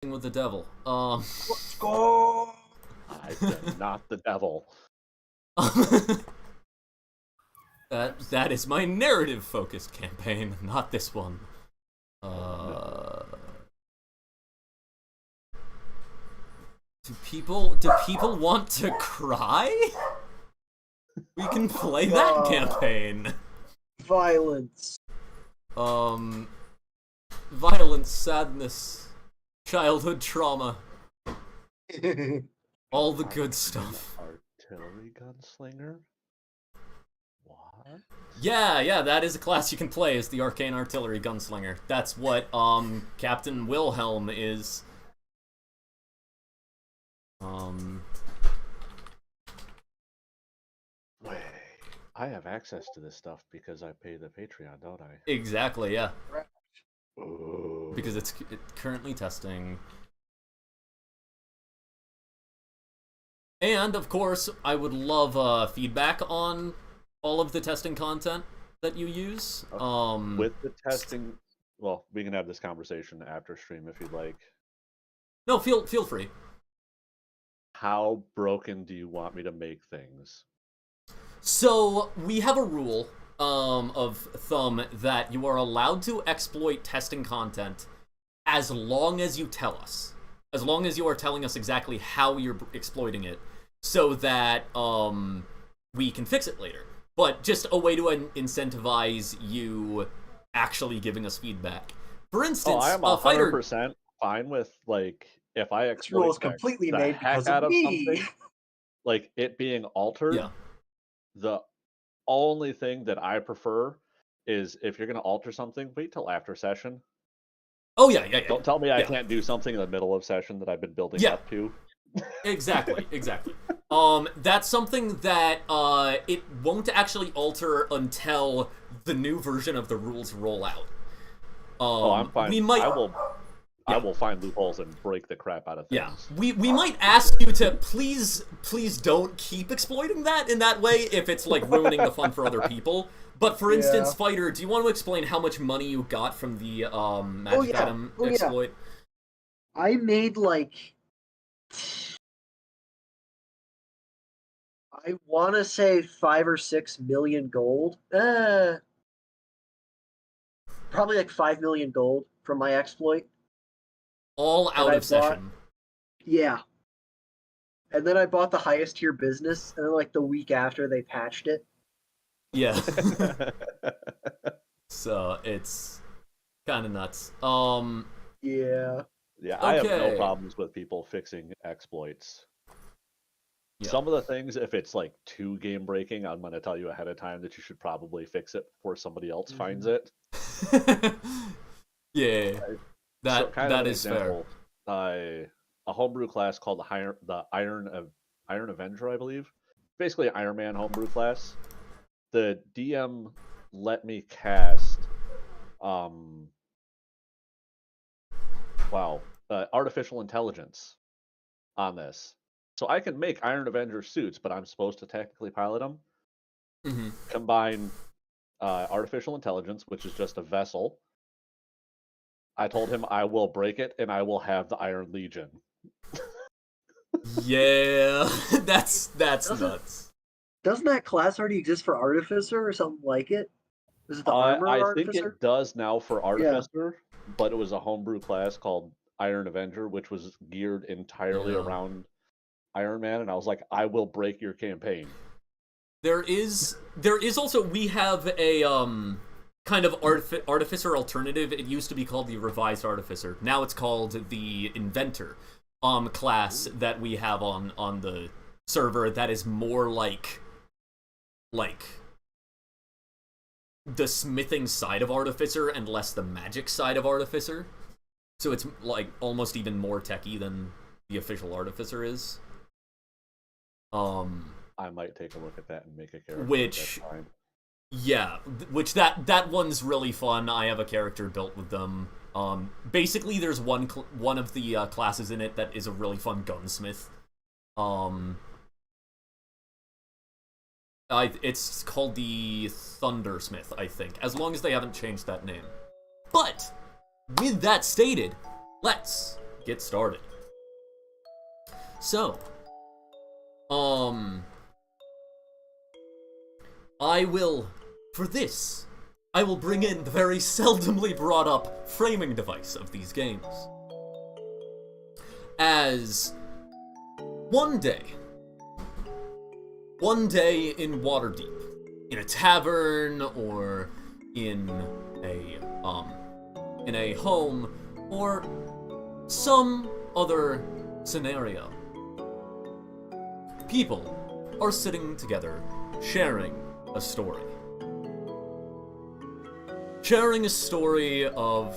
with the devil. Let's go. I said not the devil. that is my narrative-focused campaign, not this one. Do people want to cry? We can play that campaign. Violence. Violence, sadness, childhood trauma, all the good stuff. Artillery gunslinger? What? Yeah, that is a class you can play as the Arcane Artillery Gunslinger. That's what, Captain Wilhelm is. Wait, I have access to this stuff because I pay the Patreon, don't I? Exactly, yeah. Ooh. Because it's currently testing. And, of course, I would love feedback on all of the testing content that you use. With the testing, well, we can have this conversation after stream if you'd like. No, feel free. How broken do you want me to make things? So, we have a rule of thumb that you are allowed to exploit testing content as long as you tell us. As long as you are telling us exactly how you're exploiting it, so that we can fix it later. But just a way to incentivize you actually giving us feedback. For instance, I am 100% fine with, like, if I exploit this rule is completely made because of me. something, like it being altered. Yeah. The only thing that I prefer is if you're going to alter something, wait till after session. Oh yeah. Don't tell me I can't do something in the middle of session that I've been building up to. Exactly. That's something that it won't actually alter until the new version of the rules roll out. I'm fine. We might. I will find loopholes and break the crap out of things. Yeah, we might ask you to please don't keep exploiting that in that way if it's like ruining the fun for other people. But for instance, Fighter, do you want to explain how much money you got from the magic item exploit? I made like, I want to say 5 or 6 million gold. Probably like 5 million gold from my exploit. All out of session. Yeah. And then I bought the highest tier business, and then like the week after they patched it. Yeah. So it's kind of nuts. Yeah. Yeah, I have no problems with people fixing exploits. Yeah. Some of the things, if it's like too game breaking, I'm going to tell you ahead of time that you should probably fix it before somebody else finds it. Yeah. That is fair. A homebrew class called the Iron Avenger, I believe. Basically an Iron Man homebrew class. The DM let me cast artificial intelligence on this. So I can make Iron Avenger suits, but I'm supposed to technically pilot them. Mm-hmm. Combine artificial intelligence, which is just a vessel. I told him I will break it and I will have the Iron Legion. Yeah, that's nuts. Doesn't that class already exist for Artificer or something like it? Is it the Armor Artificer? I think it does now for Artificer, but it was a homebrew class called Iron Avenger, which was geared entirely around Iron Man, and I was like, I will break your campaign. There is also, we have a kind of Artificer alternative. It used to be called the Revised Artificer. Now it's called the Inventor class that we have on the server that is more like the smithing side of Artificer and less the magic side of Artificer. So it's like almost even more techy than the official Artificer is. I might take a look at that and make a character. Which that one's really fun. I have a character built with them. Basically, there's one of the classes in it that is a really fun gunsmith. It's called the Thundersmith, I think, as long as they haven't changed that name. But with that stated, let's get started. So, I will bring in the very seldomly brought up framing device of these games. As one day in Waterdeep, in a tavern or in a home or some other scenario, people are sitting together sharing a story. Sharing a story of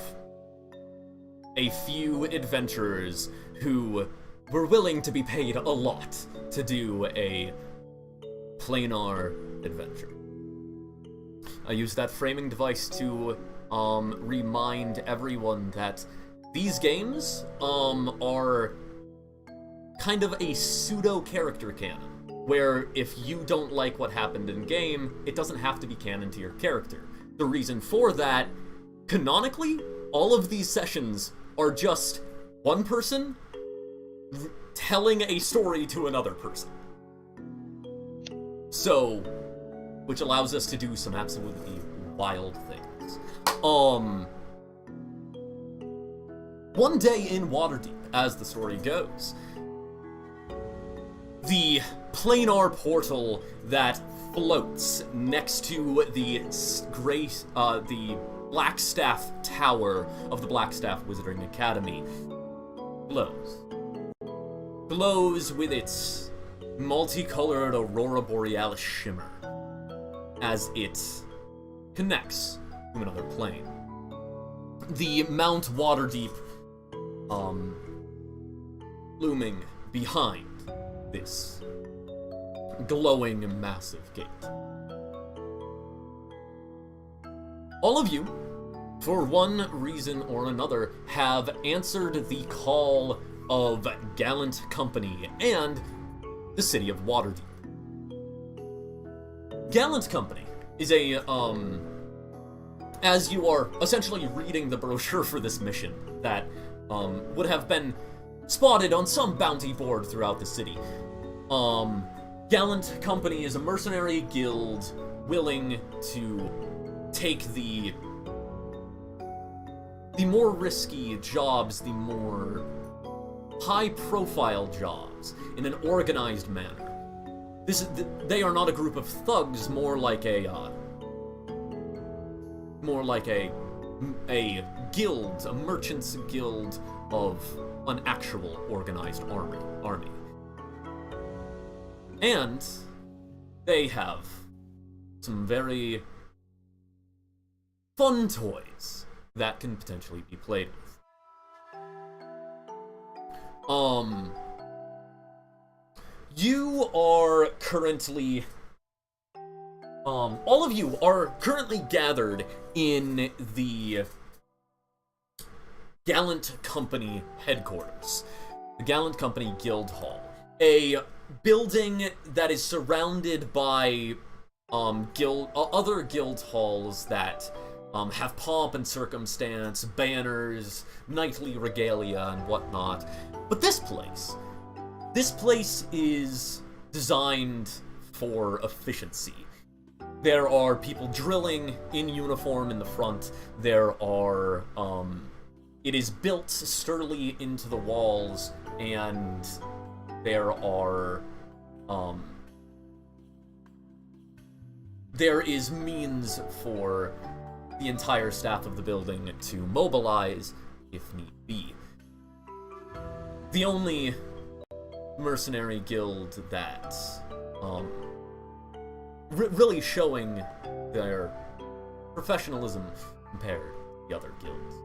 a few adventurers who were willing to be paid a lot to do a planar adventure. I use that framing device to remind everyone that these games are kind of a pseudo-character canon, where if you don't like what happened in game, it doesn't have to be canon to your character. The reason for that, canonically, all of these sessions are just one person telling a story to another person. So, which allows us to do some absolutely wild things. One day in Waterdeep, as the story goes, the planar portal that floats next to the Blackstaff Tower of the Blackstaff Wizarding Academy glows with its multicolored aurora borealis shimmer as it connects to another plane. The Mount Waterdeep looming behind this glowing massive gate. All of you, for one reason or another, have answered the call of Gallant Company and the city of Waterdeep. Gallant Company is as you are essentially reading the brochure for this mission that would have been spotted on some bounty board throughout the city. Gallant Company is a mercenary guild willing to take the more risky jobs, the more high-profile jobs, in an organized manner. They are not a group of thugs, more like a guild, a merchant's guild of an actual organized army. And they have some very fun toys that can potentially be played with. You are currently, all of you are currently gathered in the Gallant Company headquarters, the Gallant Company Guild Hall, a building that is surrounded by other guild halls that have pomp and circumstance, banners, knightly regalia, and whatnot. But this place is designed for efficiency. There are people drilling in uniform in the front. There are, it is built sturdily into the walls, and there is means for the entire staff of the building to mobilize if need be. The only mercenary guild that really showing their professionalism compared to the other guilds.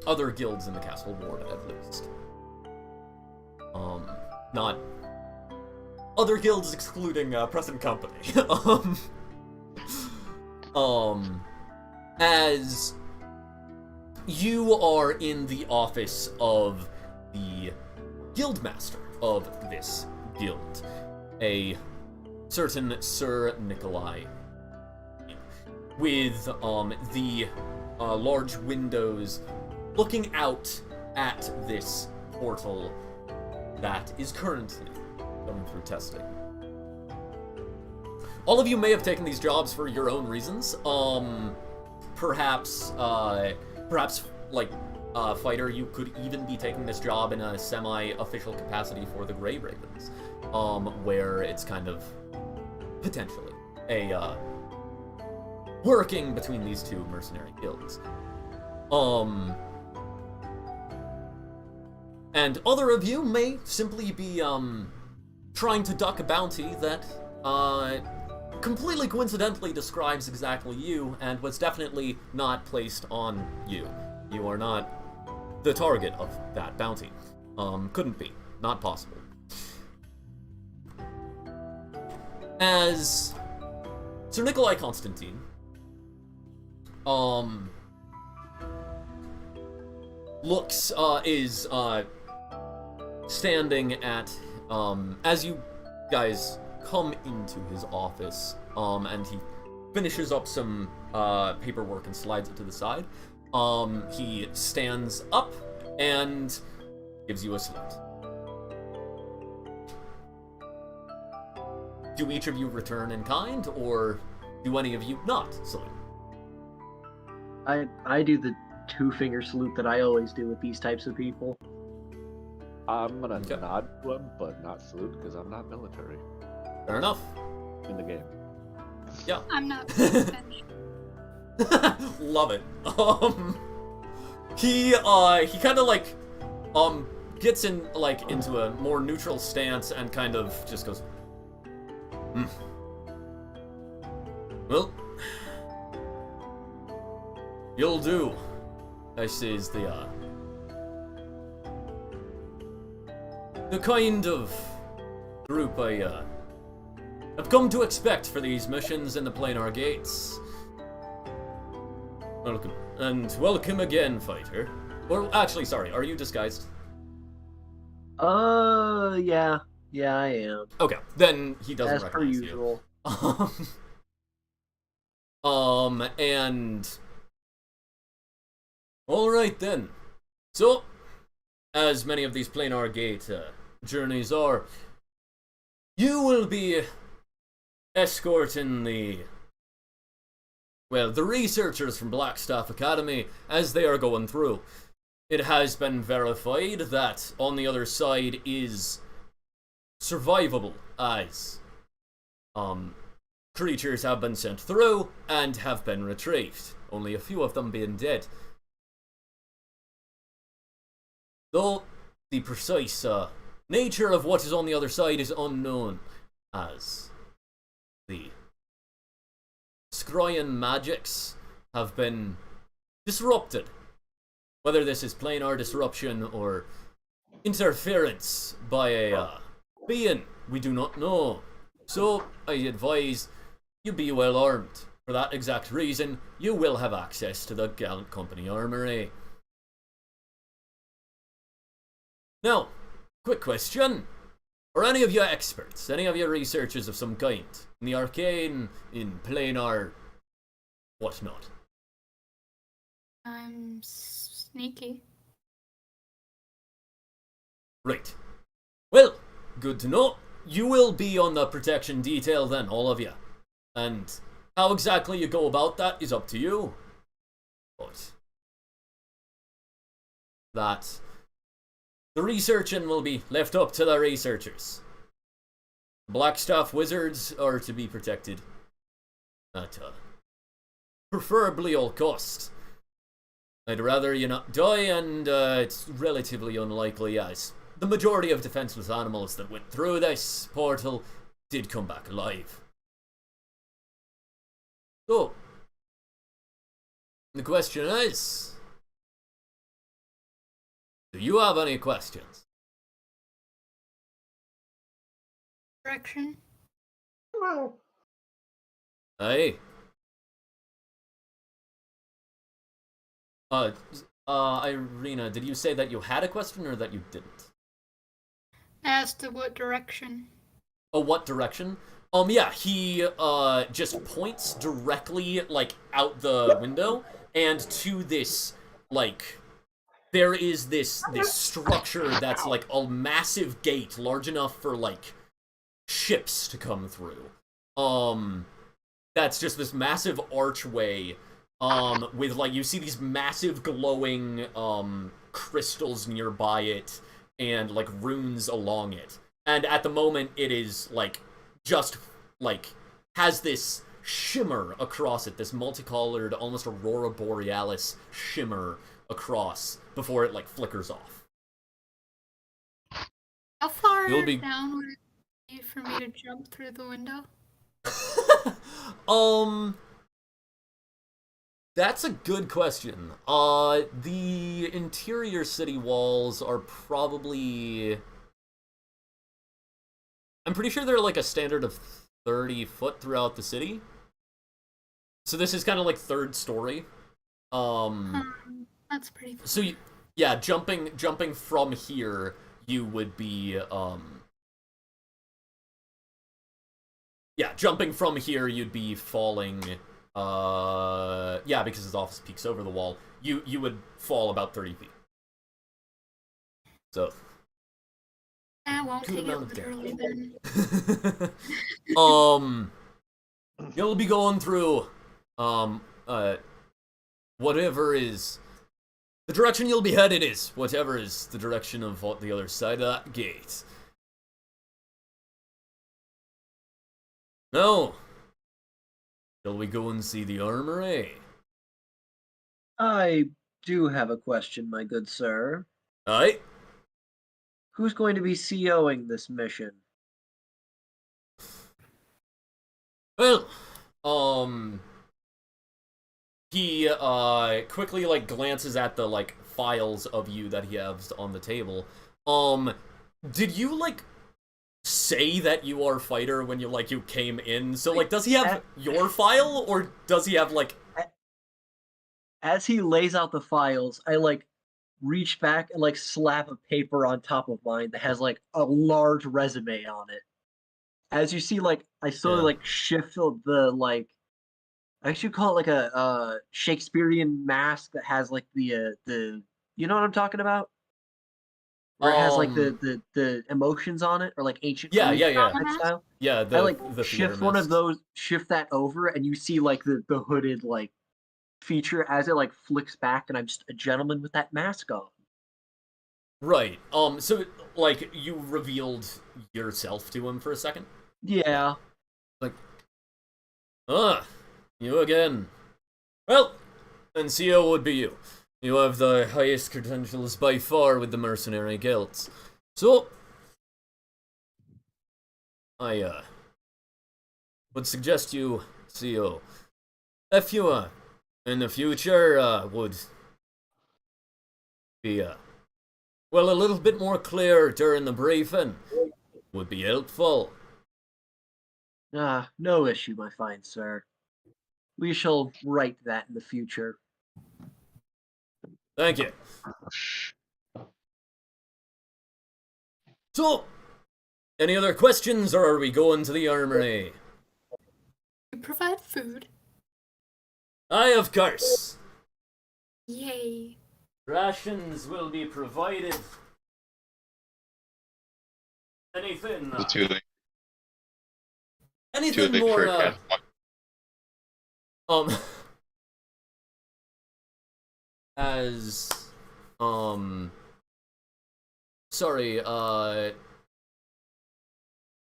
Other guilds in the Castle Ward, at least. Not other guilds excluding Present Company. As you are in the office of the guildmaster of this guild, a certain Sir Nikolai. with the large windows looking out at this portal that is currently going through testing. All of you may have taken these jobs for your own reasons. Perhaps, like, Fighter, you could even be taking this job in a semi-official capacity for the Grey Ravens, where it's kind of, potentially, a, working between these two mercenary guilds. And other of you may simply be, trying to duck a bounty that, completely coincidentally describes exactly you, and was definitely not placed on you. You are not the target of that bounty. Couldn't be. Not possible. As Sir Nikolai Constantine, is standing at, as you guys come into his office, and he finishes up some paperwork and slides it to the side. He stands up and gives you a salute. Do each of you return in kind, or do any of you not salute? I do the two-finger salute that I always do with these types of people. I'm gonna nod to him, but not salute, because I'm not military. Fair enough. In the game. Yeah. I'm not. Love it. He kind of like, gets in, like, into a more neutral stance and kind of just goes, Well, you'll do. I says the kind of group I, have come to expect for these missions in the Planar Gates. Welcome. And welcome again, Fighter. Or, actually, sorry, are you disguised? Yeah. Yeah, I am. Okay, then he doesn't As per recognize usual. you. And... Alright then. So, as many of these Planar Gate journeys are, you will be escorting the researchers from Blackstaff Academy as they are going through. It has been verified that on the other side is survivable as creatures have been sent through and have been retrieved, only a few of them being dead. Though the precise nature of what is on the other side is unknown, as the Scryan magics have been disrupted. Whether this is planar disruption or interference by a being, we do not know. So, I advise you be well armed. For that exact reason, you will have access to the Gallant Company Armory. Now, quick question. Are any of you experts? Any of you researchers of some kind? In the arcane, in planar, whatnot? I'm sneaky. Right. Well, good to know. You will be on the protection detail then, all of you. And how exactly you go about that is up to you. But that the researching will be left up to the researchers. Blackstaff wizards are to be protected at preferably all costs. I'd rather you not die, and it's relatively unlikely, as the majority of defenseless animals that went through this portal did come back alive. So, the question is, do you have any questions? Direction. Well, Hey. Irina, did you say that you had a question or that you didn't? As to what direction? Oh, what direction? Yeah, he just points directly like out the window and to this like there is this structure that's like a massive gate large enough for like ships to come through. That's just this massive archway with like you see these massive glowing crystals nearby it and like runes along it. And at the moment it is like just like has this shimmer across it, this multicolored, almost aurora borealis shimmer across before it like flickers off. How far You'll be down would it be for me to jump through the window? That's a good question. The interior city walls are probably I'm pretty sure they're like a standard of 30 foot throughout the city. So this is kind of like third story. That's pretty far. So yeah, jumping from here, you would be yeah, jumping from here you'd be falling yeah, because his office peaks over the wall. You would fall about 30 feet. So I won't good take it amount of literally then. You'll be going through whatever is the direction you'll be headed is whatever is the direction of the other side of that gate. No. Shall we go and see the armory? I do have a question, my good sir. Aye. Who's going to be COing this mission? Well, he quickly like glances at the like files of you that he has on the table. Did you like say that you are a fighter when you came in? So like does he have your file or does he have like As he lays out the files, I like reach back and like slap a paper on top of mine that has like a large resume on it. As you see, like I slowly like shift the like I should call it like a Shakespearean mask that has like the you know what I'm talking about? Where it has like the emotions on it or like ancient yeah Greek type style. yeah I like the shift one of those, shift that over, and you see like the hooded like feature as it like flicks back, and I'm just a gentleman with that mask on. Right. So like you revealed yourself to him for a second? Yeah. Like you again. Well, then CO would be you. You have the highest credentials by far with the mercenary guilds. So I would suggest you, CO, if you in the future would be well, a little bit more clear during the briefing would be helpful. No issue, my fine sir. We shall write that in the future. Thank you. So, any other questions, or are we going to the armory? You provide food. Aye, of course. Yay. Rations will be provided. Anything? Anything more? As sorry,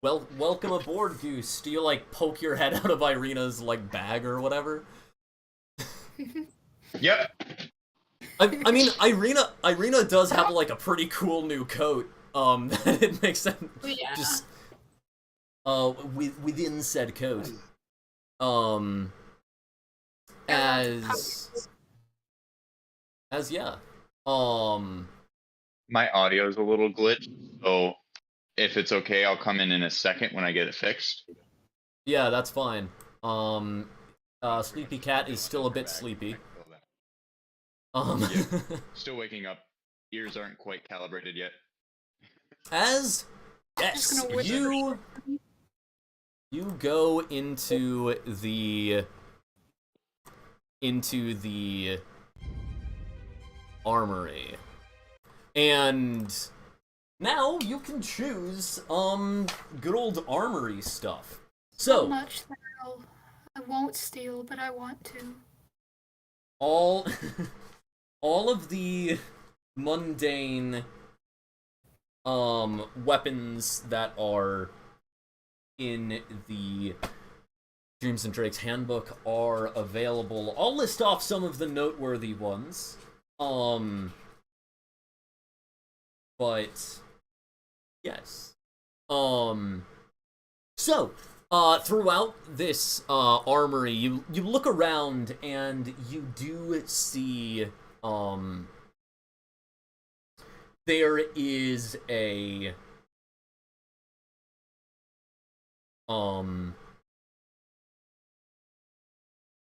well, welcome aboard, Goose. Do you like poke your head out of Irina's like bag or whatever? Yep. I mean, Irina does have like a pretty cool new coat. That it makes them just within said coat. As yeah. My audio is a little glitched, so if it's okay, I'll come in a second when I get it fixed. Yeah, that's fine. Sleepy Cat is still a bit sleepy. Yeah. Still waking up. Ears aren't quite calibrated yet. As yes, You go into the armory. And now you can choose good old armory stuff. So Not much that I won't steal, but I want to. all all of the mundane weapons that are in the Dreams and Drakes handbook are available. I'll list off some of the noteworthy ones. But yes. So throughout this armory, you look around and you do see there is a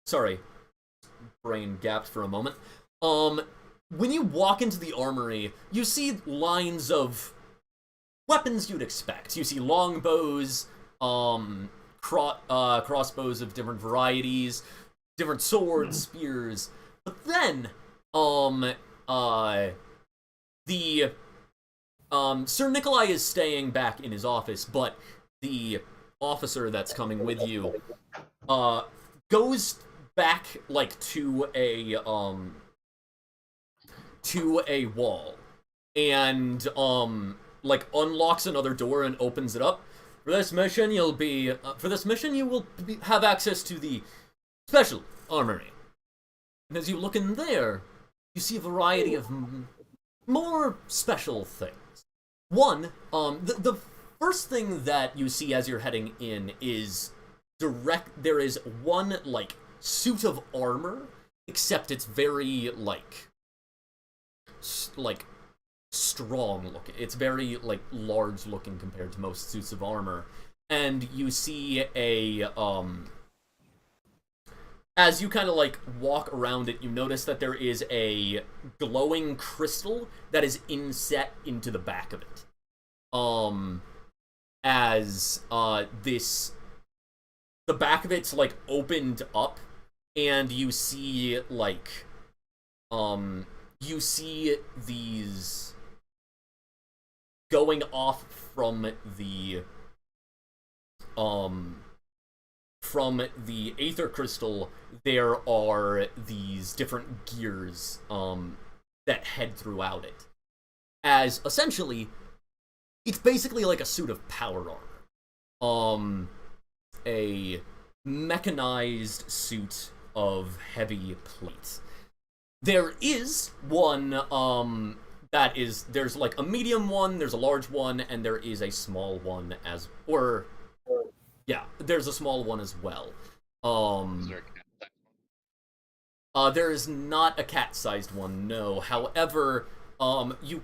sorry, brain gapped for a moment. When you walk into the armory, you see lines of weapons you'd expect. You see longbows, crossbows of different varieties, different swords, spears. But then, Sir Nikolai is staying back in his office, but the officer that's coming with you, goes back, like, to a wall, and, like, unlocks another door and opens it up. For this mission, you will have access to the Special Armory. And as you look in there, you see a variety of more special things. One, the first thing that you see as you're heading in is there is one, like, suit of armor, except it's very, like, strong looking. It's very, like, large looking compared to most suits of armor. And you see as you kind of, like, walk around it, you notice that there is a glowing crystal that is inset into the back of it. The back of it's, like, opened up, and you see, like, you see these going off from the aether crystal. There are these different gears that head throughout it, as essentially it's basically like a suit of power armor, a mechanized suit of heavy plate. There is one there's like a medium one, there's a large one, and there is a small one there's a small one as well. There is not a cat-sized one, no. However, you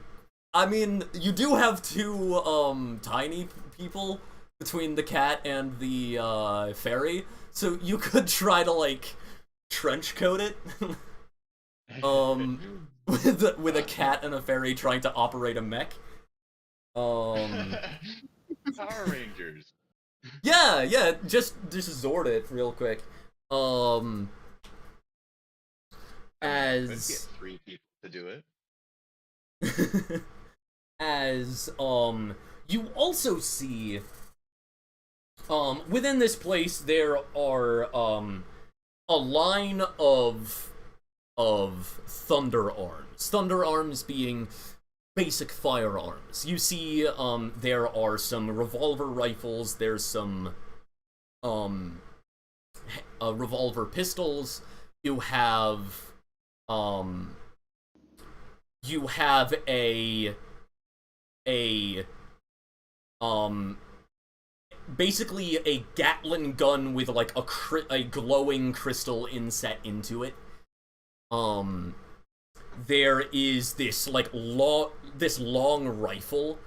do have two tiny people between the cat and the fairy, so you could try to, like, trench coat it. With a cat and a fairy trying to operate a mech. Power Rangers. Yeah, just Zord it real quick. Let's get 3 people to do it. As you also see within this place there are a line of thunder arms. Thunder arms being basic firearms. You see there are some revolver rifles, there's some revolver pistols. You have basically a Gatling gun with, like, a glowing crystal inset into it. There is this, like, long rifle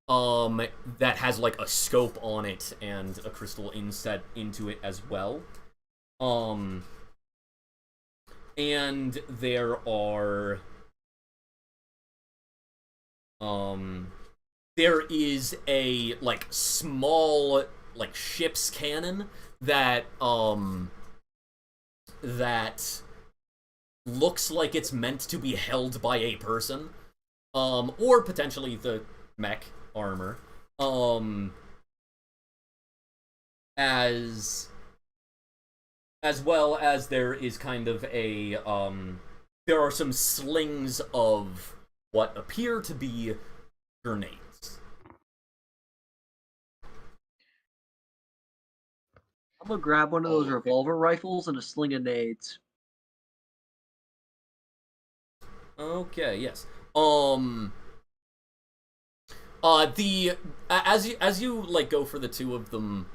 that has, like, a scope on it and a crystal inset into it as well. And there is a, like, small like ship's cannon that that looks like it's meant to be held by a person, or potentially the mech armor, as well as there is kind of a there are some slings of what appear to be grenades. I'm gonna grab one of those revolver rifles and a sling of nades. Okay, yes. As you like go for the two of them,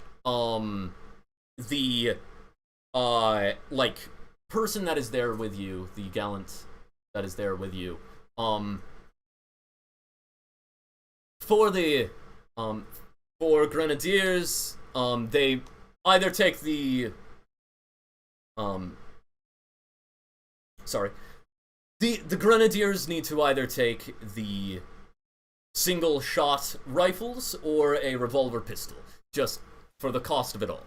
the like person that is there with you, the gallant that is there with you, for the for grenadiers, they either take the the grenadiers need to either take the single shot rifles or a revolver pistol, just for the cost of it all.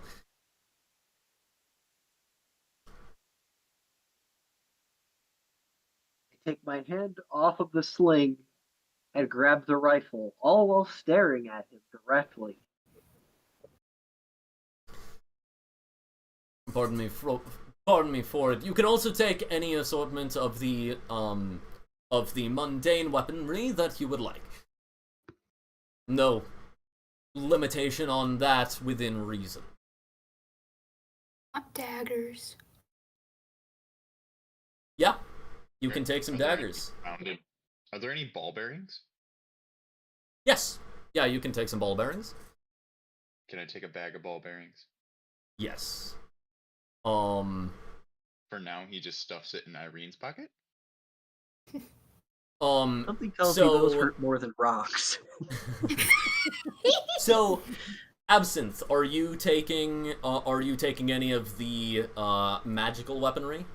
I take my hand off of the sling and grab the rifle, all while staring at him directly. Pardon me for it. You can also take any assortment of the mundane weaponry that you would like. No limitation on that within reason. Not daggers. Yeah, you can take some Are there any daggers. Are there any ball bearings? Yes. Yeah, you can take some ball bearings. Can I take a bag of ball bearings? Yes. For now, he just stuffs it in Irene's pocket? Something tells me those hurt more than rocks. So, Absinthe, are you taking any of the magical weaponry?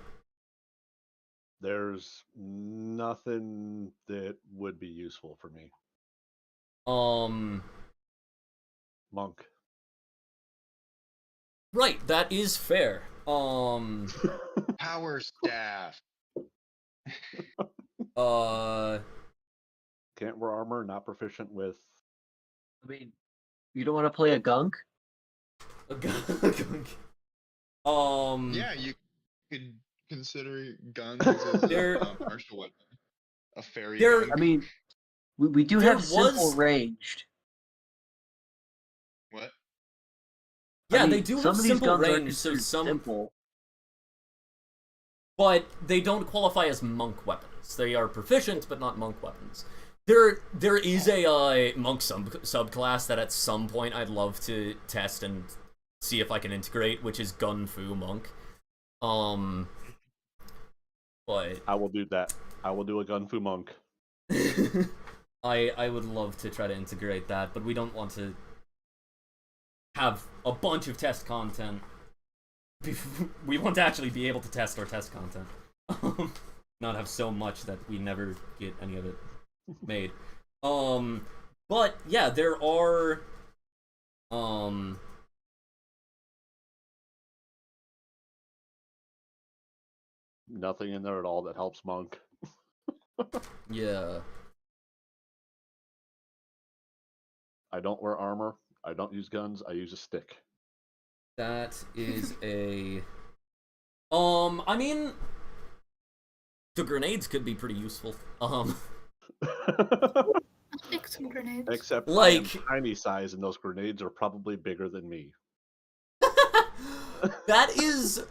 There's nothing that would be useful for me. Monk. Right, that is fair. Power staff. Can't wear armor, not proficient with. I mean, you don't want to play a gunk? A gunk. Yeah, you could consider guns as a martial weapon. A fairy gun. I mean, we do have simple ranged. What? Yeah, I mean, they do some have of these simple guns are range, so considered simple. But they don't qualify as monk weapons. They are proficient, but not monk weapons. There is a monk subclass that at some point I'd love to test and see if I can integrate, which is Gun Fu Monk. But I will do that. I will do a Gun Fu Monk. I would love to try to integrate that, but we don't want to have a bunch of test content. We want to actually be able to test our test content. Not have so much that we never get any of it made. But yeah, there are nothing in there at all that helps Monk. yeah. I don't wear armor. I don't use guns. I use a stick. That is a I mean the grenades could be pretty useful. I'll take some grenades. Except like I am tiny size and those grenades are probably bigger than me. that is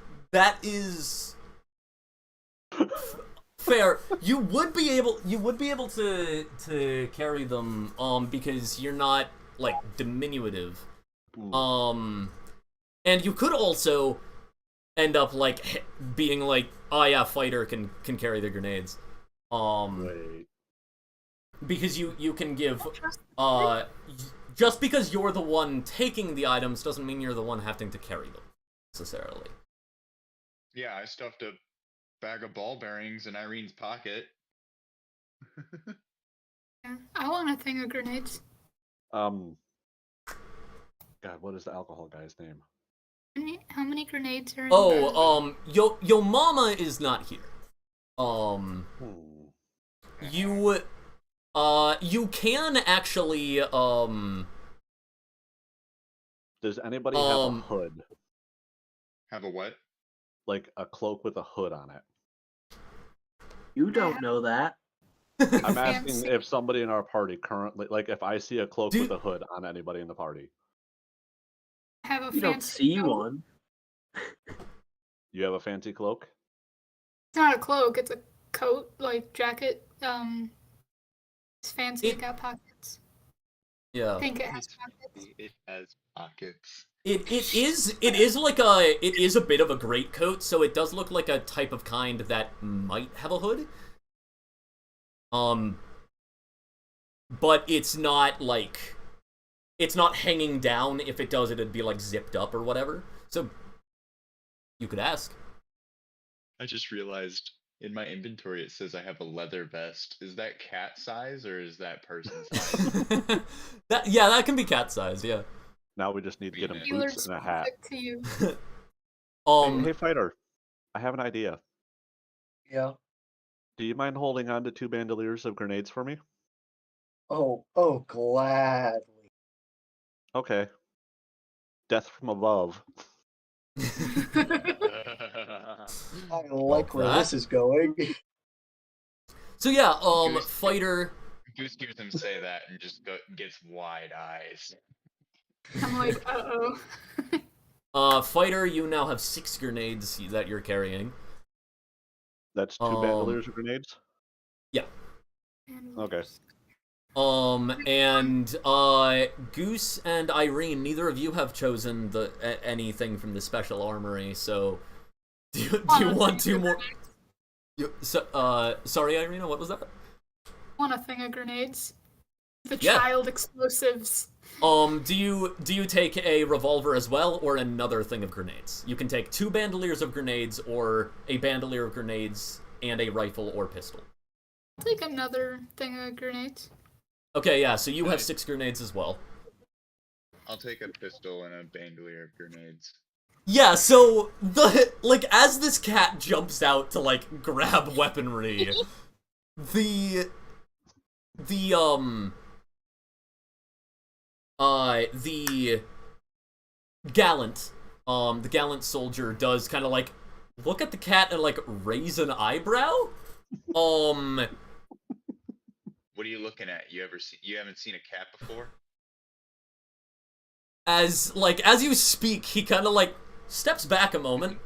fair. You would be able to carry them because you're not like diminutive. And you could also end up like being like, oh yeah, fighter can carry the grenades. Wait. Because you can give just because you're the one taking the items doesn't mean you're the one having to carry them necessarily. Yeah, I stuffed a bag of ball bearings in Irene's pocket. Yeah, I want a thing of grenades. God, what is the alcohol guy's name? How many grenades are in Yo mama is not here. You can actually, Does anybody have a hood? Have a what? Like a cloak with a hood on it. You don't know that. I'm asking if somebody in our party currently, like if I see a cloak with a hood on anybody in the party. I have a You don't fancy see coat. one. You have a fancy cloak? It's not a cloak, it's a coat, like jacket. It's fancy, it got pockets. Yeah. I think it has pockets. It has pockets. It is a bit of a greatcoat, so it does look like a type of kind that might have a hood. But it's not like, it's not hanging down. If it does, it'd be like zipped up or whatever. So you could ask. I just realized in my inventory it says I have a leather vest. Is that cat size or is that person size? that can be cat size, yeah. Now we just need to get him Dealer boots and a hat. specific to you. Hey, fighter, I have an idea. Yeah. Do you mind holding on to 2 bandoliers of grenades for me? Oh, gladly. Okay. Death from above. I like where this is going. So yeah, Goose- fighter. Goose hears him say that and just gets wide eyes. I'm like, Fighter, you now have 6 grenades that you're carrying. That's 2 bandoliers of grenades? Yeah. Okay. And Goose and Irene, neither of you have chosen anything from the Special Armory, so do you want 2 more? Sorry, Irina, what was that? Want a thing of grenades? The Yeah. child explosives. Do you take a revolver as well, or another thing of grenades? You can take 2 bandoliers of grenades, or a bandolier of grenades, and a rifle or pistol. I'll take another thing of grenades. Okay, yeah, so you have 6 grenades as well. I'll take a pistol and a bandolier of grenades. Yeah, so as this cat jumps out to like grab weaponry, the gallant soldier does kind of like look at the cat and like raise an eyebrow. What are you looking at? You haven't seen a cat before? As you speak, he kind of like steps back a moment.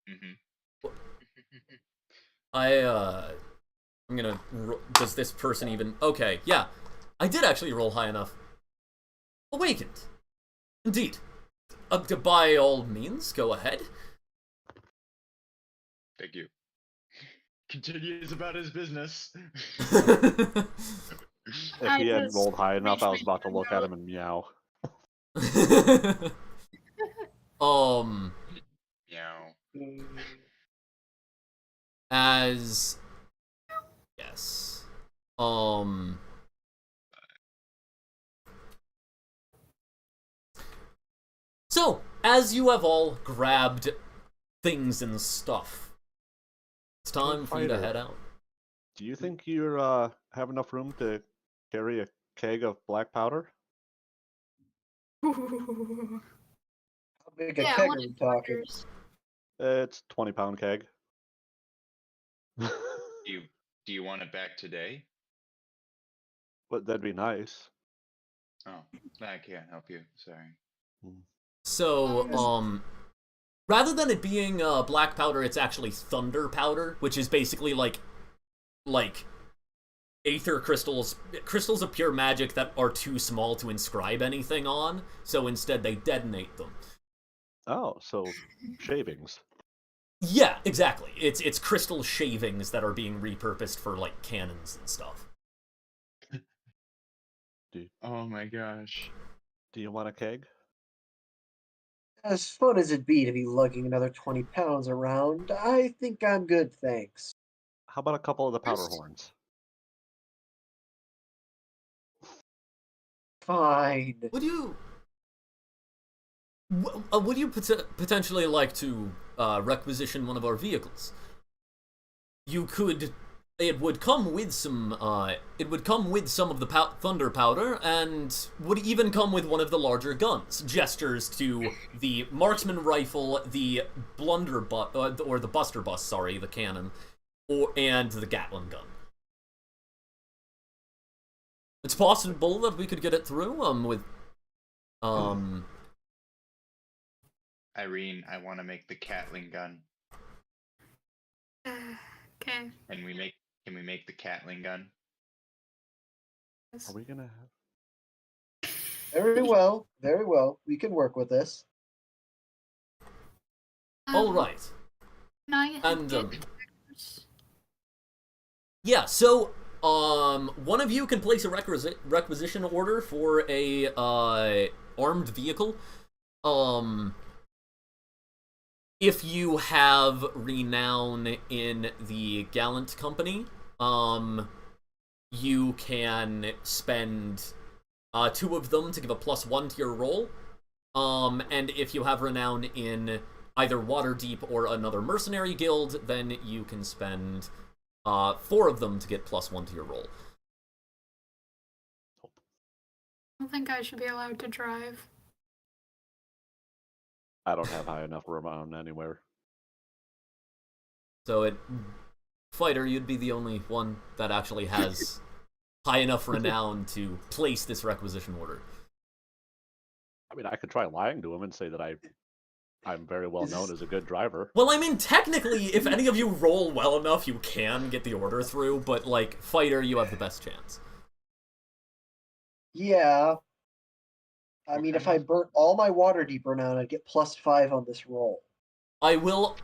Mm-hmm. I'm gonna. Does this person even? Okay, yeah, I did actually roll high enough. Awakened, indeed. By all means, go ahead. Thank you. Continues about his business. If he hadn't rolled high enough, I was about to look at him and meow. Meow. As yes. So, as you have all grabbed things and stuff, it's time for you to head out. Do you think you have enough room to carry a keg of black powder? Ooh. How big a Yeah, I keg are wanted we talking? fuckers. It's 20-pound keg. Do you want it back today? But that'd be nice. Oh, I can't help you. Sorry. So, rather than it being black powder, it's actually thunder powder, which is basically like aether crystals of pure magic that are too small to inscribe anything on, so instead they detonate them. Oh, so shavings. Yeah, exactly. It's crystal shavings that are being repurposed for like cannons and stuff. Oh my gosh. Do you want a keg? As fun as it'd be to be lugging another 20 pounds around, I think I'm good, thanks. How about a couple of the powder horns? Fine. Would you Would you potentially like to requisition one of our vehicles? You could. It would come with some. It would come with some of the thunder powder, and would even come with one of the larger guns. Gestures to the marksman rifle, the blunderbuss, or the buster bus. Sorry, the cannon, and the Gatling gun. It's possible that we could get it through. With. Irene, I want to make the Catling gun. Okay. Can we make the Catling gun? Are we gonna have? Very well, very well. We can work with this. All right. Can I And yeah, so one of you can place a requisition order for a armed vehicle. If you have renown in the Gallant Company, you can spend 2 of them to give a +1 to your roll. And if you have renown in either Waterdeep or another mercenary guild, then you can spend 4 of them to get +1 to your roll. I don't think I should be allowed to drive. I don't have high enough renown anywhere. So fighter, you'd be the only one that actually has high enough renown to place this requisition order. I mean, I could try lying to him and say that I'm very well known as a good driver. Well, I mean, technically, if any of you roll well enough, you can get the order through, but, like, fighter, you have the best chance. Yeah. I mean, if I burnt all my Waterdeep renown, I'd get +5 on this roll. I will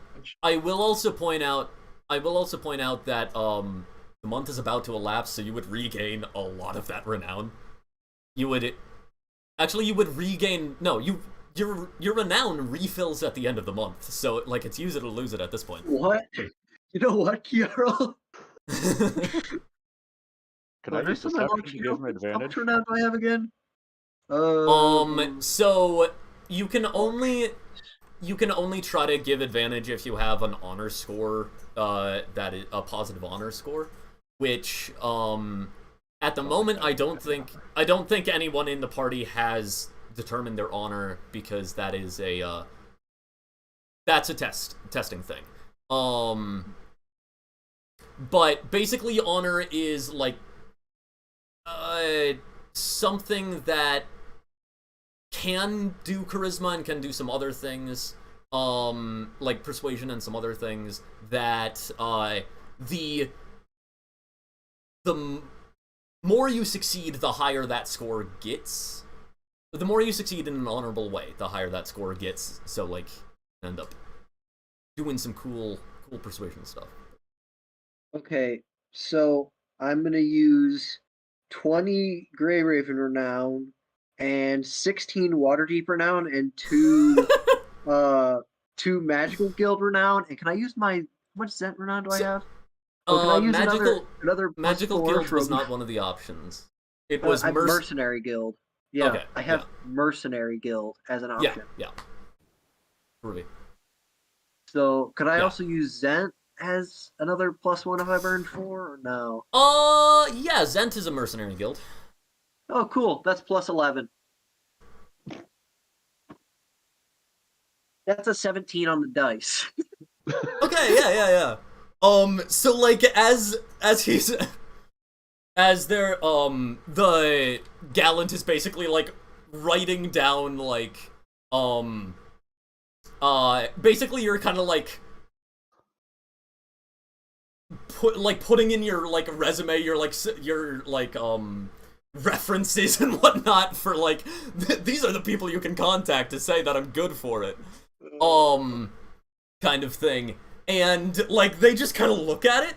also point out that the month is about to elapse, so you would regain a lot of that renown. You would regain your renown refills at the end of the month, so like it's use it or lose it at this point. What? You know what, Kiara? Can I use deception to give him advantage? How much renown do I have again? So you can only try to give advantage if you have an honor score, that is a positive honor score, which at the moment I don't think anyone in the party has determined their honor, because that is that's a testing thing. But basically honor is like something that can do charisma and can do some other things, like persuasion and some other things that the more you succeed, the higher that score gets. The more you succeed in an honorable way, the higher that score gets. So like, end up doing some cool persuasion stuff. Okay, so I'm gonna use 20 Grey Raven renown and 16 Waterdeep renown and 2 2 Magical Guild renown. And can I use my, how much Zent renown do I have? Or can I use another Magical Guild was not one of the options. It was Mercenary Guild. Yeah, okay, I have Mercenary Guild as an option. Yeah. Ruby. So could I also use Zent as another +1 if I burned 4, or no? Yeah, Zent is a mercenary guild. Oh, cool. That's +11. That's a 17 on the dice. Okay, yeah. So like as they're the Gallant is basically like writing down like basically you're kind of like putting in your like resume, your references and whatnot for like these are the people you can contact to say that I'm good for it, kind of thing. And like they just kind of look at it.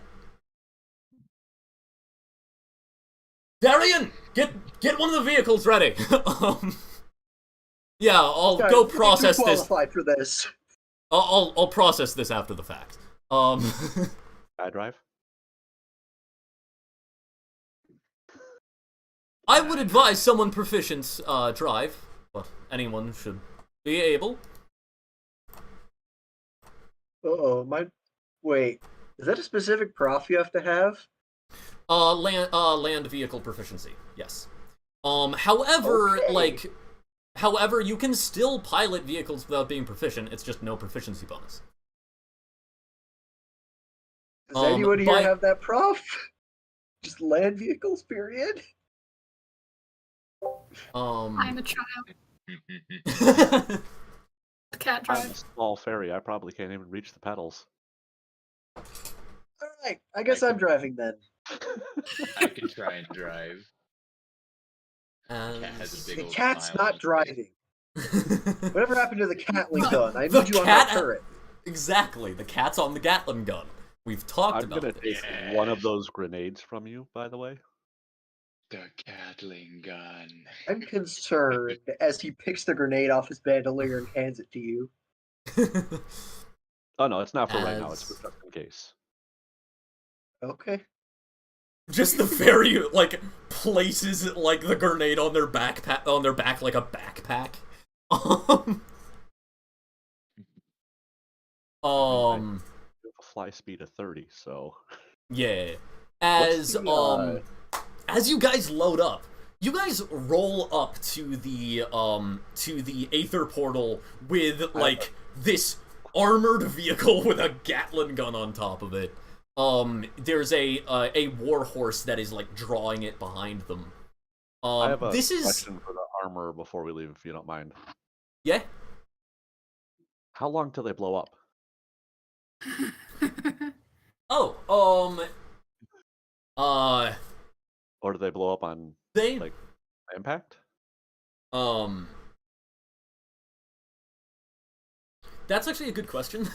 Darian, get one of the vehicles ready. Yeah, I'll go process this. Qualified for this. I'll process this after the fact. I drive. I would advise someone proficient drive, but anyone should Be able. Wait, is that a specific prof you have to have? Land vehicle proficiency. Yes. However, Okay. however, you can still pilot vehicles without being proficient. It's just no proficiency bonus. Does anyone here have that prof? Just land vehicles, period? I'm a child. Cat I'm a drive. small fairy. I probably can't even reach the pedals. Alright, I guess I'm driving then. I can try and drive. Cat has a big The old cat's smile on not his driving. Whatever happened to the Catling gun? I The need you on cat- that turret. Exactly. The cat's on the Gatling gun. We've talked I'm about gonna this. take one of those grenades from you, by the way. The Catling gun. I'm concerned as he picks the grenade off his bandolier and hands it to you. Oh no, it's not for right now. It's As- for just in case. Okay. Just the fairy like places like the grenade on their back like a backpack. You have a fly speed of 30, so Yeah. What's the, As you guys load up, you guys roll up to the Aether portal with like this armored vehicle with a Gatling gun on top of it. There's a war horse that is like drawing it behind them. I have a This is question for the armor before we leave, if you don't mind. yeah. How long till they blow up? Oh, Or do they blow up on they like impact? That's actually a good question.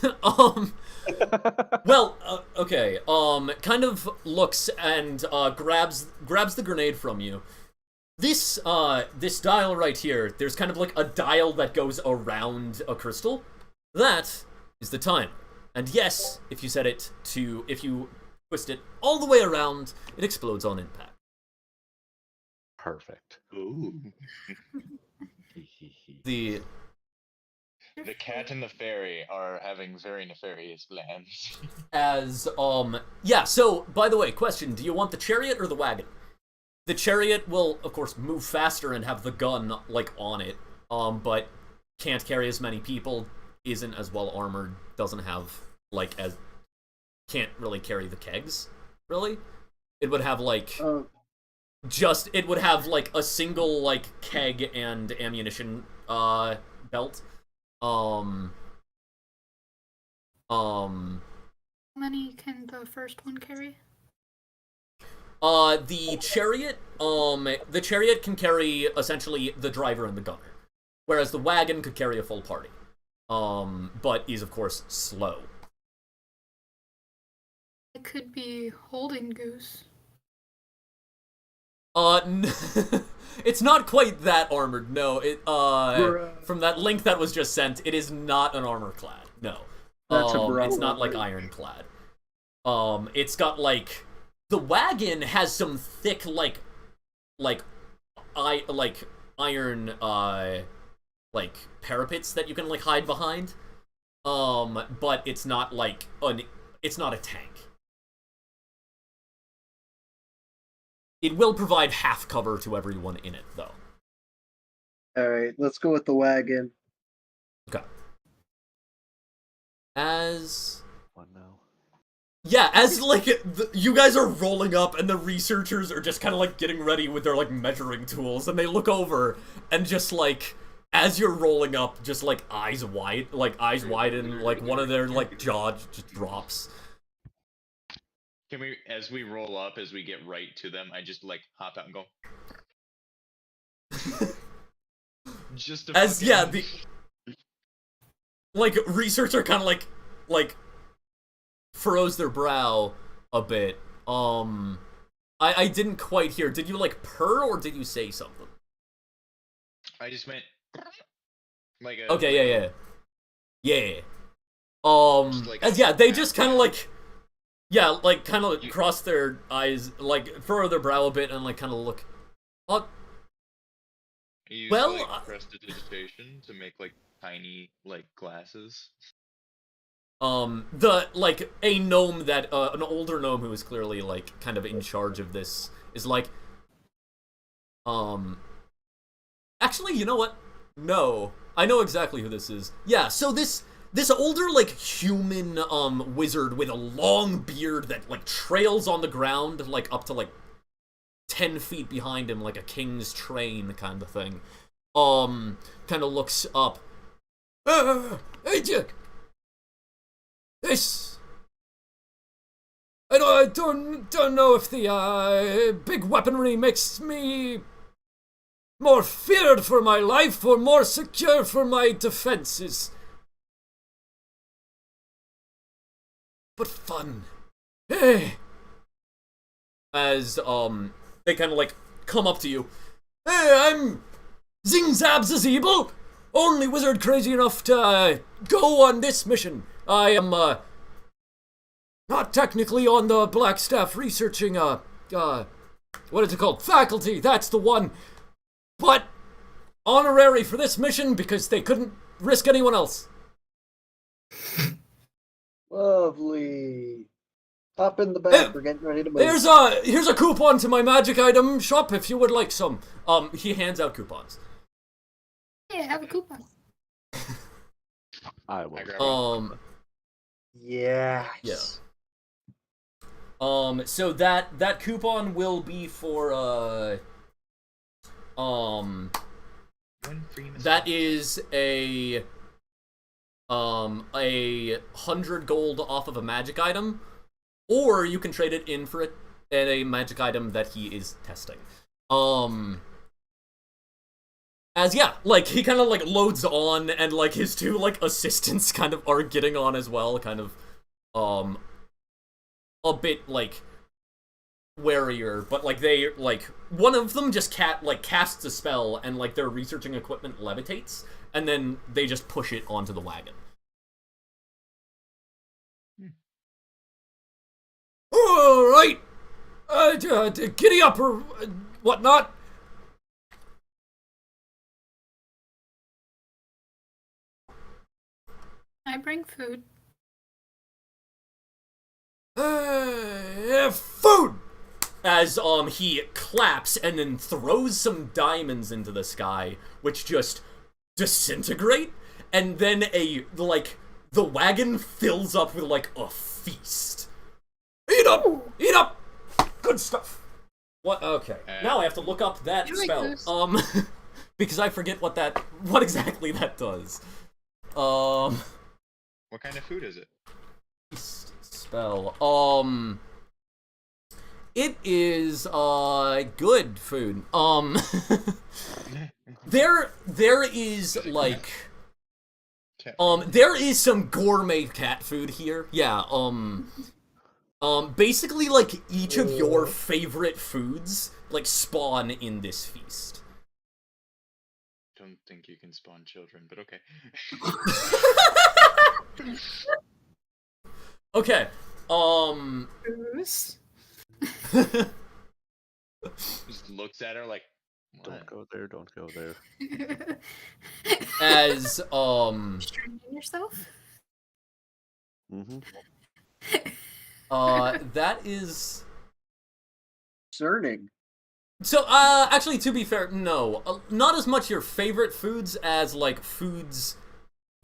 Well, okay. Kind of looks and grabs the grenade from you. This dial right here. There's kind of like a dial that goes around a crystal. That is the timer. And yes, if you twist it all the way around, it explodes on impact. Perfect. Ooh. The cat and the fairy are having very nefarious plans. yeah, so by the way, question, do you want the chariot or the wagon? The chariot will of course move faster and have the gun like on it, but can't carry as many people, isn't as well armored, doesn't have like as can't really carry the kegs, really. It would have like it would have like a single like keg and ammunition belt. How many can the first one carry? The chariot can carry essentially the driver and the gunner, whereas the wagon could carry a full party. But is of course slow. It could be holding Goose. It's not quite that armored. No, from that link that was just sent, it is not an armor clad. No, That's a it's not like ironclad. It's got like the wagon has some thick iron like parapets that you can like hide behind. But it's not like it's not a tank. It will provide half cover to everyone in it, though. Alright, let's go with the wagon. Okay. As like you guys are rolling up and the researchers are just kind of like getting ready with their like measuring tools, and they look over and just like as you're rolling up, just like eyes widen, like one of their like jaws just drops. Can we, as we roll up, as we get right to them, I just like hop out and go. Just to as yeah, the like researcher kind of like furrows their brow a bit. I didn't quite hear. Did you like purr or did you say something? I just went like a. Okay, yeah. Like as yeah, they just kind of like. Yeah, like, kind of cross their eyes, like, furrow their brow a bit and, like, kind of look. Use, well, like, prestidigitation to make, like, tiny like glasses? A gnome that an older gnome who is clearly like kind of in charge of this is like, actually, you know what? No, I know exactly who this is. Yeah, so this older like human wizard with a long beard that like trails on the ground like up to like 10 feet behind him like a king's train kind of thing. Kind of looks up. Hey, Dick. This. I don't know if the big weaponry makes me more feared for my life or more secure for my defenses. But fun. Hey. As they kind of like come up to you. Hey, I'm Zing Zab Zazeeble, only wizard crazy enough to go on this mission. I am not technically on the Black Staff researching what is it called? Faculty, that's the one. But honorary for this mission because they couldn't risk anyone else. Lovely. Hop in the back, we're getting ready to move. Here's a coupon to my magic item shop if you would like some. He hands out coupons. Yeah, have a coupon. I will. Yes. Yeah. So that coupon will be for that is a 100 gold off of a magic item, or you can trade it in for a magic item that he is testing. As yeah, like he kind of like loads on, and like his two like assistants kind of are getting on as well, kind of a bit like warier, but like they like one of them just casts a spell and like their researching equipment levitates, and then they just push it onto the wagon. All right, giddy up or whatnot. I bring food. Food! As he claps and then throws some diamonds into the sky, which just disintegrate, and then the wagon fills up with like a feast. Eat up! Eat up! Good stuff. What? Okay. Now I have to look up that spell. Because I forget what exactly that does. What kind of food is it? Spell. It is good food. There is like there is some gourmet cat food here. Yeah. Basically like each of your favorite foods like spawn in this feast. Don't think you can spawn children, but okay. Okay. Just looks at her like, what? Don't go there, don't go there. As Straining yourself? Mm-hmm. that is Concerning. so actually to be fair, no. Not as much your favorite foods as like foods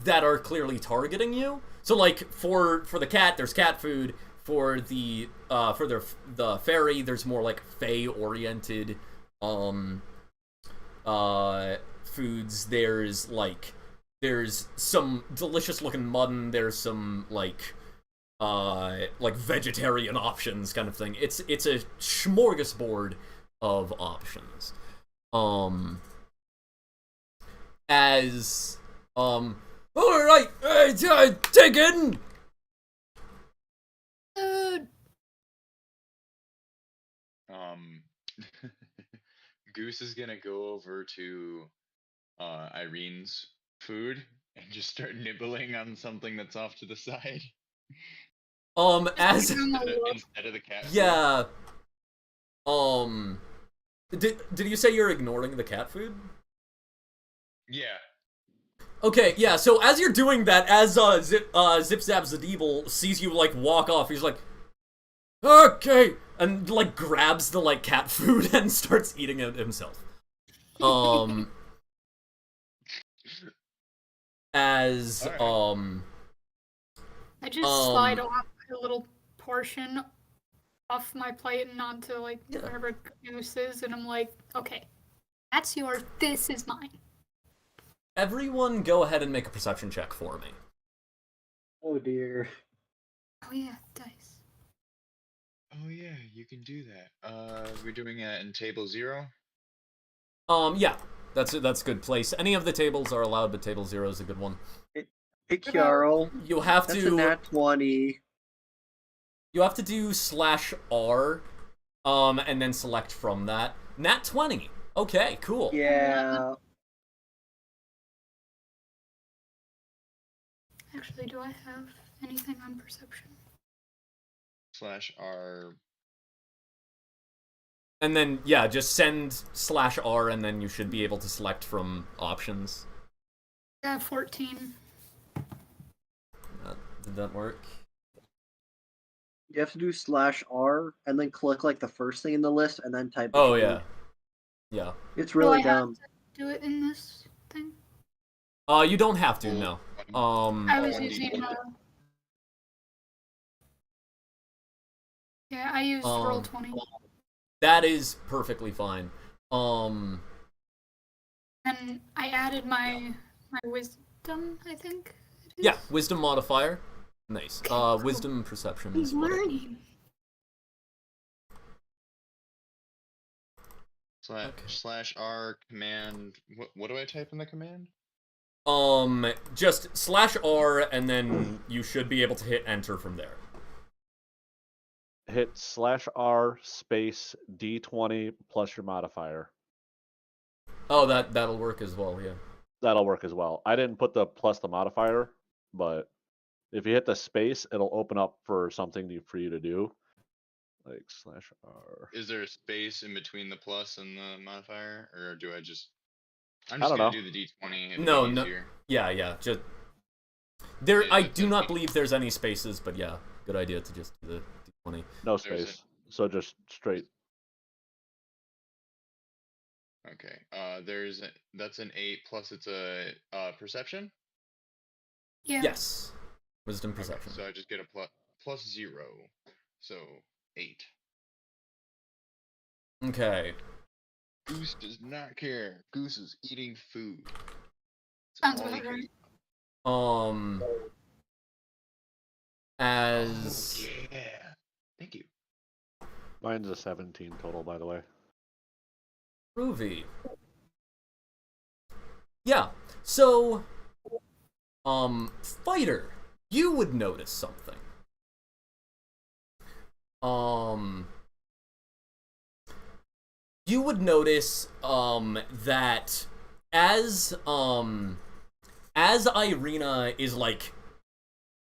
that are clearly targeting you. So like for the cat, there's cat food. For the fairy, there's more like fae oriented foods. There's some delicious looking mutton. There's some like vegetarian options kind of thing. It's a smorgasbord of options. All right, dig in. Goose is gonna go over to Irene's food and just start nibbling on something that's off to the side. As instead of the cat food. yeah. Did you say you're ignoring the cat food? Yeah. Okay, yeah, so as you're doing that, as Zip Zap Zadeeble sees you, like, walk off, he's like, okay, and, like, grabs the, like, cat food and starts eating it himself. As, I just slide off a little portion off my plate and onto, like, whatever Goose is, and I'm like, okay, that's yours, this is mine. Everyone go ahead and make a perception check for me. Oh dear. Oh yeah, dice. Oh yeah, you can do that. We're doing it in table 0. Yeah, that's a good place. Any of the tables are allowed, but table 0 is a good one. Hey, Carol. You have That's to. a nat 20. You have to do /R, and then select from that. Nat 20. Okay, cool. Yeah. Actually, do I have anything on perception? /R. And then, yeah, just send /R, and then you should be able to select from options. Yeah, 14. Did that work? You have to do /R and then click like the first thing in the list and then type. Oh yeah, yeah. It's really do I dumb. have to do it in this thing? You don't have to. No. I was using. Yeah, I used Roll20. That is perfectly fine. And I added my wisdom, I think. Yeah, wisdom modifier. Nice. Wisdom perception is learning. /R command. What do I type in the command? Just /R, and then you should be able to hit enter from there. Hit /R space D20 plus your modifier. Oh, that'll work as well. Yeah. That'll work as well. I didn't put the plus the modifier, but if you hit the space, it'll open up for something for you to do, like /R. Is there a space in between the plus and the modifier, or do I just? I'm I just don't gonna know. do the D20. No. Easier. Yeah. Just there. I do not believe there's any spaces, but yeah, good idea to just do the D20. No space. So just straight. Okay. That's an 8 plus it's a perception. Yeah. Yes. Wisdom perception. Okay, so I just get a plus 0, so 8. Okay. Goose does not care. Goose is eating food. Sounds about right. As yeah. Thank you. Mine's a 17 total, by the way. Groovy. Yeah. So, Fighter, you would notice something. You would notice that as Irina is like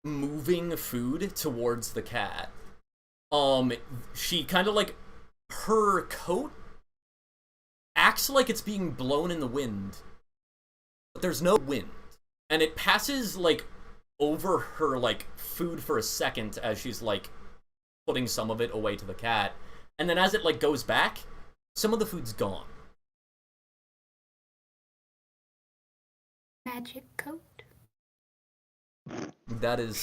moving food towards the cat, she kind of like her coat acts like it's being blown in the wind, but there's no wind, and it passes like over her like food for a second as she's like putting some of it away to the cat, and then as it like goes back, some of the food's gone. Magic coat. That is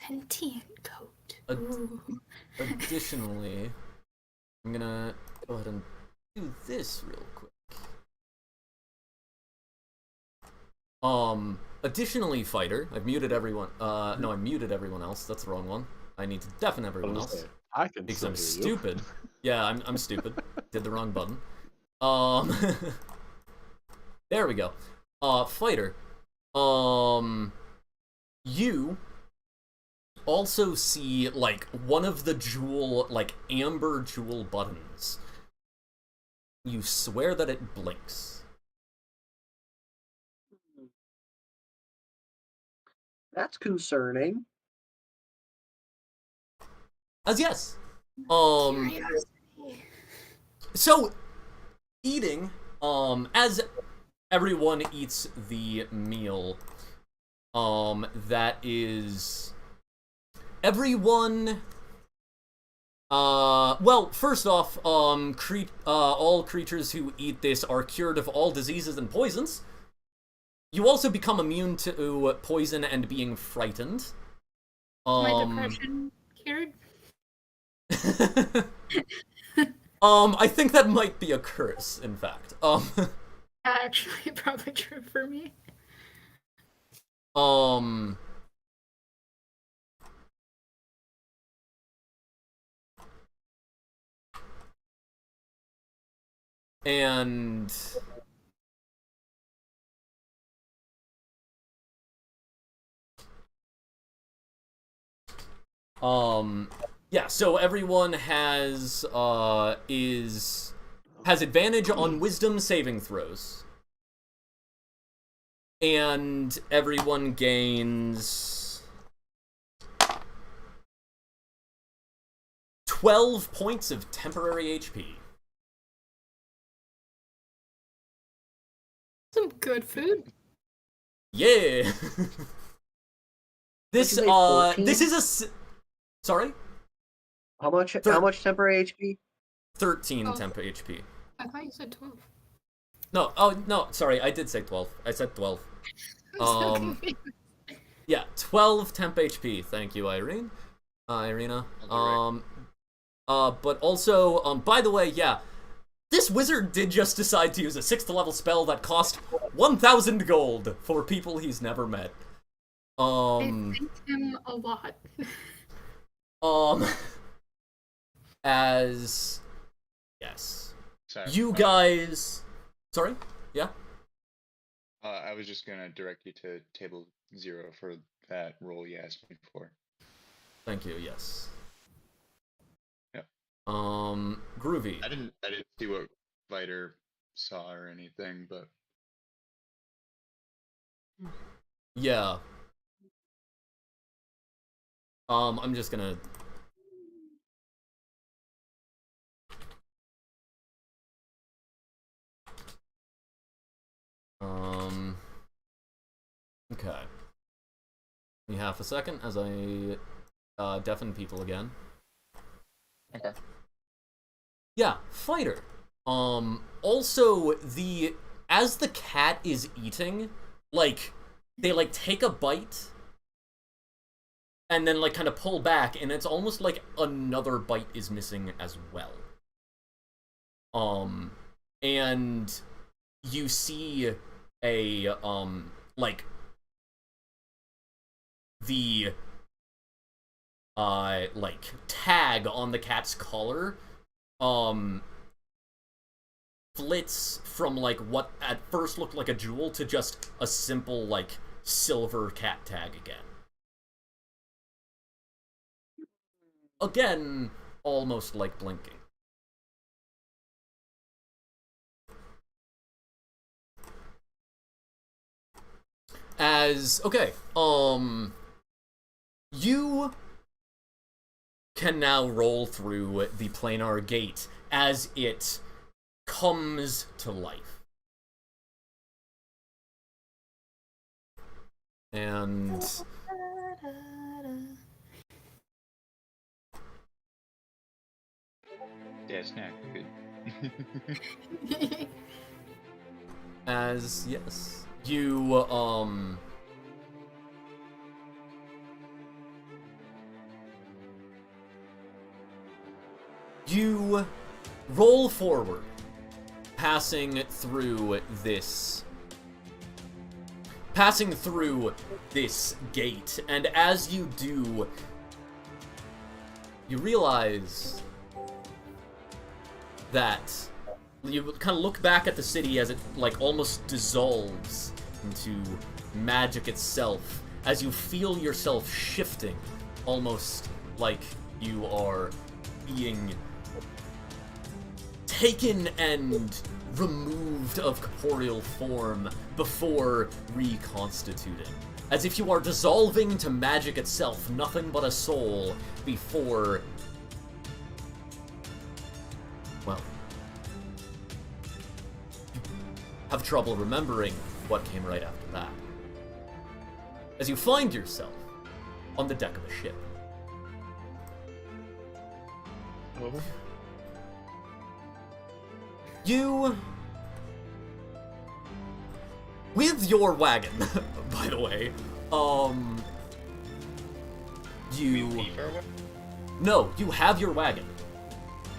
Sentient coat. Additionally, I'm gonna go ahead and do this real quick. Additionally, Fighter, I've muted everyone. No, I muted everyone else. That's the wrong one. I need to deafen everyone else. I can because still I'm hear stupid. Yeah, I'm stupid. Did the wrong button. There we go. Fighter. You also see like one of the jewel, like amber jewel buttons. You swear that it blinks. That's concerning. As yes. So eating, as everyone eats the meal, that is everyone. Well, first off, all creatures who eat this are cured of all diseases and poisons. You also become immune to poison and being frightened. My depression cured? I think that might be a curse, in fact. Actually, probably true for me. And yeah, so everyone has advantage on wisdom saving throws. And everyone gains 12 points of temporary HP. Some good food. Yeah. This is a sorry? How much temporary HP? 13 temp HP. I thought you said 12. No, oh no, sorry, I did say 12. I said 12. Yeah, 12 temp HP. Thank you, Irene. Irina. But also, by the way, yeah, this wizard did just decide to use a 6th level spell that cost 1,000 gold for people he's never met. I thanked him a lot. As yes, Sorry, you guys. Sorry, yeah. I was just gonna direct you to table 0 for that roll you asked me for. Thank you. Yes. Yep. Groovy. I didn't see what Viter saw or anything, but Yeah. I'm just gonna. Okay. Give me half a second as I deafen people again. Okay. Yeah, fighter. Also, as the cat is eating, like, they, like, take a bite, and then, like, kind of pull back, and it's almost like another bite is missing as well. And you see a, like, the, like, tag on the cat's collar, flits from, like, what at first looked like a jewel to just a simple, like, silver cat tag again. Again, almost like blinking. Okay, you can now roll through the planar gate as it comes to life. And yeah, snack, good. yes, you roll forward, passing through this gate, and as you do, you realize that you kind of look back at the city as it, like, almost dissolves into magic itself, as you feel yourself shifting, almost like you are being taken and removed of corporeal form before reconstituting. As if you are dissolving into magic itself, nothing but a soul, before, well, have trouble remembering what came right after that. As you find yourself on the deck of a ship. Oh. You... With your wagon, by the way, you... No, you have your wagon.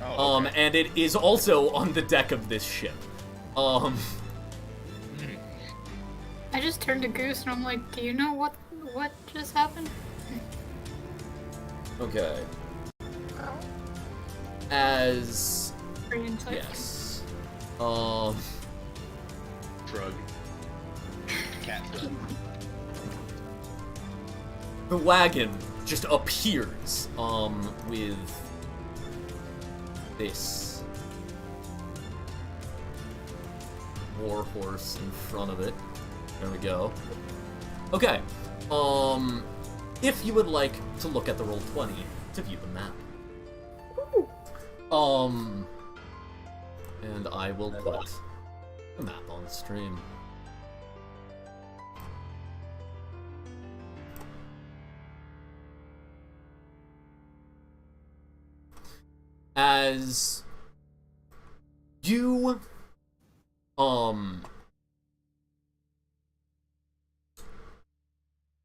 Oh, okay. And it is also on the deck of this ship. I just turned to Goose and I'm like, do you know what just happened? Okay. As... Are you insight? Yes. Shrug. Cat shrug. The wagon just appears, with this warhorse in front of it. There we go. Okay. If you would like to look at the Roll20 to view the map. And I will put the map on the stream. As you,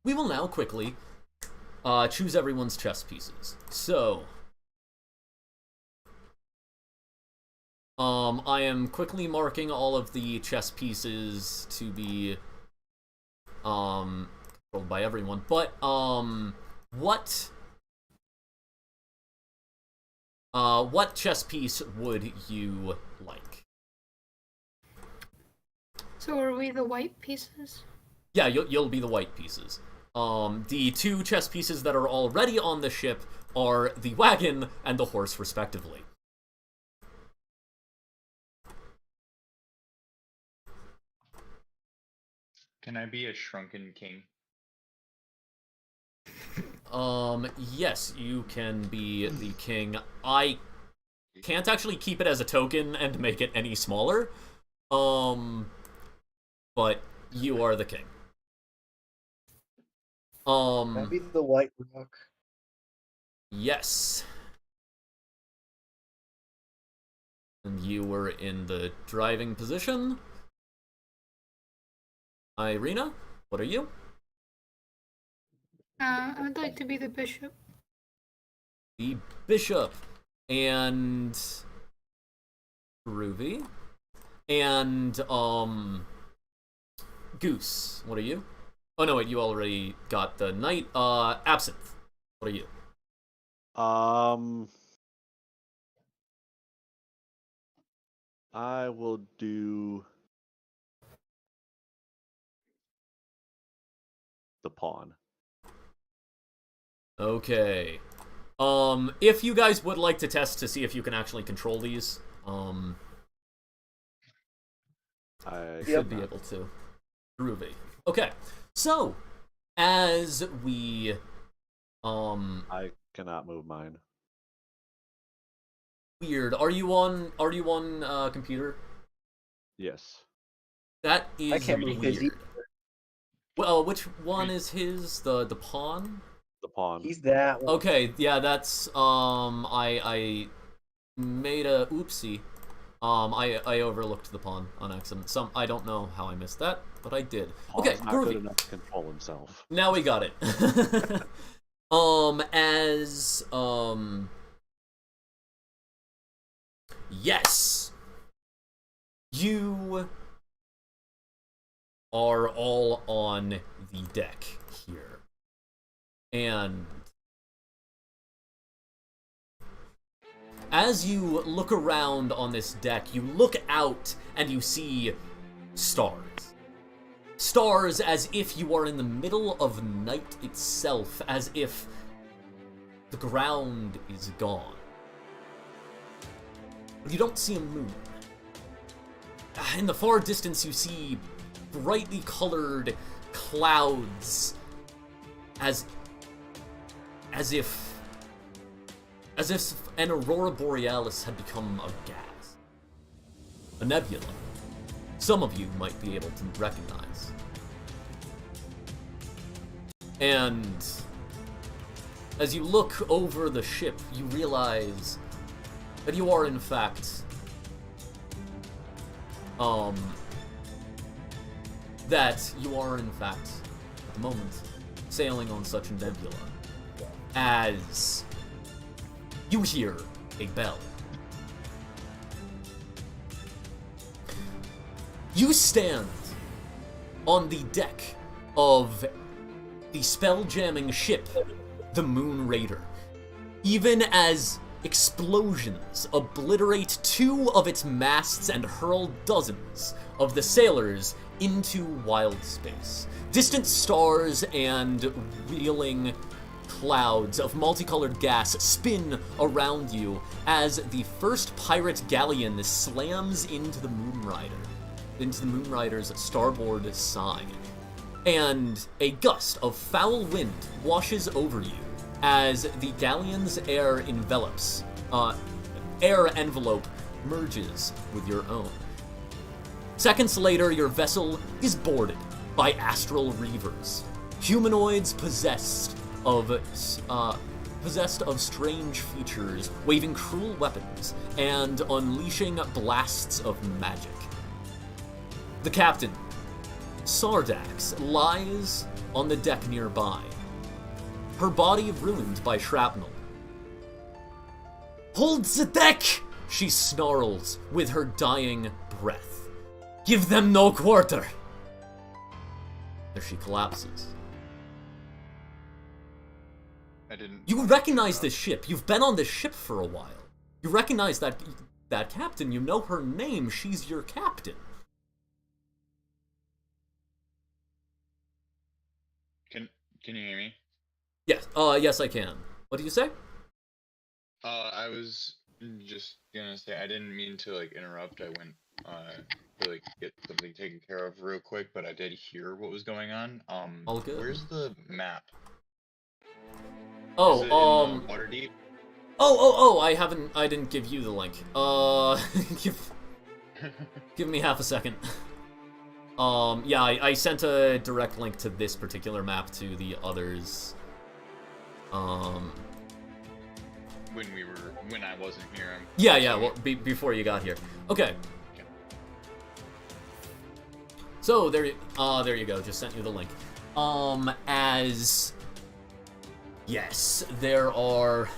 we will now quickly, choose everyone's chess pieces. So, I am quickly marking all of the chess pieces to be, controlled by everyone, but, what chess piece would you like? So are we the white pieces? Yeah, you'll be the white pieces. The two chess pieces that are already on the ship are the wagon and the horse, respectively. Can I be a shrunken king? Yes, you can be the king. I can't actually keep it as a token and make it any smaller. But you are the king. Can I be the white rook? Yes. And you were in the driving position. Irina, what are you? I would like to be the bishop. The bishop. And Ruby. And Goose, what are you? Oh no, wait, you already got the knight. Absinthe, what are you? I will do the pawn. Okay. If you guys would like to test to see if you can actually control these, I should be able to. Groovy. Okay. So, as we I cannot move mine. weird. Are you on computer? Yes. That is I can't move his weird. Well, which one is his? The pawn? The pawn. He's that one. Okay, yeah, that's I made a oopsie. I overlooked the pawn on accident. I don't know how I missed that, but I did. Okay, Pawn's not good groovy. enough to control himself. Now we got it. Yes. You are all on the deck here. And as you look around on this deck, you look out and you see stars. Stars as if you are in the middle of night itself, as if the ground is gone. But you don't see a moon. In the far distance, you see brightly colored clouds, as if an aurora borealis had become a gas, a nebula. some of you might be able to recognize. And as you look over the ship, you realize that you are in fact at the moment sailing on such a nebula, as you hear a bell. You stand on the deck of the spell-jamming ship, the Moon Raider, even as explosions obliterate 2 of its masts and hurl dozens of the sailors into wild space. Distant stars and wheeling clouds of multicolored gas spin around you as the first pirate galleon slams into the Moon Rider's starboard side. And a gust of foul wind washes over you as the galleon's air envelope merges with your own. Seconds later, your vessel is boarded by astral reavers, humanoids possessed of strange features, waving cruel weapons and unleashing blasts of magic. The captain, Sardax, lies on the deck nearby, her body ruined by shrapnel. "Hold the deck!" she snarls with her dying breath. "Give them no quarter!" There she collapses. You recognize this ship. You've been on this ship for a while. You recognize that captain. You know her name. She's your captain. Can you hear me? Yes. Yes, I can. What do you say? I was just gonna say I didn't mean to interrupt. I went to get something taken care of real quick, but I did hear what was going on. All good. Where's the map? Oh, Is it in, Waterdeep? I didn't give you the link. Give me half a second. Yeah, I sent a direct link to this particular map to the others. When I wasn't here. Yeah, well, before you got here. Okay. So, there you go, just sent you the link. Yes, there are...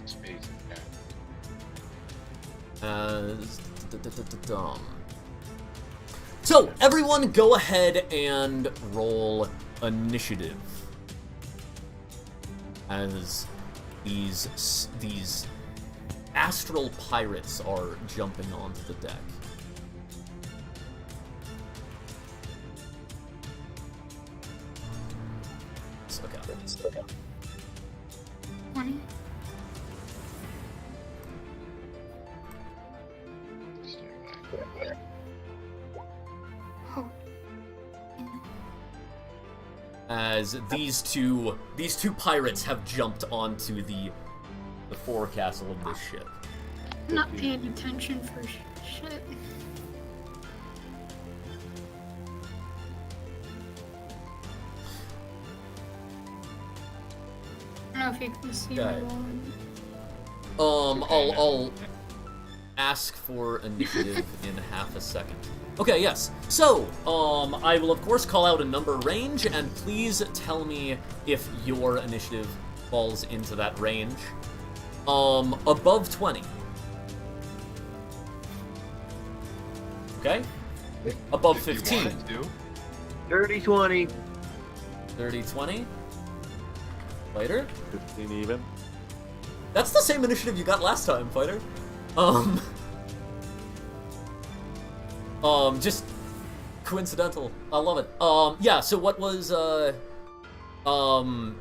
Space, So, everyone go ahead and roll initiative. As these astral pirates are jumping onto the deck. Okay. 20. Oh. As these two pirates have jumped onto the forecastle of this ship. I'm not paying attention for shit. I don't know if you can see my one. I'll ask for initiative in half a second. Okay, yes. So, I will of course call out a number range, and please tell me if your initiative falls into that range. Above 20. Okay? Above 15. 30-20. 30-20. Fighter? 15 even. That's the same initiative you got last time, Fighter. Just coincidental. I love it. Yeah, so what was,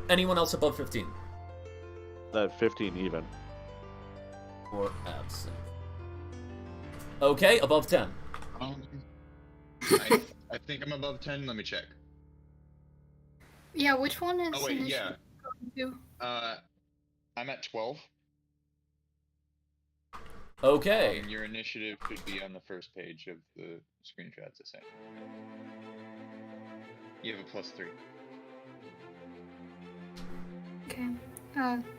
anyone else above 15? 15 even. Or absent. Okay, above 10. I think I'm above 10. Let me check. Yeah, which one is Oh wait, yeah. to? I'm at 12. Okay. Your initiative should be on the first page of the screenshots I sent. You have a +3. Okay.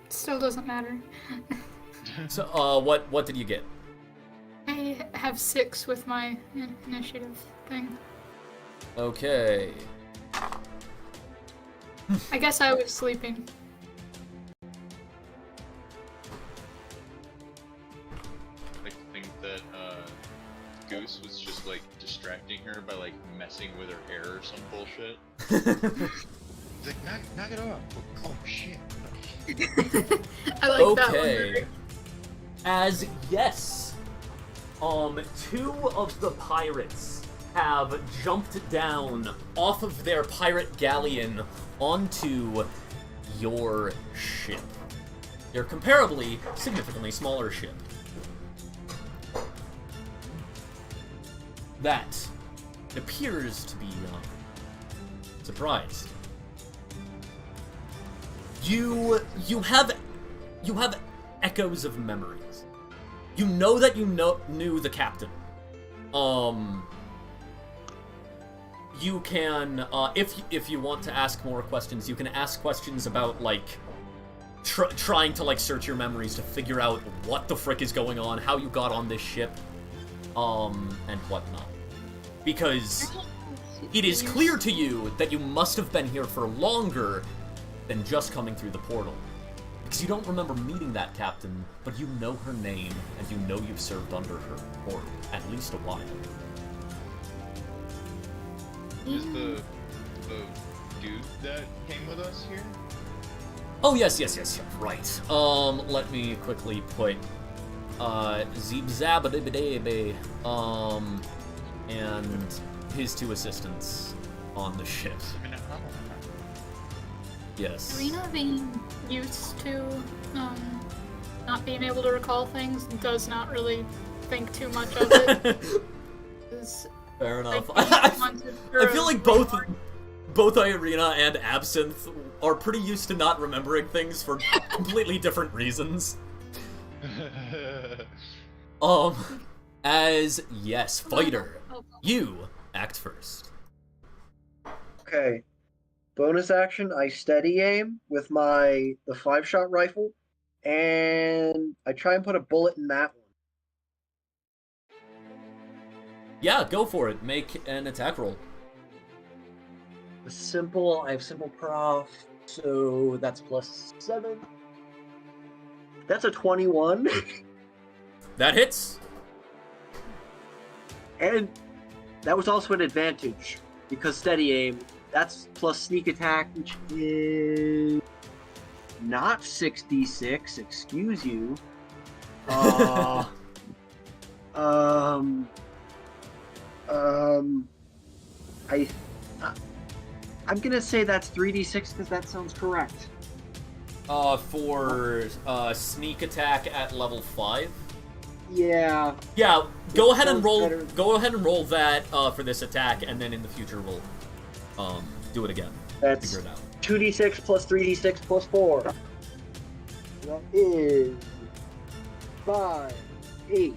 Still doesn't matter. So, what did you get? I have 6 with my initiative thing. Okay. I guess I was sleeping. I think that Goose was just like distracting her by like messing with her hair or some bullshit. He's like, knock it off. Oh shit. I like that one. Okay. As yes, 2 of the pirates have jumped down off of their pirate galleon onto your ship. Your comparably, significantly smaller ship. That appears to be surprised. You have echoes of memories. You know that you knew the captain. You can, if you want to ask more questions, you can ask questions about, like, trying to, like, search your memories to figure out what the frick is going on, how you got on this ship, and whatnot. Because it is clear to you that you must have been here for longer than just coming through the portal. Because you don't remember meeting that captain, but you know her name, and you know you've served under her for at least a while. Is the dude that came with us here? Oh, yes, right. Let me quickly put, Zeeb-Zabba-Dibba-Dabba, and his 2 assistants on the ship. Yes. Rena being used to not being able to recall things does not really think too much of it. Fair enough. Like, I feel like both Irina and Absinthe are pretty used to not remembering things for completely different reasons. As yes, fighter, you act first. Okay. Bonus action, I steady aim with the 5-shot rifle, and I try and put a bullet in that one. Yeah, go for it. Make an attack roll. I have simple prof, so that's +7. That's a 21. That hits. And that was also an advantage, because steady aim, that's plus sneak attack, which is not 6d6, excuse you. I'm gonna say that's 3d6 because that sounds correct. For sneak attack at level 5. Yeah. Yeah, go ahead and Sounds roll. better. Go ahead and roll that for this attack, and then in the future we'll do it again. That's Figure it out. 2d6 plus 3d6 plus 4. That is 5, 8,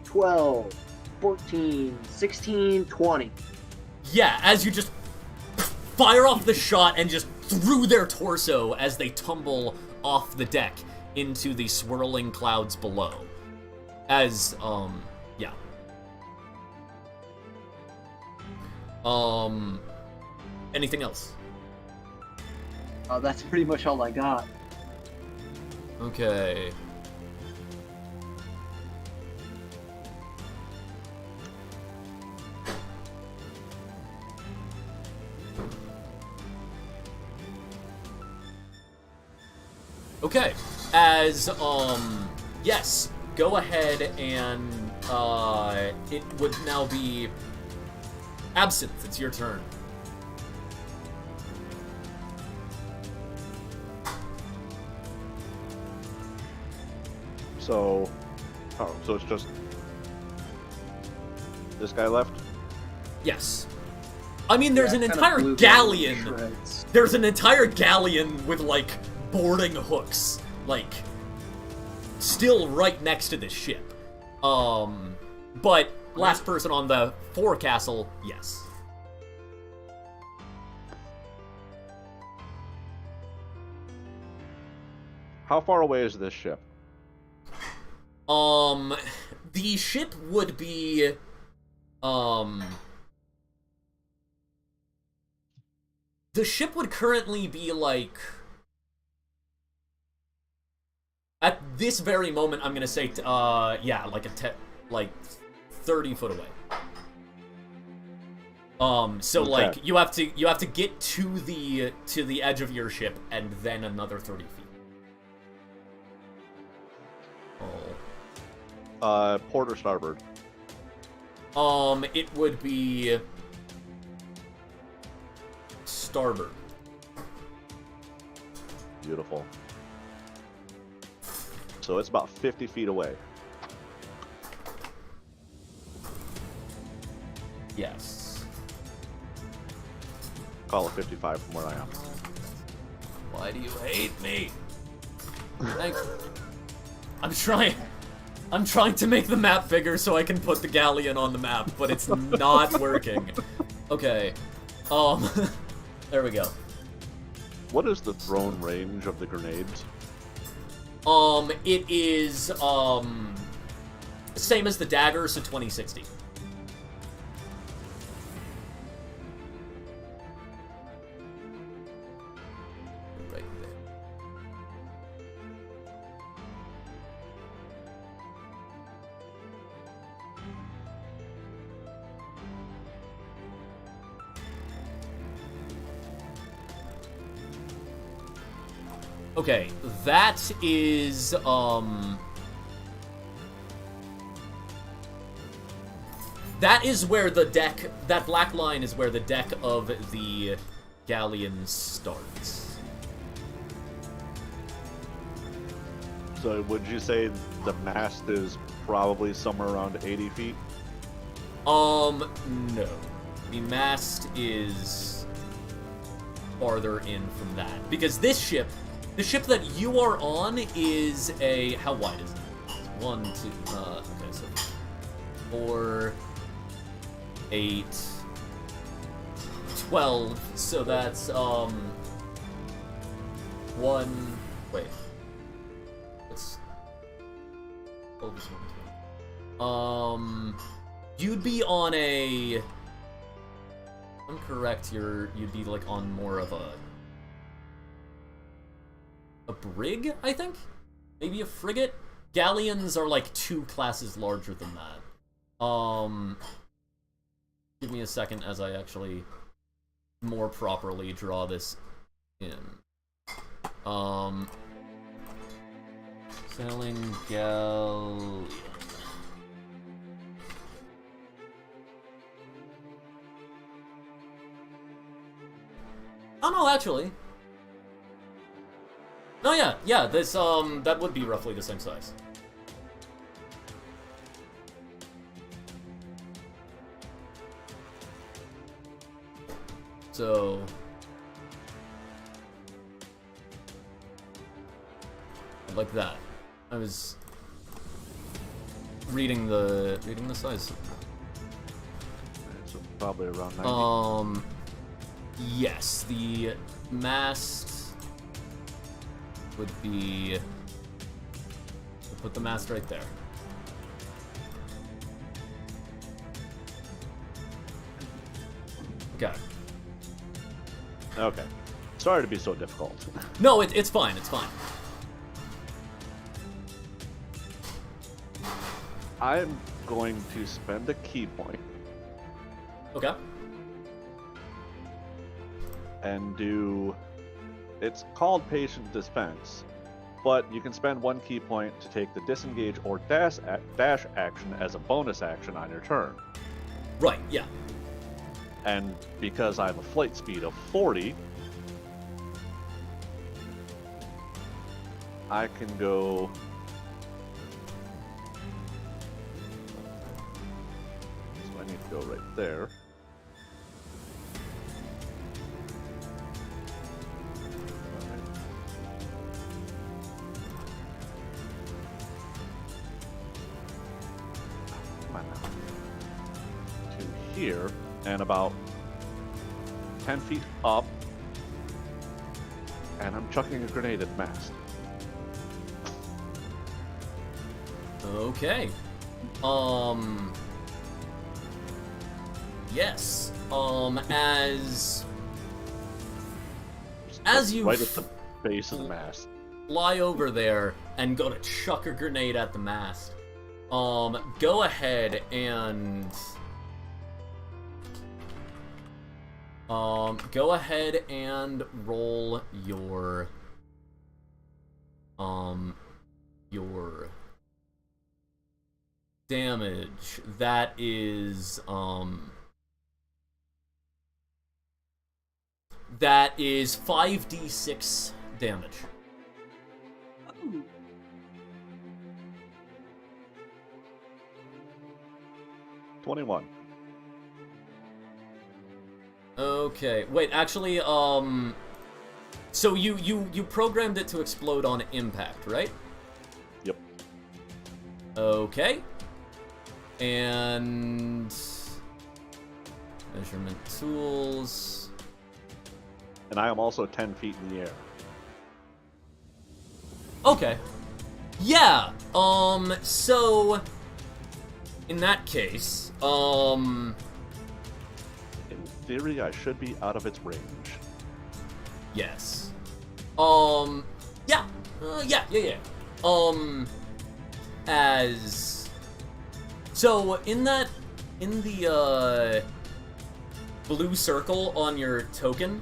12, 14, 16, 20. Yeah, as you just fire off the shot and just through their torso as they tumble off the deck into the swirling clouds below. As, yeah. Anything else? That's pretty much all I got. Okay. Okay, as, yes, go ahead and, it would now be Absinthe, it's your turn. So it's just this guy left? Yes. I mean, there's an Kinda entire blew me galleon. to shreds. There's an entire galleon with, like, boarding hooks, like, still right next to this ship. But last person on the forecastle, yes. How far away is this ship? The ship would be, the ship would currently be, like, at this very moment, I'm gonna say, yeah, like 30 foot away. So okay. like, you have to get to the edge of your ship, and then another 30 feet. Port or starboard? It would be starboard. Beautiful. So it's about 50 feet away. Yes. Call it 55 from where I am. Why do you hate me? Thanks. I'm trying to make the map bigger so I can put the galleon on the map, but it's not working. Okay. There we go. What is the thrown range of the grenades? It is, same as the dagger, so 2060. Right there. Okay, that is, that is where the deck, that black line is where the deck of the galleon starts. So would you say the mast is probably somewhere around 80 feet? No. The mast is farther in from that. Because this ship, the ship that you are on is a, how wide is it? It's 1, 2, okay, so 4, 8, 12, so that's, 1, wait. That's, 12 is 1, 2. You'd be on a, if I'm correct, you'd be like on more of a brig, I think? Maybe a frigate? Galleons are like 2 classes larger than that. Give me a second as I actually more properly draw this in. Sailing galleon. Oh no, actually. No, yeah, this, that would be roughly the same size. So... like that. I was reading the size. So probably around 90. Yes, the mast would be, we'll put the mast right there. Okay. Okay. Sorry to be so difficult. No, it's fine, it's fine. I'm going to spend a key point Okay. and do... It's called Patient Dispense, but you can spend 1 key point to take the disengage or dash action as a bonus action on your turn. Right, yeah. And because I have a flight speed of 40, I can go... So I need to go right there. here and about 10 feet up, and I'm chucking a grenade at the mast. Okay. Yes. As you right at the base of the mast. Fly over there and go to chuck a grenade at the mast. Go ahead and roll your damage. That is 5d6 damage. Ooh. $21. Okay. Wait, actually, so you programmed it to explode on impact, right? Yep. Okay. And measurement tools. And I am also 10 feet in the air. Okay. Yeah. So in that case, In theory, I should be out of its range. yes. Yeah. Yeah. As so in the blue circle on your token,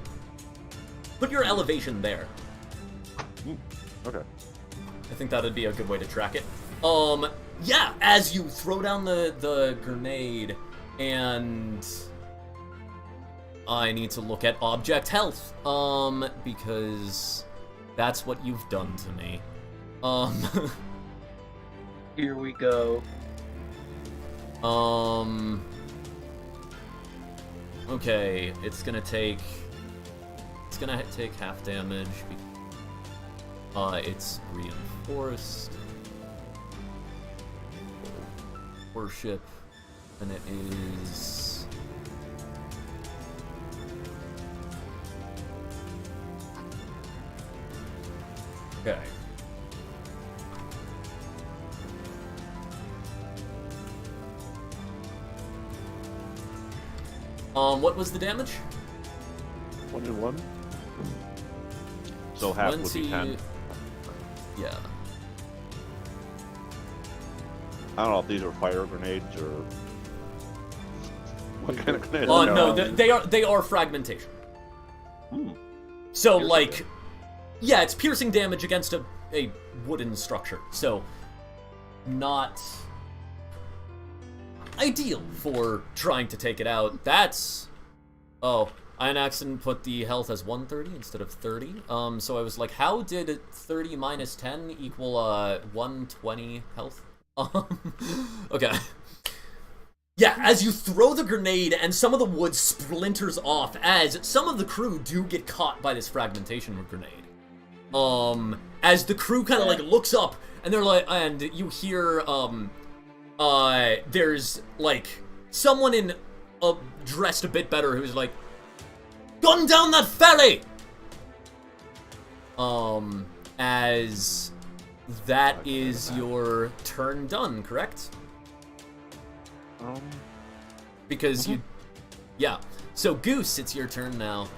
put your elevation there. Okay. I think that'd be a good way to track it. Yeah, as you throw down the grenade, and I need to look at object health, because that's what you've done to me. Here we go. Okay, it's gonna take half damage. It's reinforced. Worship, and it is okay. What was the damage? 21. So half would be 10. Yeah. I don't know if these are fire grenades or what kind of grenades. Oh no, they are fragmentation. So like, yeah, it's piercing damage against a wooden structure. So not ideal for trying to take it out. Oh, I an accident put the health as 130 instead of 30. So I was like, how did 30 minus 10 equal 120 health? Okay. Yeah, as you throw the grenade and some of the wood splinters off, as some of the crew do get caught by this fragmentation grenade. As the crew kind of like looks up and they're like, and you hear there's like someone dressed a bit better who's like, gun down that ferry! As that is your turn done, correct? Because you... Yeah. So, Goose, it's your turn now.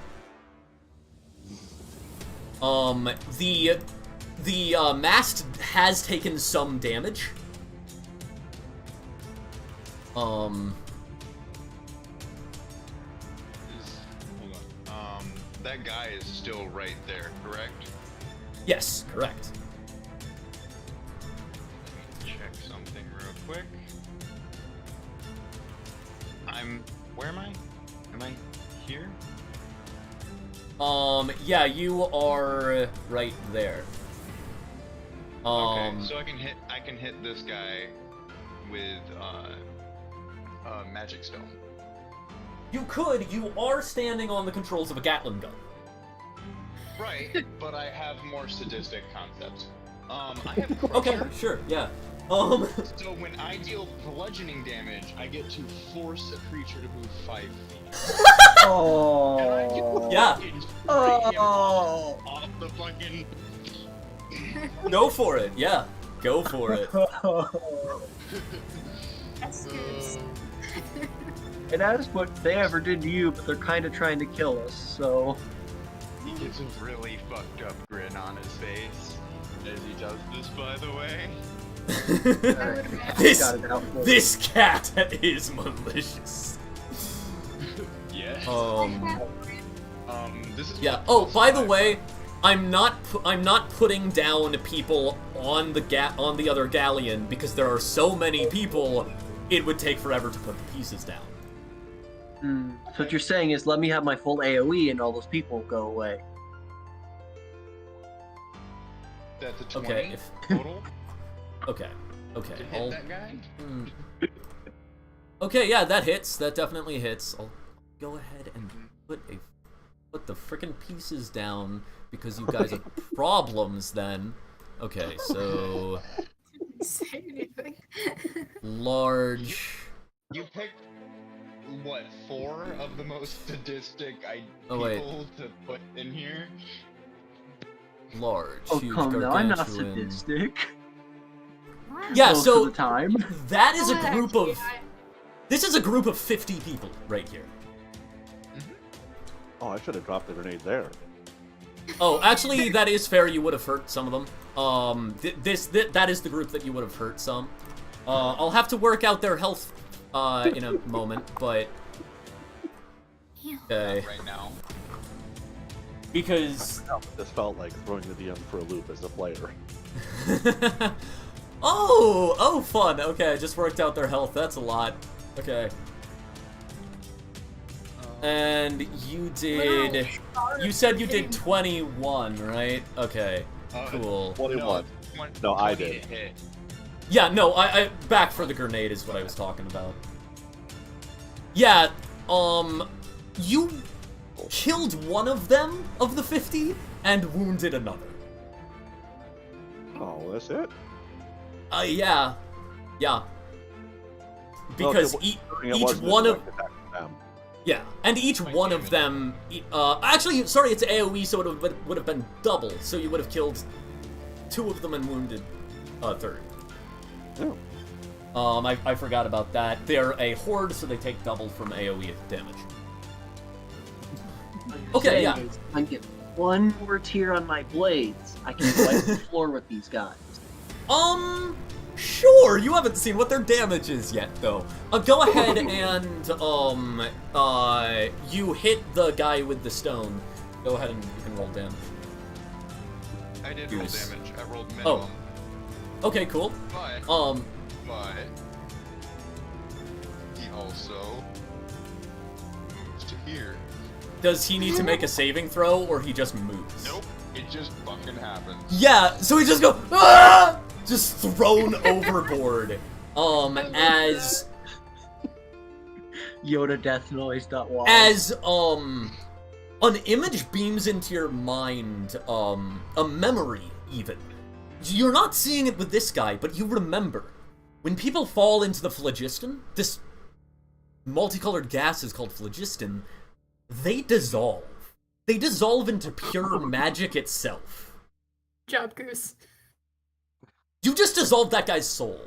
The mast has taken some damage. Hold on. That guy is still right there, correct? Yes, correct. Let me check something real quick. Where am I? Am I here? Yeah, you are right there. Okay, so I can hit this guy with magic stone. You could. You are standing on the controls of a Gatling gun. Right, but I have more sadistic concepts. I have Okay, Crusher. sure, yeah. So when I deal bludgeoning damage, I get to force a creature to move 5 feet. Oh. Yeah. Off the fucking. Go for it. Yeah. Go for it. That's Goose. And that's what they ever did to you, but they're kind of trying to kill us, so... He gets a really fucked up grin on his face as he does this, by the way. This cat is malicious. Yeah. This is Yeah. Oh, by the way, I'm not putting down people on the other galleon because there are so many people. It would take forever to put the pieces down. So what you're saying is, let me have my full AOE and all those people go away. That's a 20 Okay. total. Okay. To hit that guy. Okay, yeah, that hits. That definitely hits. I'll go ahead and put the frickin' pieces down because you guys have problems then. Okay, so Didn't say anything. large. You picked what 4 of the most sadistic wait. people to put in here. Large. Oh, huge, come on, I'm not gargantuan. sadistic. Yeah, Most so of the time. that is a Well, group actually, of. This is a group of 50 people right here. Oh, I should have dropped the grenade there. Oh, actually, that is fair. You would have hurt some of them. That is the group that you would have hurt some. I'll have to work out their health in a moment, but okay. Right now. Because This felt like throwing the DM for a loop as a player. oh, fun. Okay, I just worked out their health. That's a lot. Okay. And you did. You said you did 21, right? Okay. Cool. 21. No, I did. Yeah, no, I back for the grenade is what I was talking about. Yeah, you killed one of them, of the 50, and wounded another. Oh, that's it? Yeah. Because each one of... Yeah, and each one of them... actually, sorry, it's AoE, so it would have been double, so you would have killed 2 of them and wounded a third. Oh. I forgot about that. They're a horde, so they take double from AoE damage. Okay, yeah. I can get one more tier on my blades. I can wipe the floor with these guys. Sure. You haven't seen what their damage is yet, though. Go ahead and you hit the guy with the stone. Go ahead and you can roll damage. I did roll damage. I rolled minimum. Oh. Okay, cool. But he also moves to here. Does he need to make a saving throw, or he just moves? Nope. It just fucking happens. Yeah, so he just goes, ah! Just thrown overboard. As Yoda death noise. As an image beams into your mind, a memory even. You're not seeing it with this guy, but you remember. When people fall into the phlogiston, this multicolored gas is called phlogiston, they dissolve. They dissolve into pure magic itself. Good job, Goose. You just dissolved that guy's soul.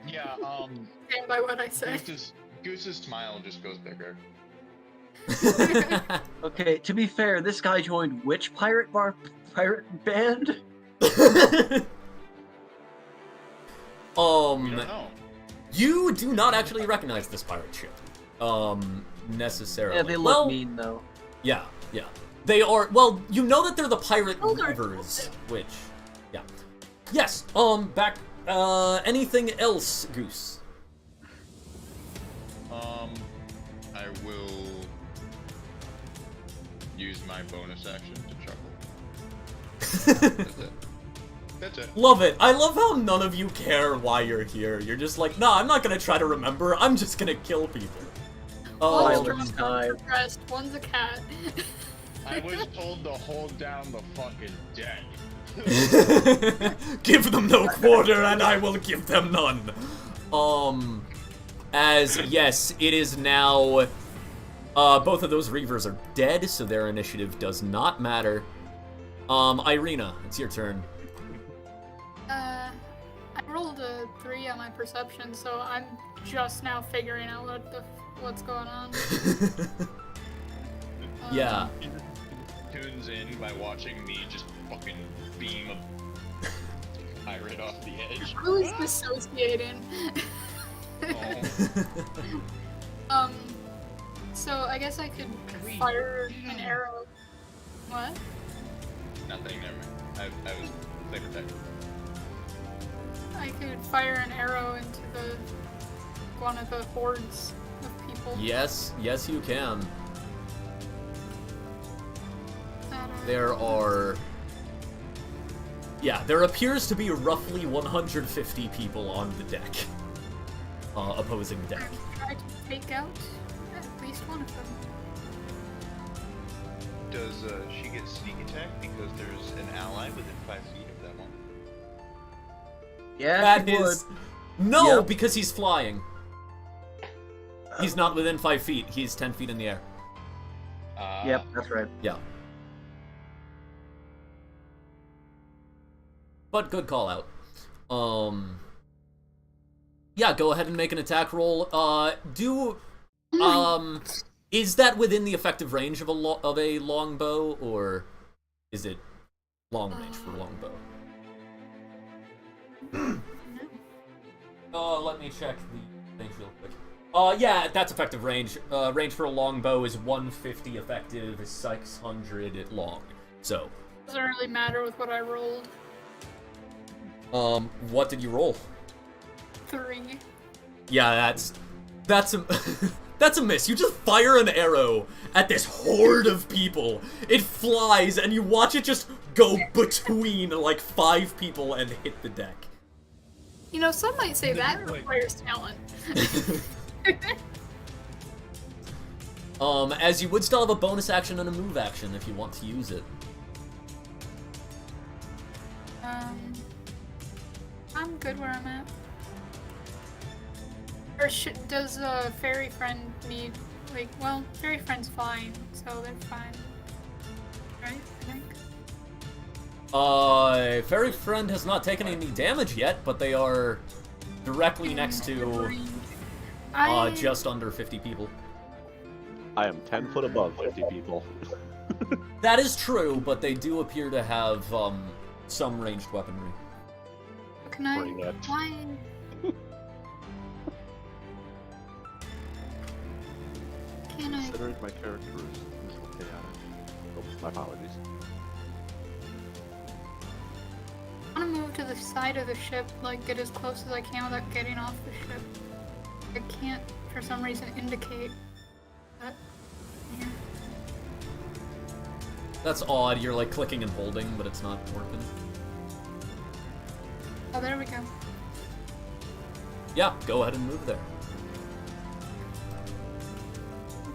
Yeah, Stand by what I said. Goose's smile just goes bigger. Okay, to be fair, this guy joined which pirate band? We don't know. You do not actually recognize this pirate ship. Necessarily. Yeah, they look mean though. Yeah. They are, well, you know that they're the pirate weavers, which, yeah. Yes, back, anything else, Goose? I will use my bonus action to chuckle. That's it. Love it. I love how none of you care why you're here. You're just like, nah, I'm not gonna try to remember. I'm just gonna kill people. One's Silence drunk, one's time. depressed, one's a cat. I was told to hold down the fucking deck. Give them no quarter, and I will give them none. As yes, it is now. Both of those Reavers are dead, so their initiative does not matter. Irina, it's your turn. I rolled a 3 on my perception, so I'm just now figuring out what's going on. Yeah. He tunes in by watching me just fucking beam a pirate off the edge. Who's dissociating? Oh. So I guess I could fire an arrow. What? Nothing, never mind. I was flavor text. I could fire an arrow into one of the hordes of people. Yes, you can. That there appears to be roughly 150 people on the deck. Opposing deck. I try to take out at least one of them. Does she get sneak attack because there's an ally within 5 feet of them all? Yeah, That she would. is... No, Yep. because he's flying. He's not within 5 feet. He's 10 feet in the air. Yep, that's right. Yeah. But good call out. Yeah, go ahead and make an attack roll. Is that within the effective range of a longbow, or is it long range for longbow? Let me check the range real quick. Yeah, that's effective range. Range for a longbow is 150 effective, is 600 long. So. Doesn't really matter with what I rolled. What did you roll? 3. Yeah, that's a that's a miss. You just fire an arrow at this horde of people. It flies, and you watch it just go between like 5 people and hit the deck. You know, some might say that requires talent. As you would still have a bonus action and a move action if you want to use it. I'm good where I'm at. Or does Fairy Friend need, like, well, Fairy Friend's fine, so they're fine. Right, I think? Fairy Friend has not taken any damage yet, but they are directly next to, just under 50 people. I am 10 foot above 50 people. That is true, but they do appear to have, some ranged weaponry. Can I? Bring it. Why? Can I? Considering my character is chaotic. Oh, my apologies. I want to move to the side of the ship, like get as close as I can without getting off the ship. I can't, for some reason, indicate that. Yeah. That's odd. You're like clicking and holding, but it's not working. Oh, there we go. Yeah, go ahead and move there.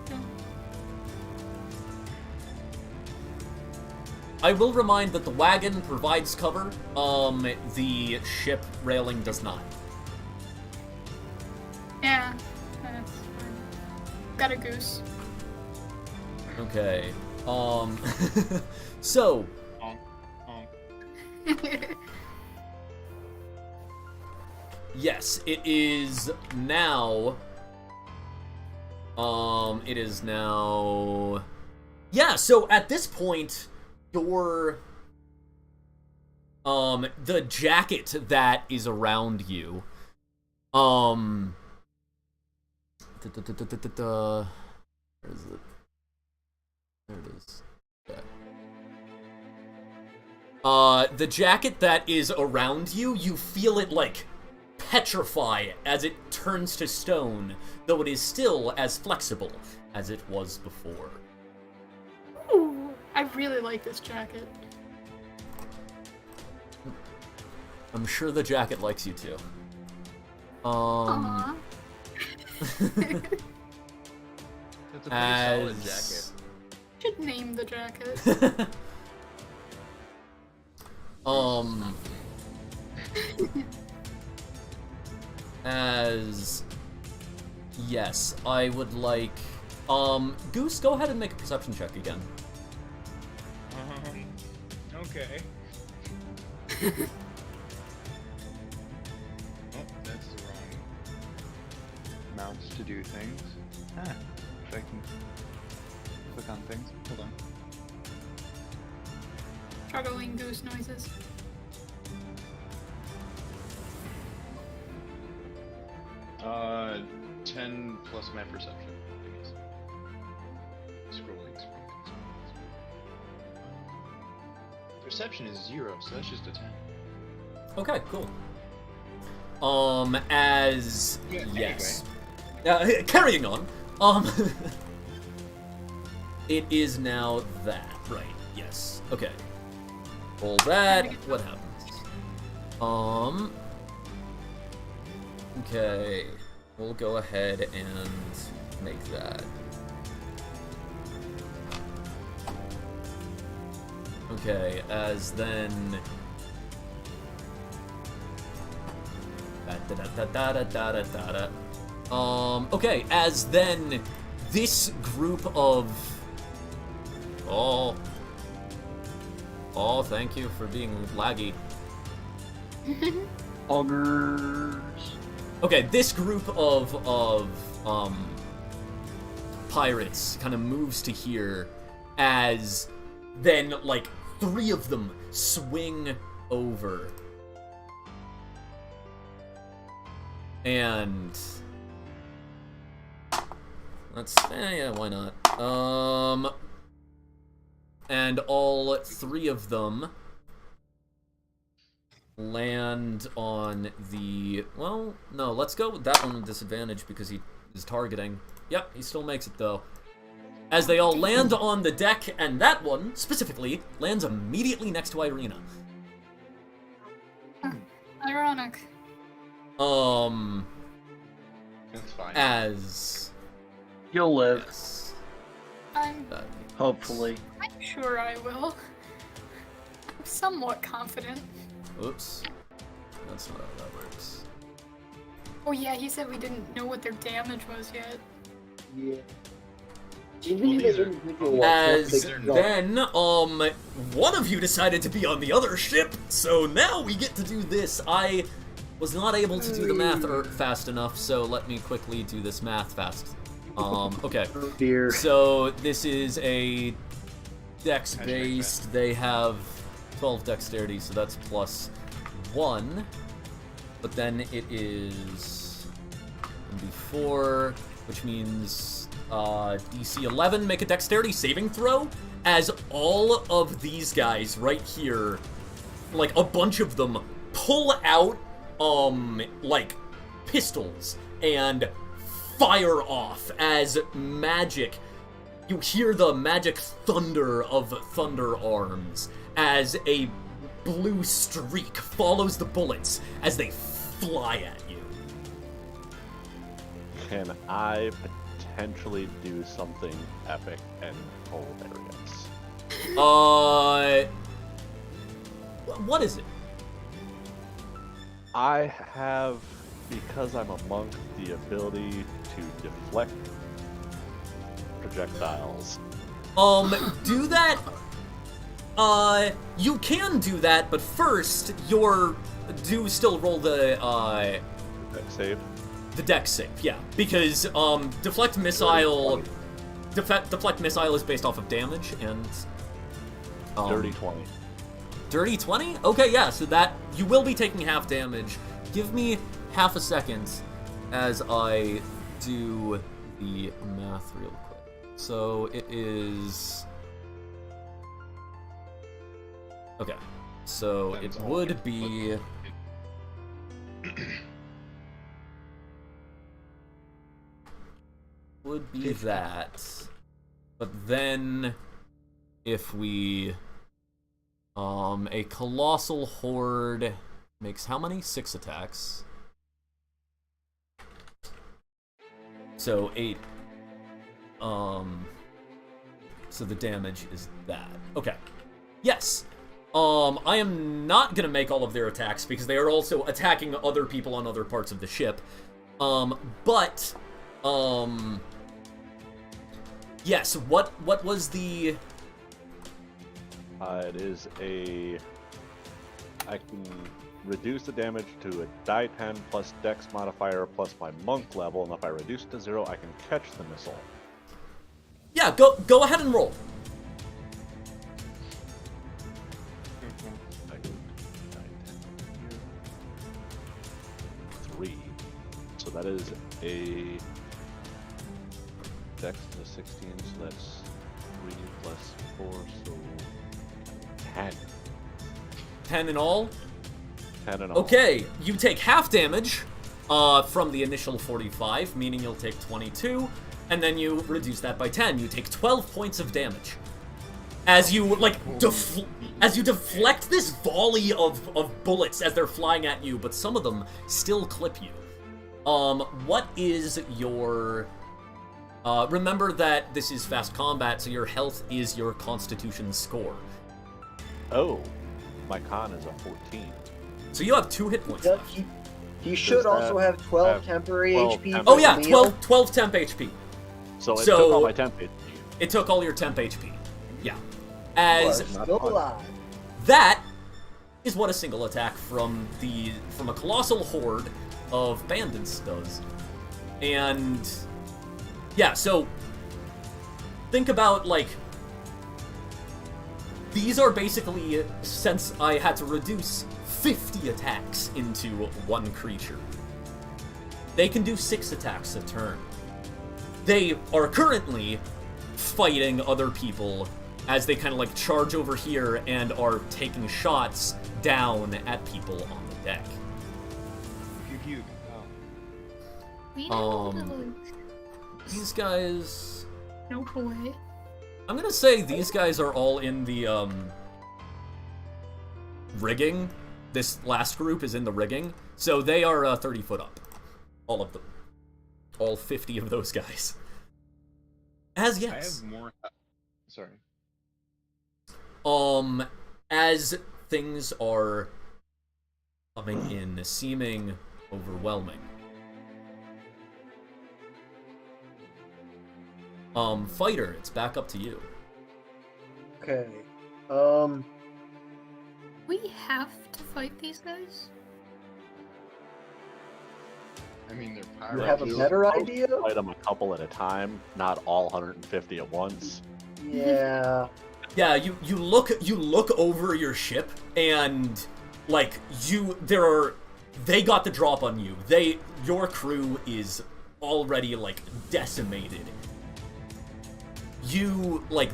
Okay. I will remind that the wagon provides cover, the ship railing does not. Yeah, that's fine. Got a goose. Okay, so... Yes, it is now... Yeah, so at this point, your... the jacket that is around you... Where is it? There it is. Okay. The jacket that is around you, you feel it, like, petrify as it turns to stone, though it is still as flexible as it was before. Ooh, I really like this jacket. I'm sure the jacket likes you too. Aww. It's a pretty solid jacket. Should name the jacket. As yes, I would like Goose, go ahead and make a perception check again. Okay. Oh, that's the wrong. Mounts to do things. Ah, so I can click on things. Hold on. Struggling goose noises. Uh, 10 plus my perception, I guess. Scrolling. Perception is 0, so that's just a 10. Okay, cool. As Yeah, yes. Carrying on. It is now that, right? Yes. Okay. Roll that. What happens? Okay. We'll go ahead and make that. Okay, as then. Okay, as then this group of oh, thank you for being laggy. Augers. Okay, this group of pirates kind of moves to here as then like 3 of them swing over. And let's yeah, why not? And all 3 of them land on the well, no, let's go with that one with disadvantage because he is targeting. Yep, he still makes it though. As they all land on the deck, and that one specifically lands immediately next to Irina. Ironic. That's fine. As You'll live. yes, I'm Hopefully. sure I will. I'm somewhat confident. Oops, that's not how that works. Oh yeah, he said we didn't know what their damage was yet. Yeah. As then, one of you decided to be on the other ship, so now we get to do this. I was not able to do the math fast enough, so let me quickly do this math fast. Okay. Oh dear. So this is a dex-based. They have 12 dexterity, so that's +1. But then it is before, which means DC 11, make a dexterity saving throw, as all of these guys right here, like a bunch of them, pull out, like, pistols and fire off as magic. You hear the magic thunder of thunder arms as a blue streak follows the bullets as they fly at you. Can I potentially do something epic and hilarious? What is it? I have, because I'm a monk, the ability to deflect projectiles. Do that. You can do that, but first, do still roll the Dex save. The dex save, yeah, because deflect missile is based off of damage and Dirty 20. Dirty 20? Okay, yeah, so that you will be taking half damage. Give me half a second as I do the math real quick. So it is okay. So it would be that, but then if we a colossal horde makes how many? 6 attacks. So 8 So the damage is that. Okay. Yes. I am not gonna make all of their attacks because they are also attacking other people on other parts of the ship. Yes, what was the... It is a... I can reduce the damage to a die 10 plus dex modifier plus my monk level, and if I reduce it to 0, I can catch the missile. Yeah, go ahead and roll. I can die 10 3. So that is a dex to 16, so that's 3 plus 4, so 10. 10 in all? 10 in all. Okay, you take half damage from the initial 45, meaning you'll take 22, and then you reduce that by 10. You take 12 points of damage. As you, like, deflect this volley of bullets as they're flying at you, but some of them still clip you. What is your... remember that this is fast combat, so your health is your constitution score. Oh, my con is a 14. So you have 2 hit points Yeah, left. he should also have 12 temporary 12 HP. temp- Oh yeah, meal. 12 temp HP. So it So- took all my temp HP. It took all your temp HP. Yeah. You are As still alive. that is what a single attack from a colossal horde of bandits does. And yeah, so think about, like, these are basically, since I had to reduce 50 attacks into one creature, they can do 6 attacks a turn. They are currently fighting other people as they kind of, like, charge over here and are taking shots down at people on the deck. Pew. Oh. We know These guys... no boy. I'm gonna say these guys are all in the, rigging. This last group is in the rigging. So they are 30 foot up. All of them. All 50 of those guys. As yes. I have more. Sorry. As things are coming in, seeming overwhelming. Fighter, it's back up to you. Okay. We have to fight these guys? I mean, they're You pirates. have a better idea? Fight them a couple at a time, not all 150 at once. Yeah. Yeah, you look over your ship and, like, they got the drop on you. Your crew is already, like, decimated.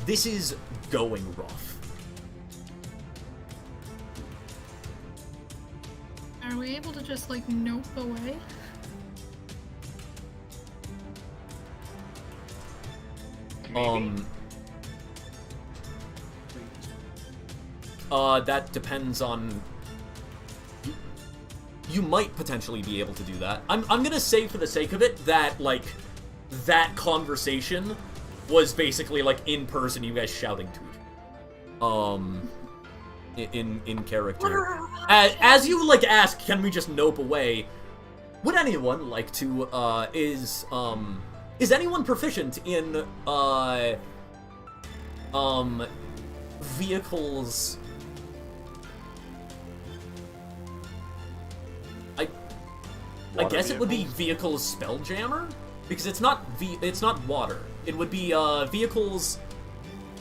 This is going rough. Are we able to just, like, nope away? That depends on... You might potentially be able to do that. I'm gonna say, for the sake of it, that, like, that conversation was basically, like, in person, you guys shouting to each other. In character. As you, like, ask, can we just nope away? Would anyone like to, is anyone proficient in, vehicles... I guess it would be vehicles Spelljammer? Because it's not water. It would be, vehicles...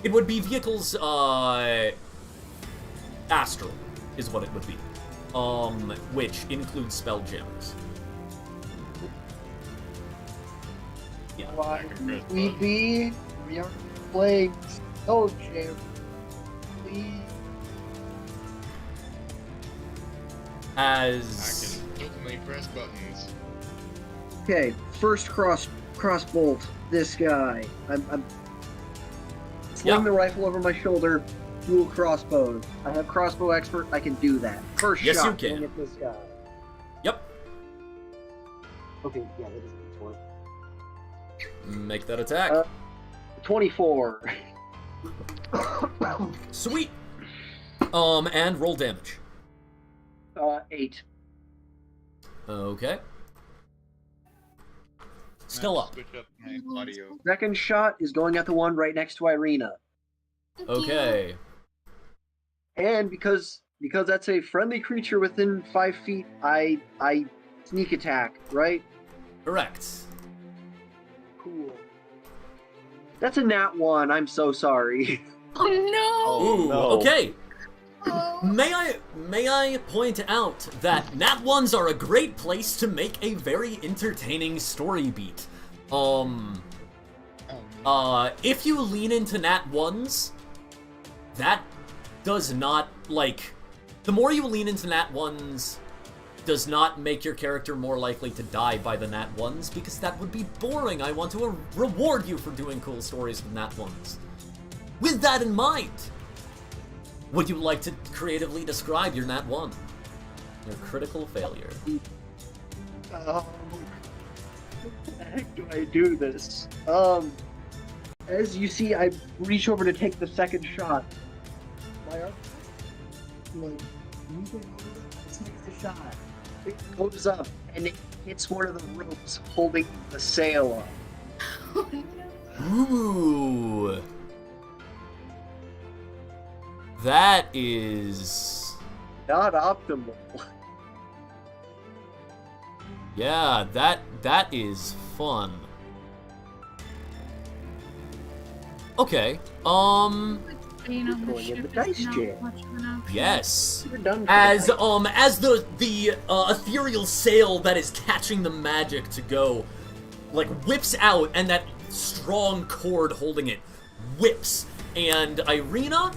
It would be vehicles, Astral, is what it would be. Which includes Spelljammers. Yeah. Why we are playing Spelljammer. Please. As... I can openly press buttons. Okay, first cross bolt. This guy. I'm sling the rifle over my shoulder. Dual crossbows. I have crossbow expert. I can do that. First Yes, shot. you can. Aim at this guy. Yep. Okay, yeah, that is a 20. Make that attack. 24. Sweet. And roll damage. 8. Okay. Still up. Switch up my audio. Second shot is going at the one right next to Irina. Okay. And because that's a friendly creature within 5 feet, I sneak attack, right? Correct. Cool. That's a nat 1. I'm so sorry. Oh no! Ooh, no. okay. Oh. May I point out that nat 1s are a great place to make a very entertaining story beat. If you lean into nat 1s, that does not, like, the more you lean into nat 1s does not make your character more likely to die by the nat 1s, because that would be boring. I want to reward you for doing cool stories with nat 1s. With that in mind, would you like to creatively describe your nat 1? Your critical failure. How the heck do I do this? As you see, I reach over to take the second shot. My arm, like, moving over, I take the shot. It goes up, and it hits one of the ropes holding the sail up. Oh, no. Ooh. That is... Not optimal. Yeah, that is fun. Okay, Being on the Going in ship the is dice not jam. much of an option. yes. You're done for As the night. as the ethereal sail that is catching the magic to go, like, whips out, and that strong cord holding it whips. And Irina,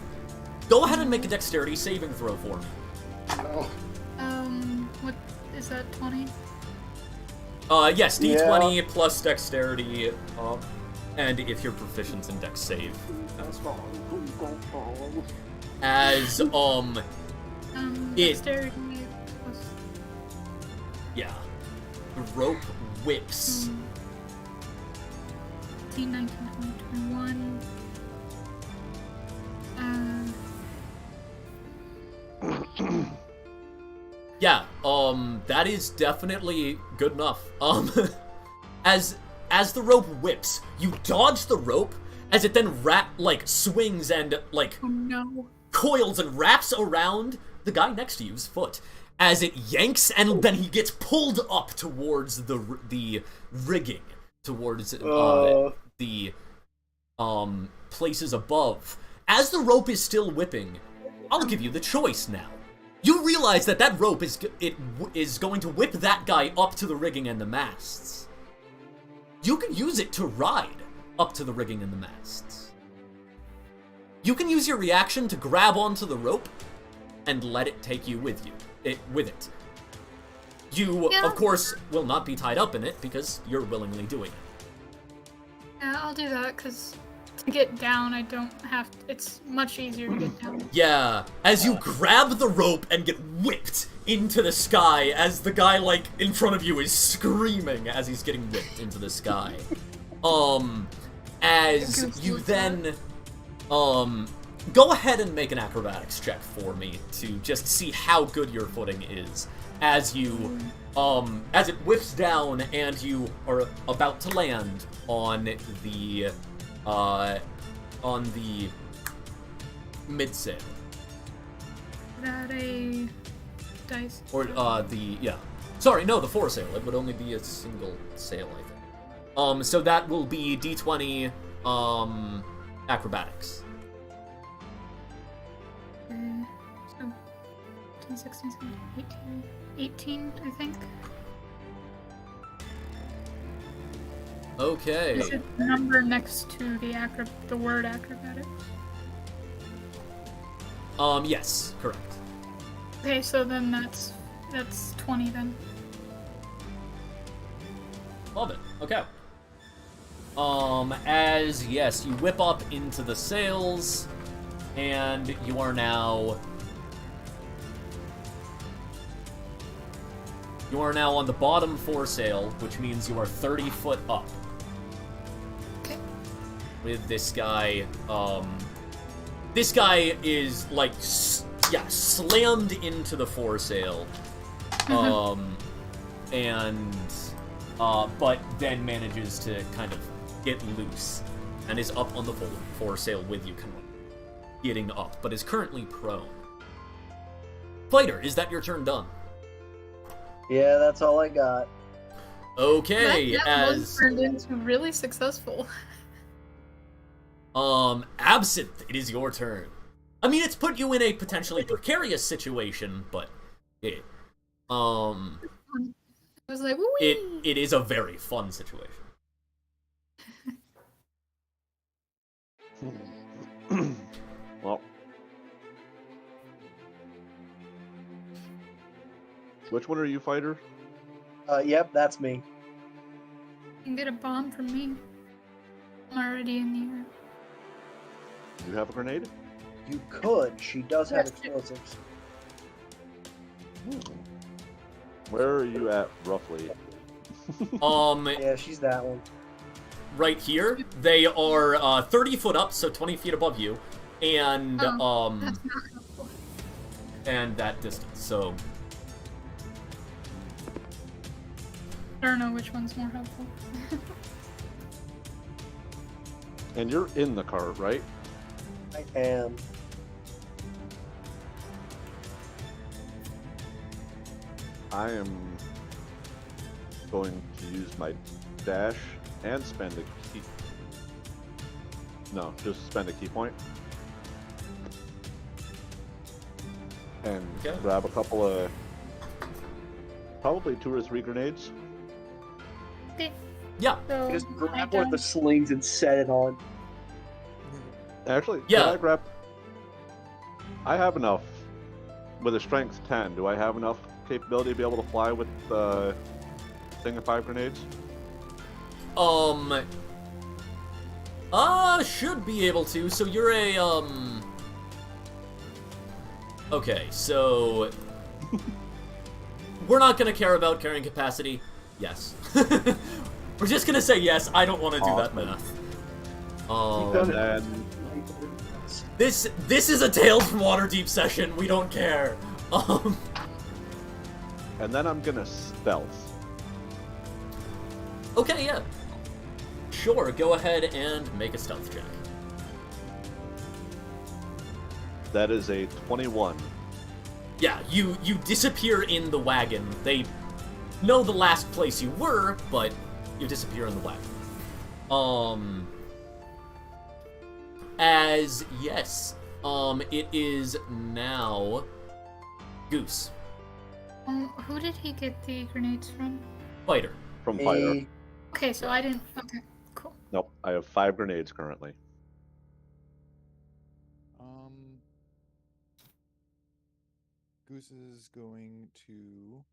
go ahead and make a dexterity saving throw for me. Oh, What is that? 20? Yes, D20 plus dexterity, and if you're proficient in dex save. As, Dexterity plus. yeah, the rope whips. 18, 19, 20, 21. Yeah, that is definitely good enough. As the rope whips, you dodge the rope as it then swings and, like, Oh no. coils and wraps around the guy next to you's foot as it yanks, and then he gets pulled up towards the rigging, towards the places above. As the rope is still whipping, I'll give you the choice now. You realize that rope is going to whip that guy up to the rigging and the masts. You can use it to ride up to the rigging and the masts. You can use your reaction to grab onto the rope and let it take you with it. You, Yeah. of course, will not be tied up in it because you're willingly doing it. Yeah, I'll do that, because to get down, I don't have to, it's much easier to get down. Yeah, as you grab the rope and get whipped into the sky as the guy, like, in front of you is screaming as he's getting whipped into the sky. As you then, go ahead and make an acrobatics check for me to just see how good your footing is. As you, as it whips down and you are about to land on the midsail. Is that a dice? Or, the foresail. It would only be a single sail, I think. So that will be D20, acrobatics. So, 10, 16, 17, 18, I think. Okay. Is it the number next to the word acrobatic? Yes, correct. Okay, so then that's 20 then. Love it. Okay. As, yes, you whip up into the sails, and you are now on the bottom foresail, which means you are 30 foot up. Okay. With this guy, This guy is like, slammed into the foresail, but then manages to kind of get loose and is up on the foresail with you, kind of getting up, but is currently prone. Fighter, is that your turn done? Yeah, that's all I got. Okay, that was turned into really successful. Absinthe, it is your turn. I mean, it's put you in a potentially precarious situation, but it was like, it is a very fun situation. Well, which one are you, fighter? Yep, that's me. You can get a bomb from me. I'm already in the air. Do you have a grenade? You could. She does have explosives. Where are you at, roughly? Yeah, she's that one. Right here, they are 30 foot up, so 20 feet above you, and that's not helpful. and that distance. So I don't know which one's more helpful. And you're in the cart, right? I am. I am going to use my dash and spend a key. No, just spend a key point. And grab a couple of, probably 2 or 3 grenades. Okay. yeah, So Just grab one of the slings and set it on. Actually, Yeah. I have enough. With a strength 10, do I have enough capability to be able to fly with the thing of 5 grenades? Should be able to. So you're a, okay, so we're not gonna care about carrying capacity. Yes. We're just gonna say yes. I don't want to do that math. And then This is a Tales from Waterdeep session. We don't care. and then I'm gonna stealth. Okay, yeah. Sure, go ahead and make a stealth check. That is a 21. Yeah, you disappear in the wagon. They know the last place you were, but you disappear in the wagon. It is now Goose. Who did he get the grenades from? Fighter. From fire. Okay, so I didn't. Okay, cool. Nope, I have 5 grenades currently. Goose is going to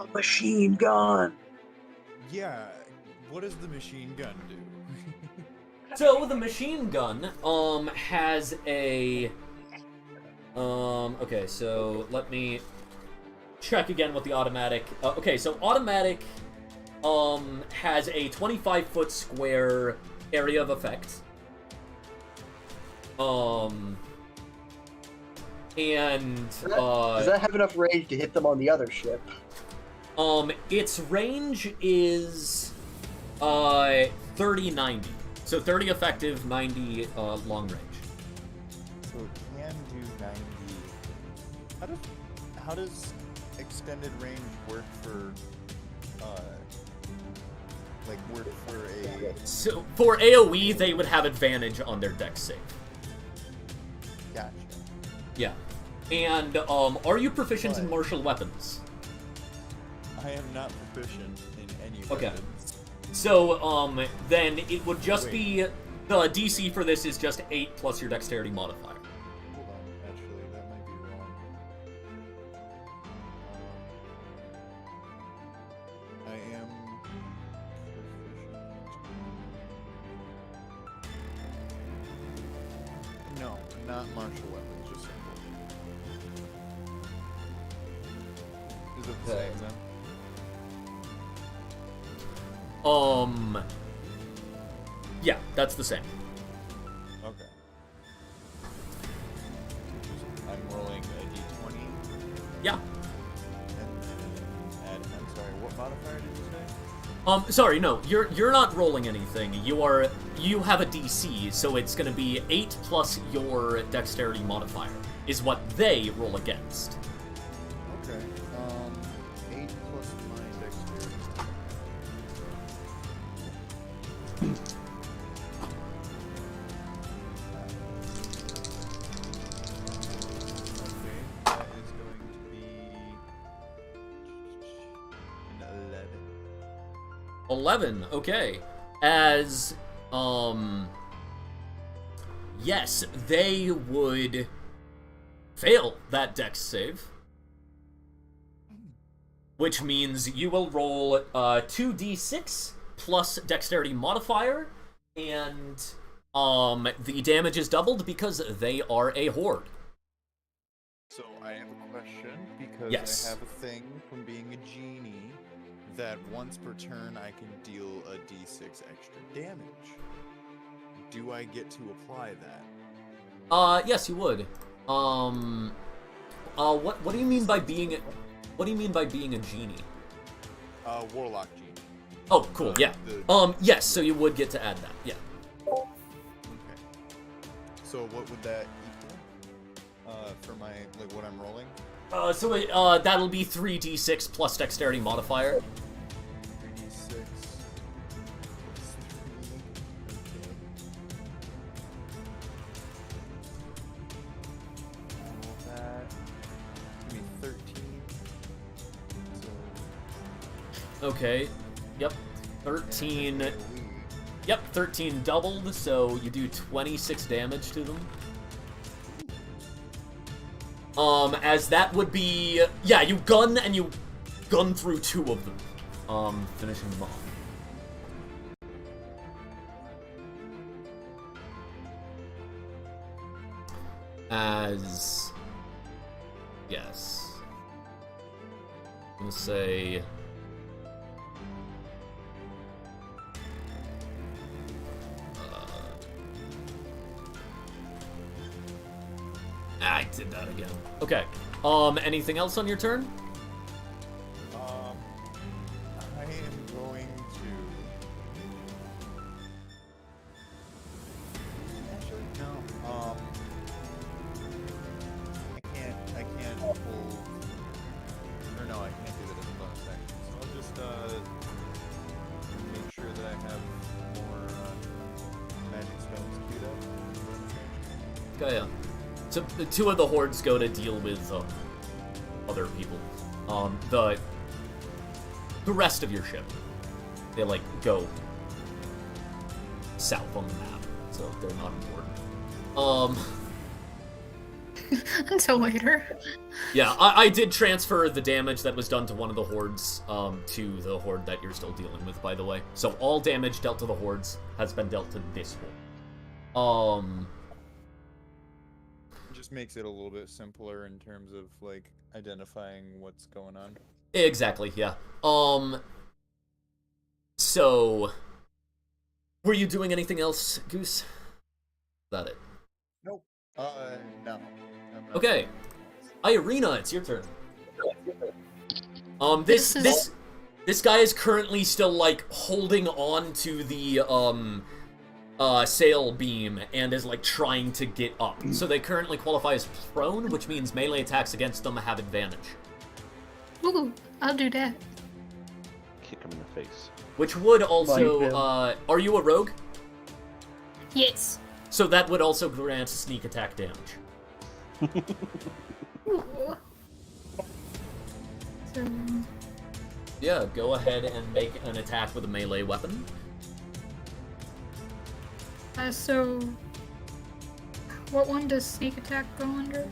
A machine gun. yeah. What does the machine gun do? So the machine gun has a okay, so let me check again what the automatic okay, so automatic has a 25-foot square area of effect. Does that have enough range to hit them on the other ship? Its range is 30-90. So 30 effective, 90 long range. So it can do 90. How does extended range work for a So for AoE, they would have advantage on their dex save. Gotcha. Yeah. And are you proficient in martial weapons? I am not proficient in any Okay. weapons. So then it would just be the DC for this is just 8 plus your dexterity modifier. Hold on, actually, that might be wrong. I am proficient. No, not martial weapons, just simple. Is it the same then? Yeah, that's the same. Okay. I'm rolling a d20. Yeah. And then add, I'm sorry, what modifier did you say? Sorry, no, you're not rolling anything. You have a DC, so it's gonna be 8 plus your dexterity modifier, is what they roll against. Okay. 8 plus my dexterity. Okay, that is going to be an 11. 11, okay. As, yes, they would fail that dex save. Which means you will roll 2d6 plus dexterity modifier, and the damage is doubled because they are a horde. So I have a question, because Yes. I have a thing from being a genie that once per turn I can deal a d6 extra damage. Do I get to apply that? Yes, you would. What do you mean by being a genie? Warlock genie. Oh, cool, yeah. Yes, so you would get to add that, yeah. Okay. So what would that equal? For my, like, what I'm rolling? So that'll be 3d6 plus dexterity modifier. 3d6 plus 3. Okay. All that. Give me 13. So. Okay, yep. 13. and Yep, 13 doubled, so you do 26 damage to them. As that would be... Yeah, you gun through 2 of them. Finishing them off. As... Yes. I'm gonna say... I did that again. Okay. Anything else on your turn? I am going to... Actually, no. I can't hold... Or no, I can't do that as a bonus action. So I'll just, make sure that I have more, magic spells queued up. Okay, yeah. So the 2 of the hordes go to deal with other people. The rest of your ship, they like go south on the map, so they're not important. Until later. Yeah, I did transfer the damage that was done to one of the hordes to the horde that you're still dealing with, by the way. So all damage dealt to the hordes has been dealt to this horde. Just makes it a little bit simpler in terms of like identifying what's going on. Exactly, yeah. So were you doing anything else, Goose? Is that it? Nope. No. Okay. Irina, it's your turn. This guy is currently still like holding on to the sail beam and is like trying to get up. So they currently qualify as prone, which means melee attacks against them have advantage. Ooh, I'll do that. Kick him in the face. Which would also, are you a rogue? Yes. So that would also grant sneak attack damage. Ooh. So, Yeah, go ahead and make an attack with a melee weapon. so what one does sneak attack go under?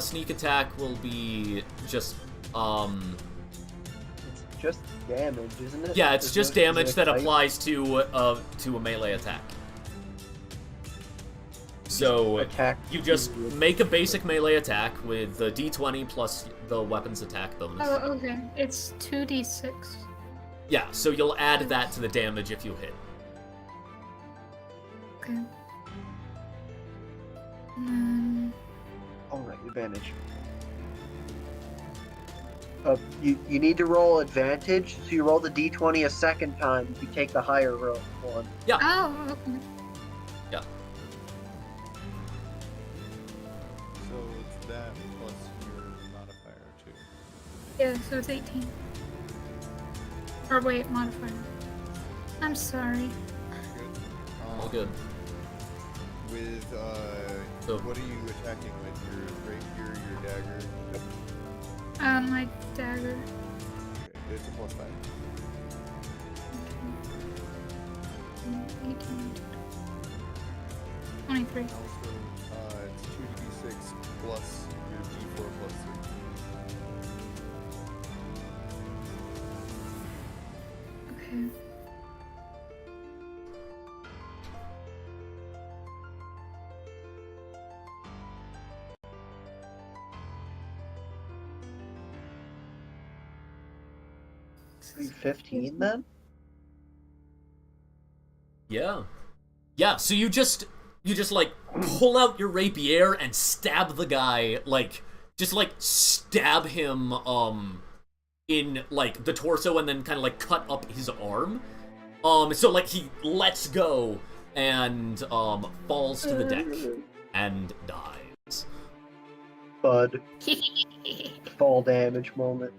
Sneak attack will be just, It's just damage, isn't it? yeah, it's There's just no damage that specific applies to a melee attack. So So attack. you just make a basic melee attack with the d20 plus the weapons attack bonus. Oh, okay. It's 2d6. Yeah, so you'll add that to the damage if you hit. Okay. And then... Alright, advantage. You need to roll advantage, so you roll the d20 a second time if you take the higher roll one. Yeah. Oh, okay. Yeah. So it's that plus your modifier too. Yeah, so it's 18. Or wait, modifier. I'm sorry. Good. All good. With So- what are you attacking with? Your rapier, your dagger? My dagger. Okay, it's a +5. 18. 23. Also, it's 2d6 plus your d4 plus 3. Okay. Are you 15 then? Yeah. Yeah, so you just like pull out your rapier and stab the guy, like just like stab him in like the torso and then kind of like cut up his arm. So like he lets go and falls to the deck and dies. Bud. Fall damage moment.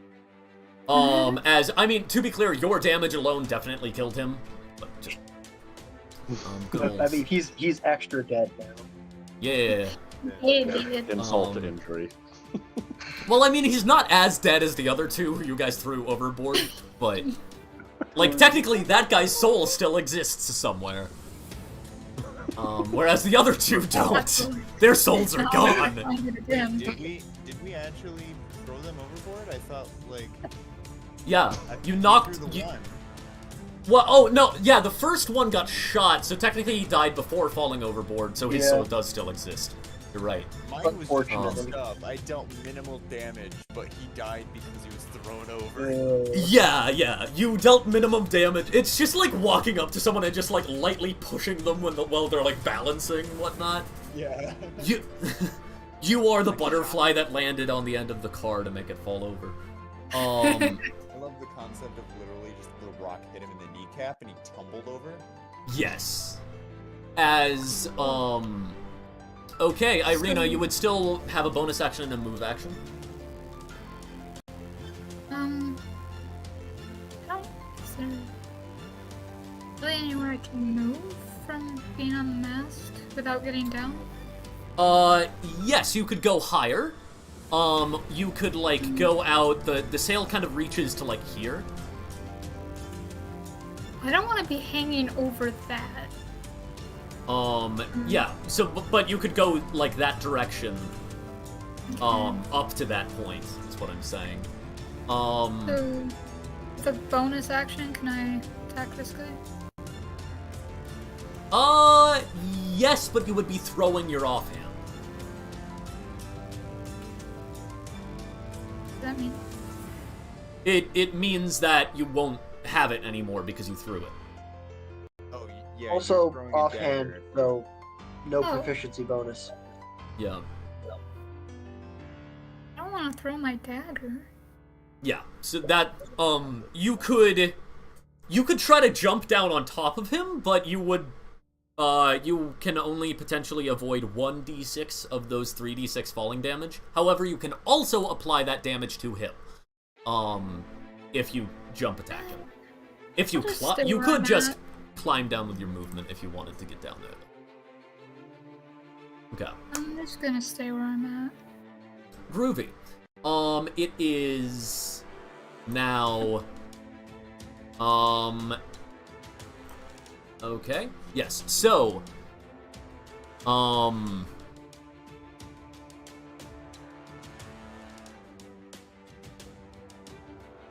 As I mean, to be clear, your damage alone definitely killed him. But just good old... I mean, he's extra dead now. Yeah. Insult to injury. Well, I mean, he's not as dead as the other two who you guys threw overboard, but like technically that guy's soul still exists somewhere. Whereas the other two don't. Their souls are gone. Did we actually throw them overboard? I thought like Yeah, I you threw knocked. the one. Well, oh no, yeah, the first one got shot, so technically he died before falling overboard, so his Yeah. soul does still exist. You're right. Mine was just Unfortunately. messed up. I dealt minimal damage, but he died because he was thrown over. Yeah, you dealt minimum damage. It's just like walking up to someone and just like lightly pushing them while they're like balancing and whatnot. Yeah. You are the butterfly that landed on the end of the car to make it fall over. I love the concept of literally just the rock hit him in the kneecap and he tumbled over. Yes. As okay, Irina, you would still have a bonus action and a move action. Is there really anywhere I can move from being on the mast without getting down? Yes, you could go higher. You could like go out. The sail kind of reaches to like here. I don't want to be hanging over that. Yeah. So, but you could go like that direction. Up to that point is what I'm saying. So, the bonus action, can I attack this guy? Yes, but you would be throwing your offhand. What does that mean? It means that you won't have it anymore because you threw it. Oh yeah. Also, you're throwing a offhand, dagger. though, no Oh. proficiency bonus. Yeah. I don't want to throw my dagger. Yeah. So that you could try to jump down on top of him, but you would you can only potentially avoid 1d6 of those 3d6 falling damage. However, you can also apply that damage to him. If you jump attack him. If you I'll just stay you where could I'm just at. climb down with your movement if you wanted to get down there. Okay. I'm just gonna stay where I'm at. Groovy. It is now. Okay. Yes. So.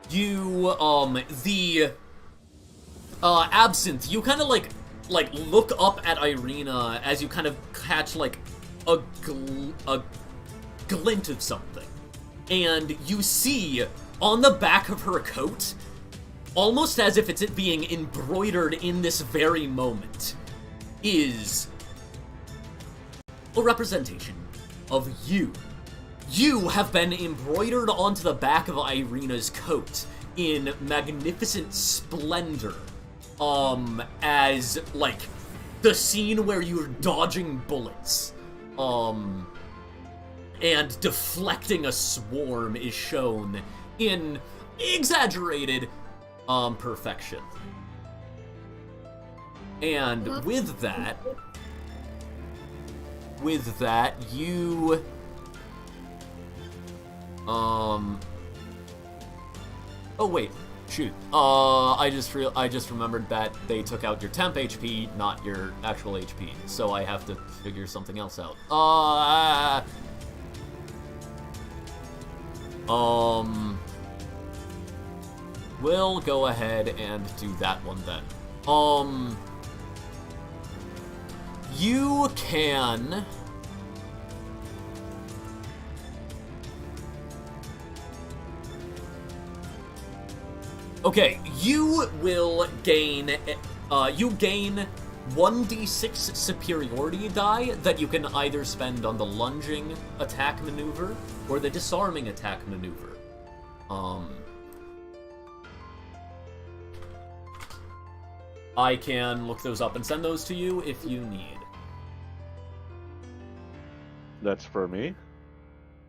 You the Absinthe. You kind of like look up at Irina as you kind of catch like a glint of something. And you see on the back of her coat, almost as if it's being embroidered in this very moment, is a representation of you. You have been embroidered onto the back of Irina's coat in magnificent splendor, as, like, the scene where you're dodging bullets, and deflecting a swarm is shown in exaggerated, perfection. And with that, you, oh wait, shoot. I just remembered that they took out your temp HP, not your actual HP, so I have to figure something else out. We'll go ahead and do that one then. You can... Okay, you will gain, you gain 1d6 superiority die that you can either spend on the lunging attack maneuver or the disarming attack maneuver. I can look those up and send those to you if you need. That's for me?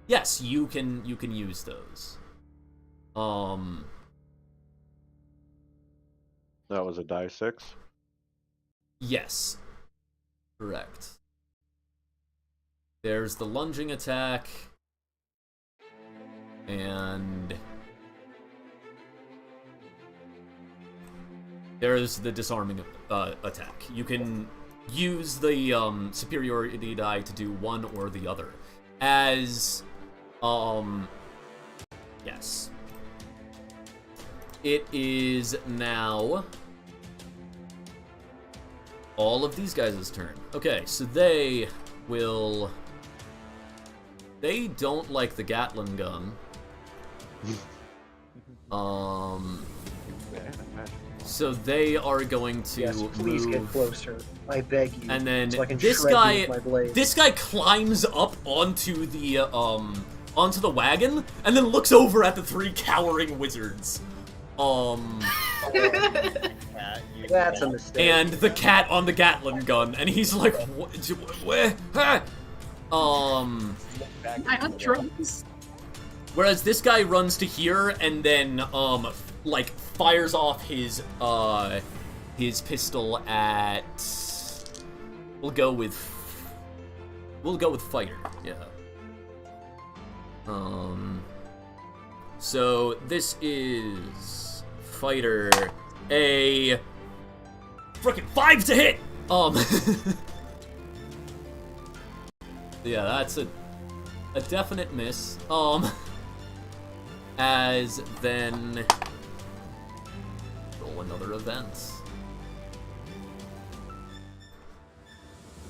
Yes, you can use those. That was a die 6? Yes. Correct. There's the lunging attack. And there's the disarming attack. You can use the superiority die to do one or the other. As, yes. It is now all of these guys' turn. Okay, so they will... They don't like the Gatling gun. So they are going to yes, please move... get closer. I beg you. And then so I can this shred you guy, with my blade. this guy climbs up onto the wagon and then looks over at the three cowering wizards. That's a mistake. And the cat on the Gatling gun, and he's like, where? I have drums. Whereas this guy runs to here and then, like, fires off his pistol at... We'll go with fighter, yeah. So this is fighter, a frickin' 5 to hit! Yeah, that's a definite miss. As then roll another event.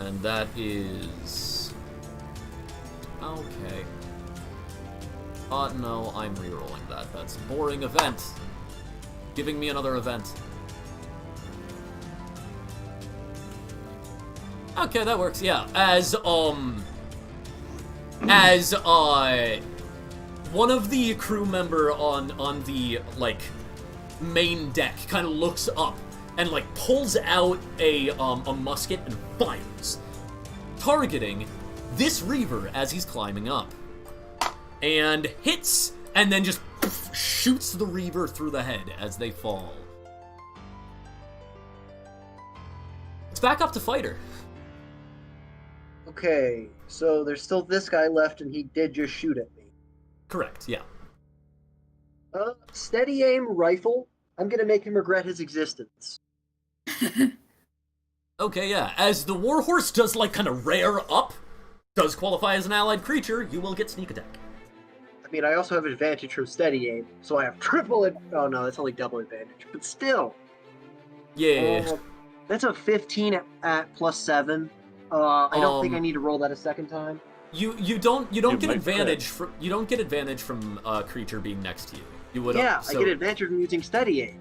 And that is okay. No, I'm re-rolling that. That's a boring event. Giving me another event. Okay, that works, yeah. As one of the crew member on the, like, main deck kind of looks up and, like, pulls out a musket and fires, targeting this Reaver as he's climbing up. And hits, and then just shoots the Reaver through the head as they fall. It's back up to fighter. Okay, so there's still this guy left, and he did just shoot at me. Correct, yeah. Steady aim rifle. I'm gonna make him regret his existence. Okay, yeah. As the Warhorse does, like, kind of rear up, does qualify as an allied creature, you will get sneak attack. I mean, I also have advantage from steady aim, so I have triple it. Oh no, that's only double advantage, but still. Yeah. That's a 15 at +7. I don't think I need to roll that a second time. You don't get advantage from a creature being next to you. You would I get advantage from using steady aim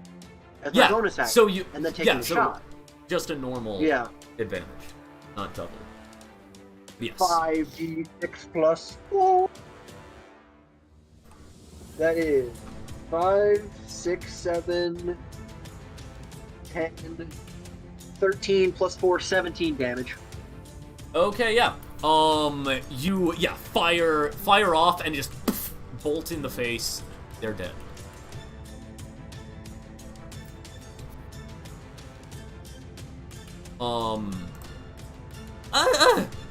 as my bonus action, and then taking a shot. Just a normal advantage, not double. Yes. 5d6 plus 4. That is 5, 6, 7, 10, 13 plus 4, 17 damage. Okay, yeah. You fire off and just bolt in the face. They're dead.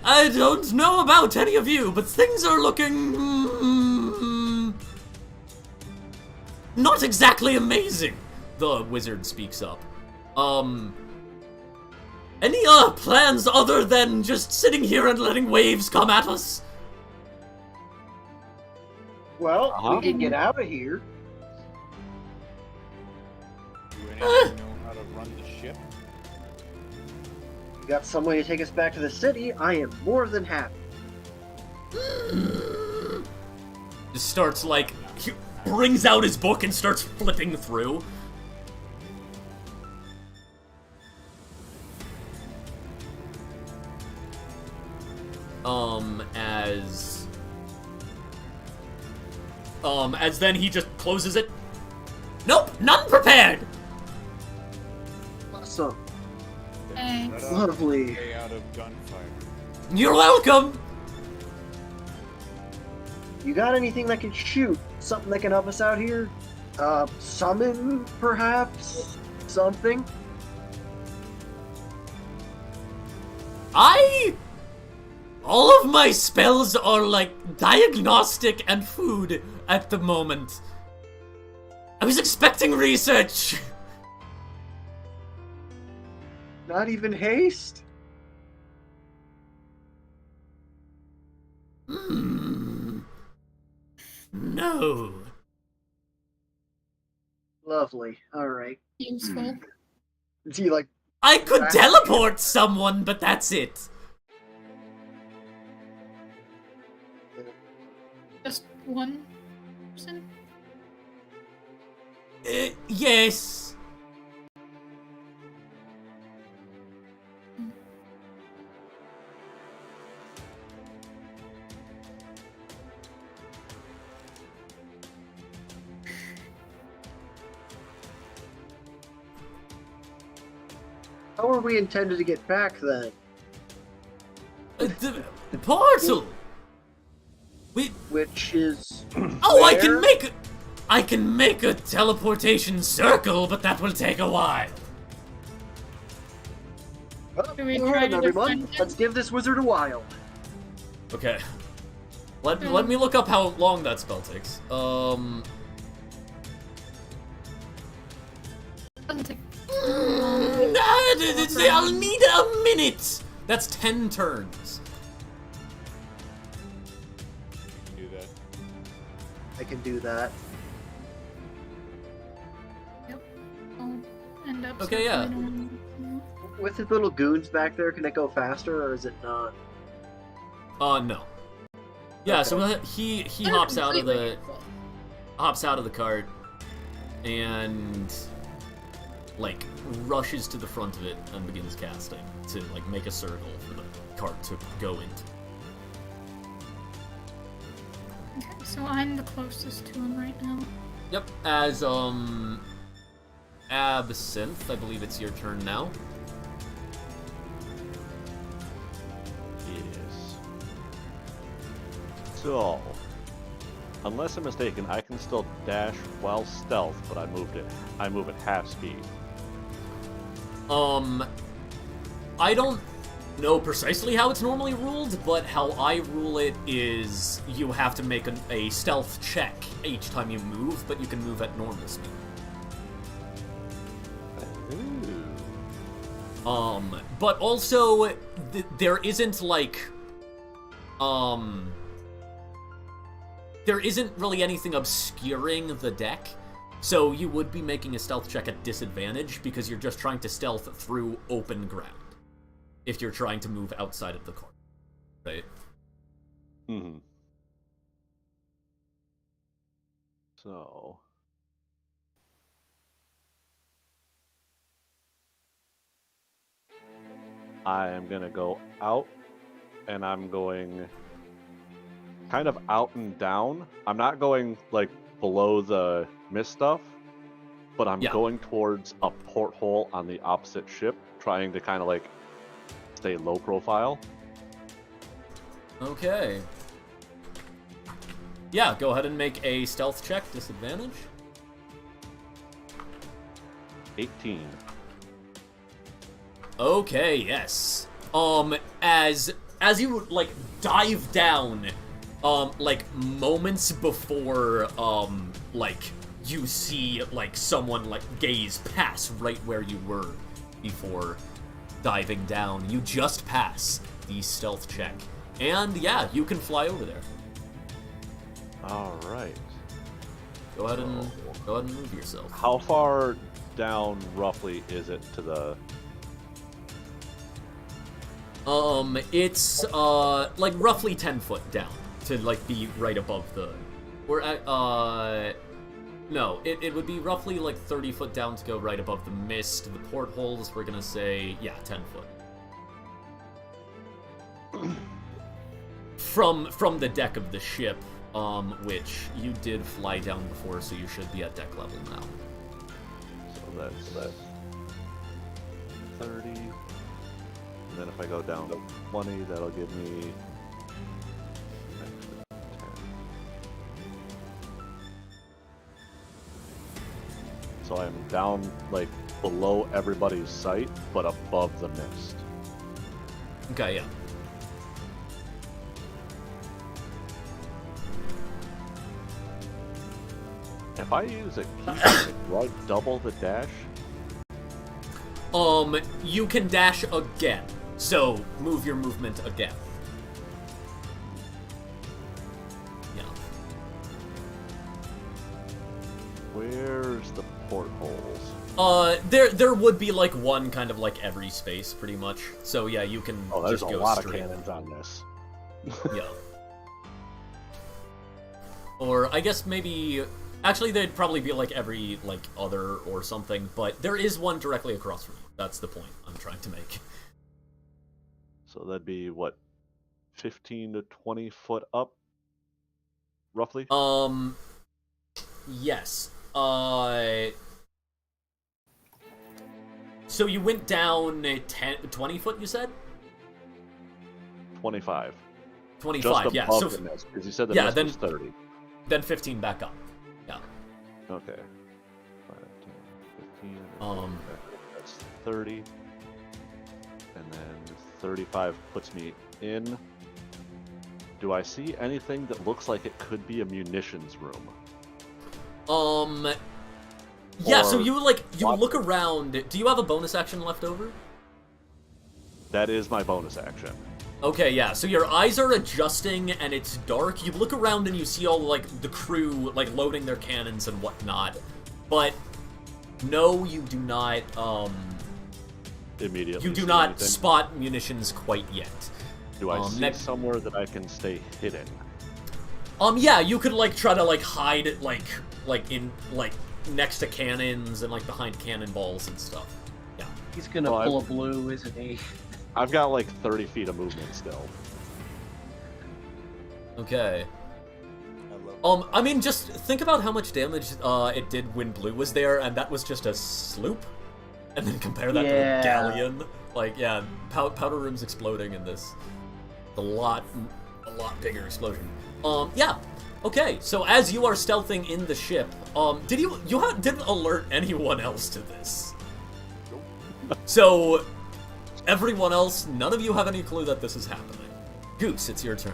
I don't know about any of you, but things are looking not exactly amazing. The wizard speaks up. Any plans other than just sitting here and letting waves come at us? Well, we can get out of here. Do anyone know how to run the ship? You got some way to take us back to the city, I am more than happy. Just starts like, he brings out his book and starts flipping through. As then he just closes it. Nope, none prepared! Awesome. Thanks. Lovely. Stay out of gunfire. You're welcome! You got anything that can shoot? Something that can help us out here? Summon, perhaps? Something? All of my spells are like diagnostic and food at the moment. I was expecting research. Not even haste? No. Lovely. Alright. Useful. Is he like... I could teleport someone, but that's it. Just one person? Yes. How are we intended to get back then? The portal. Which is... Oh, where? I can make a teleportation circle, but that will take a while. Do we try to everyone, defend him? let's give this wizard a while. Okay. Let me look up how long that spell takes. Doesn't take I'll need a minute. That's 10 turns. Do that. I can do that. Yep. I'll end up Okay, yeah. With his little goons back there, can it go faster or is it not? No. Yeah, Okay. so he hops out of the cart and like rushes to the front of it and begins casting to like make a circle for the cart to go into. Okay, so I'm the closest to him right now. Yep, as Absinthe, I believe it's your turn now. Yes. So, unless I'm mistaken, I can still dash while stealth, but I move at half speed. I don't know precisely how it's normally ruled, but how I rule it is you have to make a stealth check each time you move, but you can move at normal speed. Ooh. But also, there isn't like, there isn't really anything obscuring the deck, so you would be making a stealth check at disadvantage because you're just trying to stealth through open ground. if you're trying to move outside of the car, right? Mm-hmm. So... I am going to go out, and I'm going kind of out and down. I'm not going, like, below the mist stuff, but I'm going towards a porthole on the opposite ship, trying to kind of, like, stay low profile. Okay. Yeah, go ahead and make a stealth check, disadvantage. 18. Okay, yes. As you like dive down, like moments before, like you see like someone like gaze pass right where you were before diving down. You just pass the stealth check, and yeah, you can fly over there. All right. Go ahead and move yourself. How far down roughly is it to the? It's, like, roughly 10 foot down to, like, be right above the... Or, no, it would be roughly, like, 30 foot down to go right above the mist. The portholes, we're gonna say, yeah, 10 foot. From the deck of the ship, which you did fly down before, so you should be at deck level now. So that's 30... And then if I go down to 20, that'll give me 10. So I'm down, like, below everybody's sight, but above the mist. Okay, yeah. If I use a key, do I double the dash? You can dash again. So, move your movement again. Yeah. Where's the portholes? There would be, like, one kind of, like, every space, pretty much. So, yeah, you can Oh, there's just a go lot straight. of cannons on this. Yeah. Or, I guess maybe... Actually, they'd probably be, like, every, like, other or something, but there is one directly across from you. That's the point I'm trying to make. So that'd be, what, 15 to 20 foot up, roughly? Yes. So you went down 20 foot, you said? 25. 25, just yeah. above So, the mist, because you said the yeah, mist then, was 30. Then 15 back up. Yeah. Okay. 5, 10, 15. That's 30. And then 35 puts me in. Do I see anything that looks like it could be a munitions room? Yeah, so Or you look around. Do you have a bonus action left over? That is my bonus action. Okay, yeah, so your eyes are adjusting and it's dark. You look around and you see all, like, the crew, like, loading their cannons and whatnot. But, no, you do not, Immediately. you do see not anything? spot munitions quite yet. Do I see somewhere that I can stay hidden? Yeah, you could, like, try to, like, hide it, like, in, like, next to cannons and, like, behind cannonballs and stuff. Yeah. He's gonna pull a blue, isn't he? I've got, like, 30 feet of movement still. Okay. I mean, just think about how much damage it did when blue was there, and that was just a sloop. And then compare that to a galleon. Like, yeah, powder rooms exploding in this. A lot bigger explosion. Yeah. Okay, so as you are stealthing in the ship, didn't alert anyone else to this. So, everyone else, none of you have any clue that this is happening. Goose, it's your turn.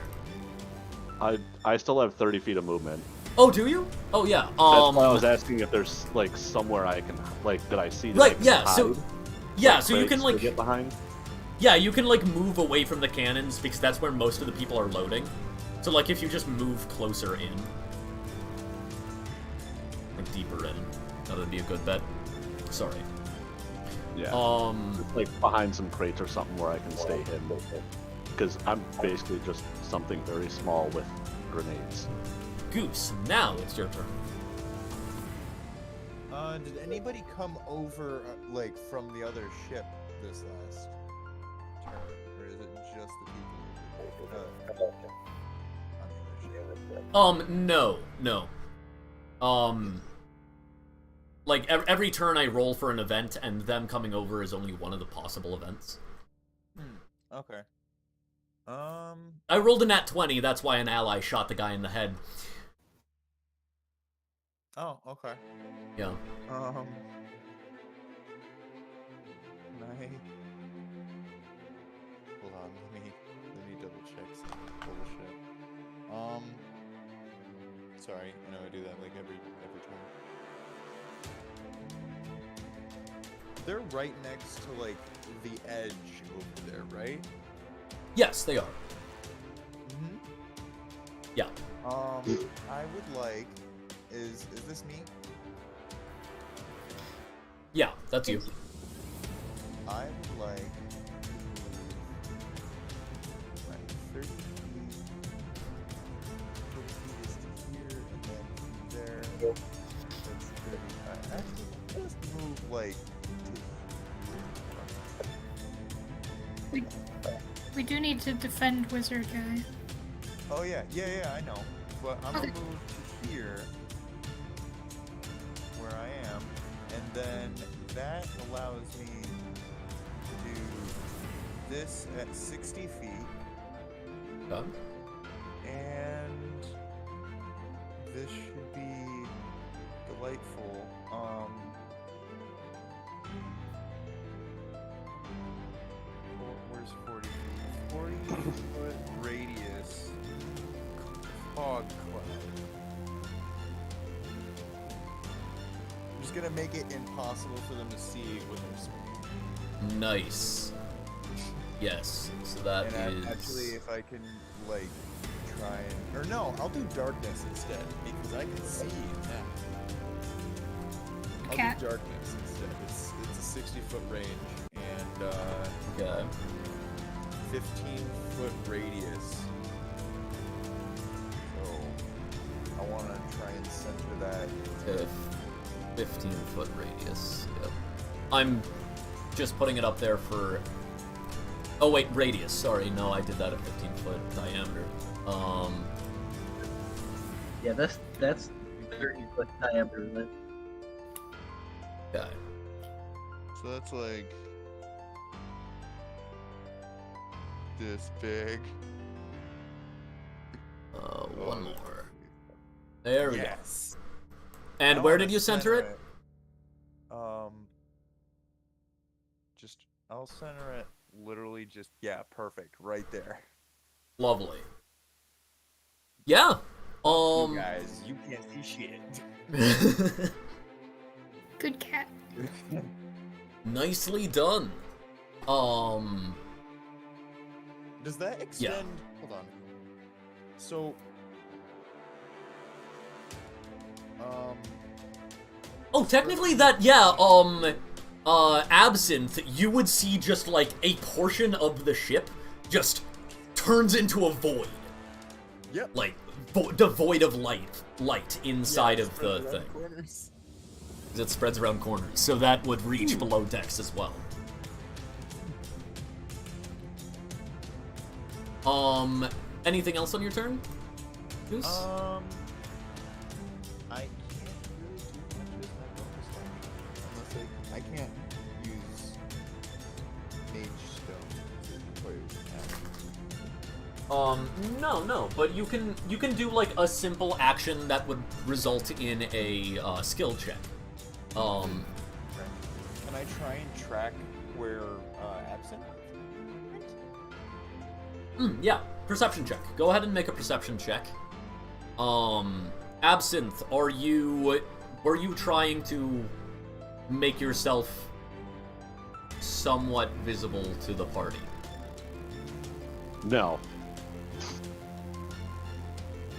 I still have 30 feet of movement. Oh, do you? Oh, yeah. That's why I was asking if there's, like, somewhere I can, like, that I see that I can yeah, hide, so... Yeah, like, so you can, to like... get behind? Yeah, you can, like, move away from the cannons, because that's where most of the people are loading. So, like, if you just move closer in... Like, deeper in. That would be a good bet. Sorry. Yeah. Just, like behind some crates or something where I can stay hidden. Because I'm basically just something very small with grenades. Goose, now it's your turn. Did anybody come over, like, from the other ship this last turn? Or is it just the people on the other ship? No. Like, every turn I roll for an event, and them coming over is only one of the possible events. Okay. I rolled a nat 20, that's why an ally shot the guy in the head. Oh, okay. Yeah. Can I... Hold on, let me double check some bullshit. Sorry, I know I do that like every turn. They're right next to like the edge over there, right? Yes, they are. Mm-hmm. Yeah. I would like... Is this me? Yeah, that's you. I would like... 30 feet. 30 feet is to here, and then from there... That's 35. Actually, just move, like... We do need to defend Wizard Guy. Oh yeah, I know. But I'm gonna move to here, where I am, and then that allows me to do this at 60 feet. Done. And this should be delightful. Where's 40 feet? 40 foot radius fog cloud. I'm just gonna make it impossible for them to see when they're swimming. Nice. Yes, so that is... Actually, if I can, like, try and... Or no, I'll do darkness instead, because I can see now. I'll do darkness instead. It's a 60-foot range, and, okay. 15-foot radius. So, I want to try and center that. 15-foot radius, yep. I'm just putting it up there for... Oh wait, radius, sorry, no, I did that at 15-foot diameter. Yeah, that's 30-foot diameter then. Okay. So that's like... this big. One more. There we go. Yes. And where did you center it? I'll center it literally just, yeah, perfect, right there. Lovely. Yeah. You guys, you can't see shit. Good cat. Nicely done. Does that extend? Hold on. So, oh, technically that, yeah, Absinthe, you would see just, like, a portion of the ship just turns into a void. Yep. Like, the void of light inside of the thing. Corners. It spreads around corners, so that would reach below decks as well. Anything else on your turn? Goose? I can't really do much with my bonus action. Unless I can't use Mage Stone. No, but you can do, like, a simple action that would result in a, skill check. Can I try and track where, Absinthe? Yeah, perception check. Go ahead and make a perception check. Absinthe, were you trying to make yourself somewhat visible to the party? No.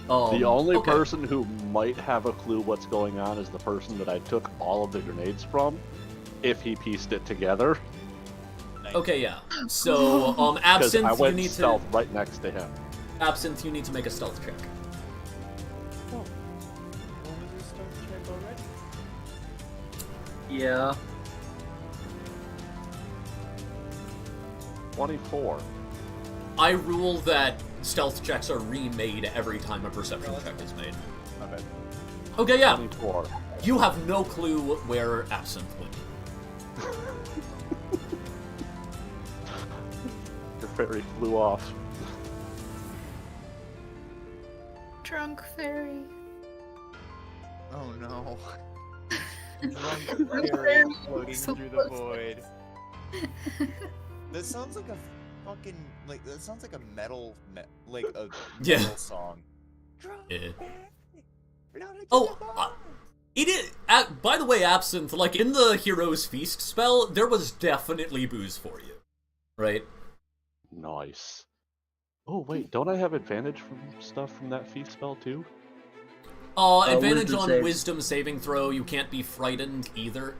The only person who might have a clue what's going on is the person that I took all of the grenades from. if he pieced it together. Okay, yeah. So, Absinthe, I went you need stealth to... right next to him. Absinthe, you need to make a stealth check. Oh. What was your stealth check already? Yeah. 24. I rule that stealth checks are remade every time a perception check is made. My bad. Okay, yeah. 24. You have no clue where Absinthe went. Your fairy flew off. Drunk fairy. Oh no. Drunk fairy floating So through the close. void. That sounds like a fucking that sounds like a metal Yeah. metal song. Drunk Yeah. fairy, floating Oh, through the void. It is. By the way, Absinthe, like in the Hero's Feast spell, there was definitely booze for you, right? Nice. Oh wait, don't I have advantage from stuff from that feast spell too? Advantage wisdom on save. wisdom saving throw. You can't be frightened either.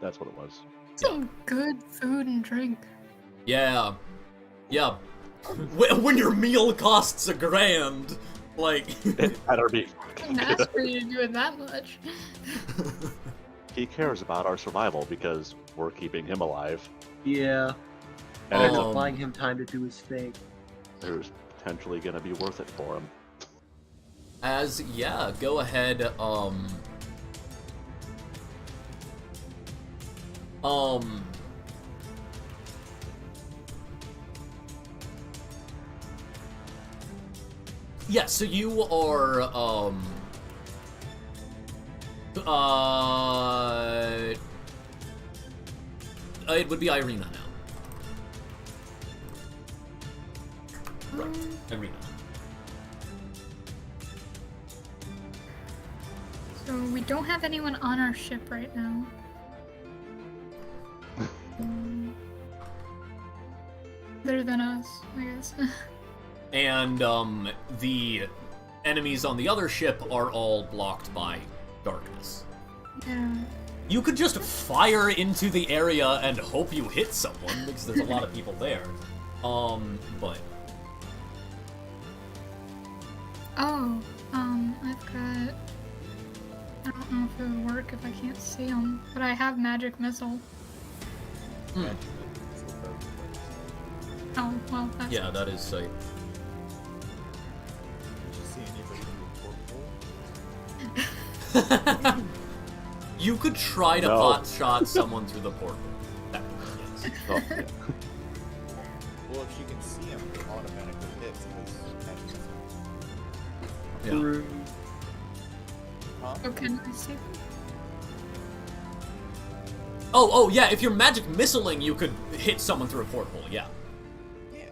That's what it was. Some good food and drink. Yeah, yeah. When your meal costs $1,000, like. It better be. Couldn't ask for you to do it that much. He cares about our survival because we're keeping him alive. Yeah. And And it's buying him time to do his thing. there's potentially gonna be worth it for him. Yeah, go ahead, yeah, so you are, it would be Irina now. Right, Irina. So we don't have anyone on our ship right now. Better than us, I guess. And, the enemies on the other ship are all blocked by darkness. Yeah. You could just fire into the area and hope you hit someone, because there's a lot of people there. But... Oh, I've got... I don't know if it would work if I can't see them, but I have magic missile. Oh, well, that's... Yeah, that is sight. Did you see anybody through a porthole? You could try to No. pot shot someone through the portal. That would be yes. Oh, yeah. Well, if she can see him, it automatically hits because magic missile. Yeah. True. Huh? Oh, can I see them? Oh, yeah, if you're magic missiling, you could hit someone through a porthole, yeah. Yeah.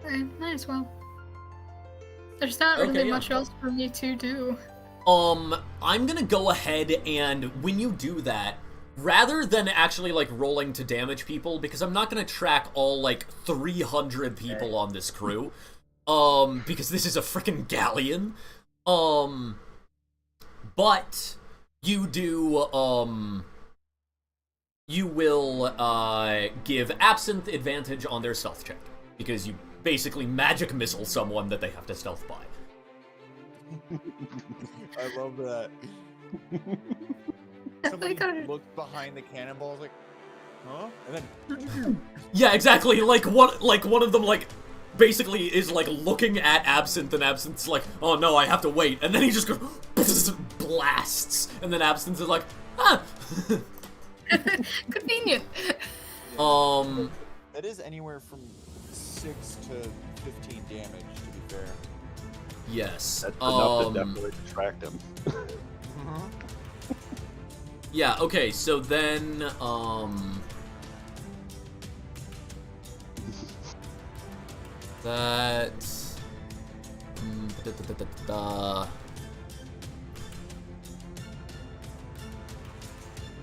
Okay, might as well. There's not really Okay, yeah. much else for me to do. I'm gonna go ahead and when you do that, rather than actually, like, rolling to damage people, because I'm not gonna track all, like, 300 people on this crew, because this is a frickin' galleon, but you do, you will, give Absinthe advantage on their stealth check, because you basically magic missile someone that they have to stealth by. I love that. Somebody looked behind the cannonballs like, huh? And then Yeah, exactly. Like one of them, like, basically is like looking at Absinthe, and Absinthe's like, "Oh no, I have to wait." And then he just goes blasts, and then Absinthe is like, "Ah." Convenient. that is anywhere from 6 to 15 damage, to be fair. Yes. That's enough to definitely distract him. Yeah. Okay. So then, that.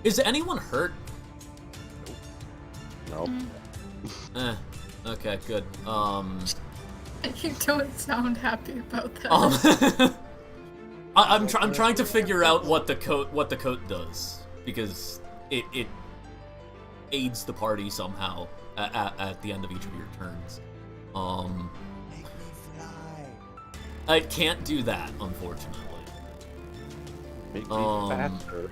Is anyone hurt? Nope. Okay, good. You don't sound happy about that. I'm trying to figure out what the coat does, because it aids the party somehow at the end of each of your turns. Make me fly. I can't do that, unfortunately. Make me faster.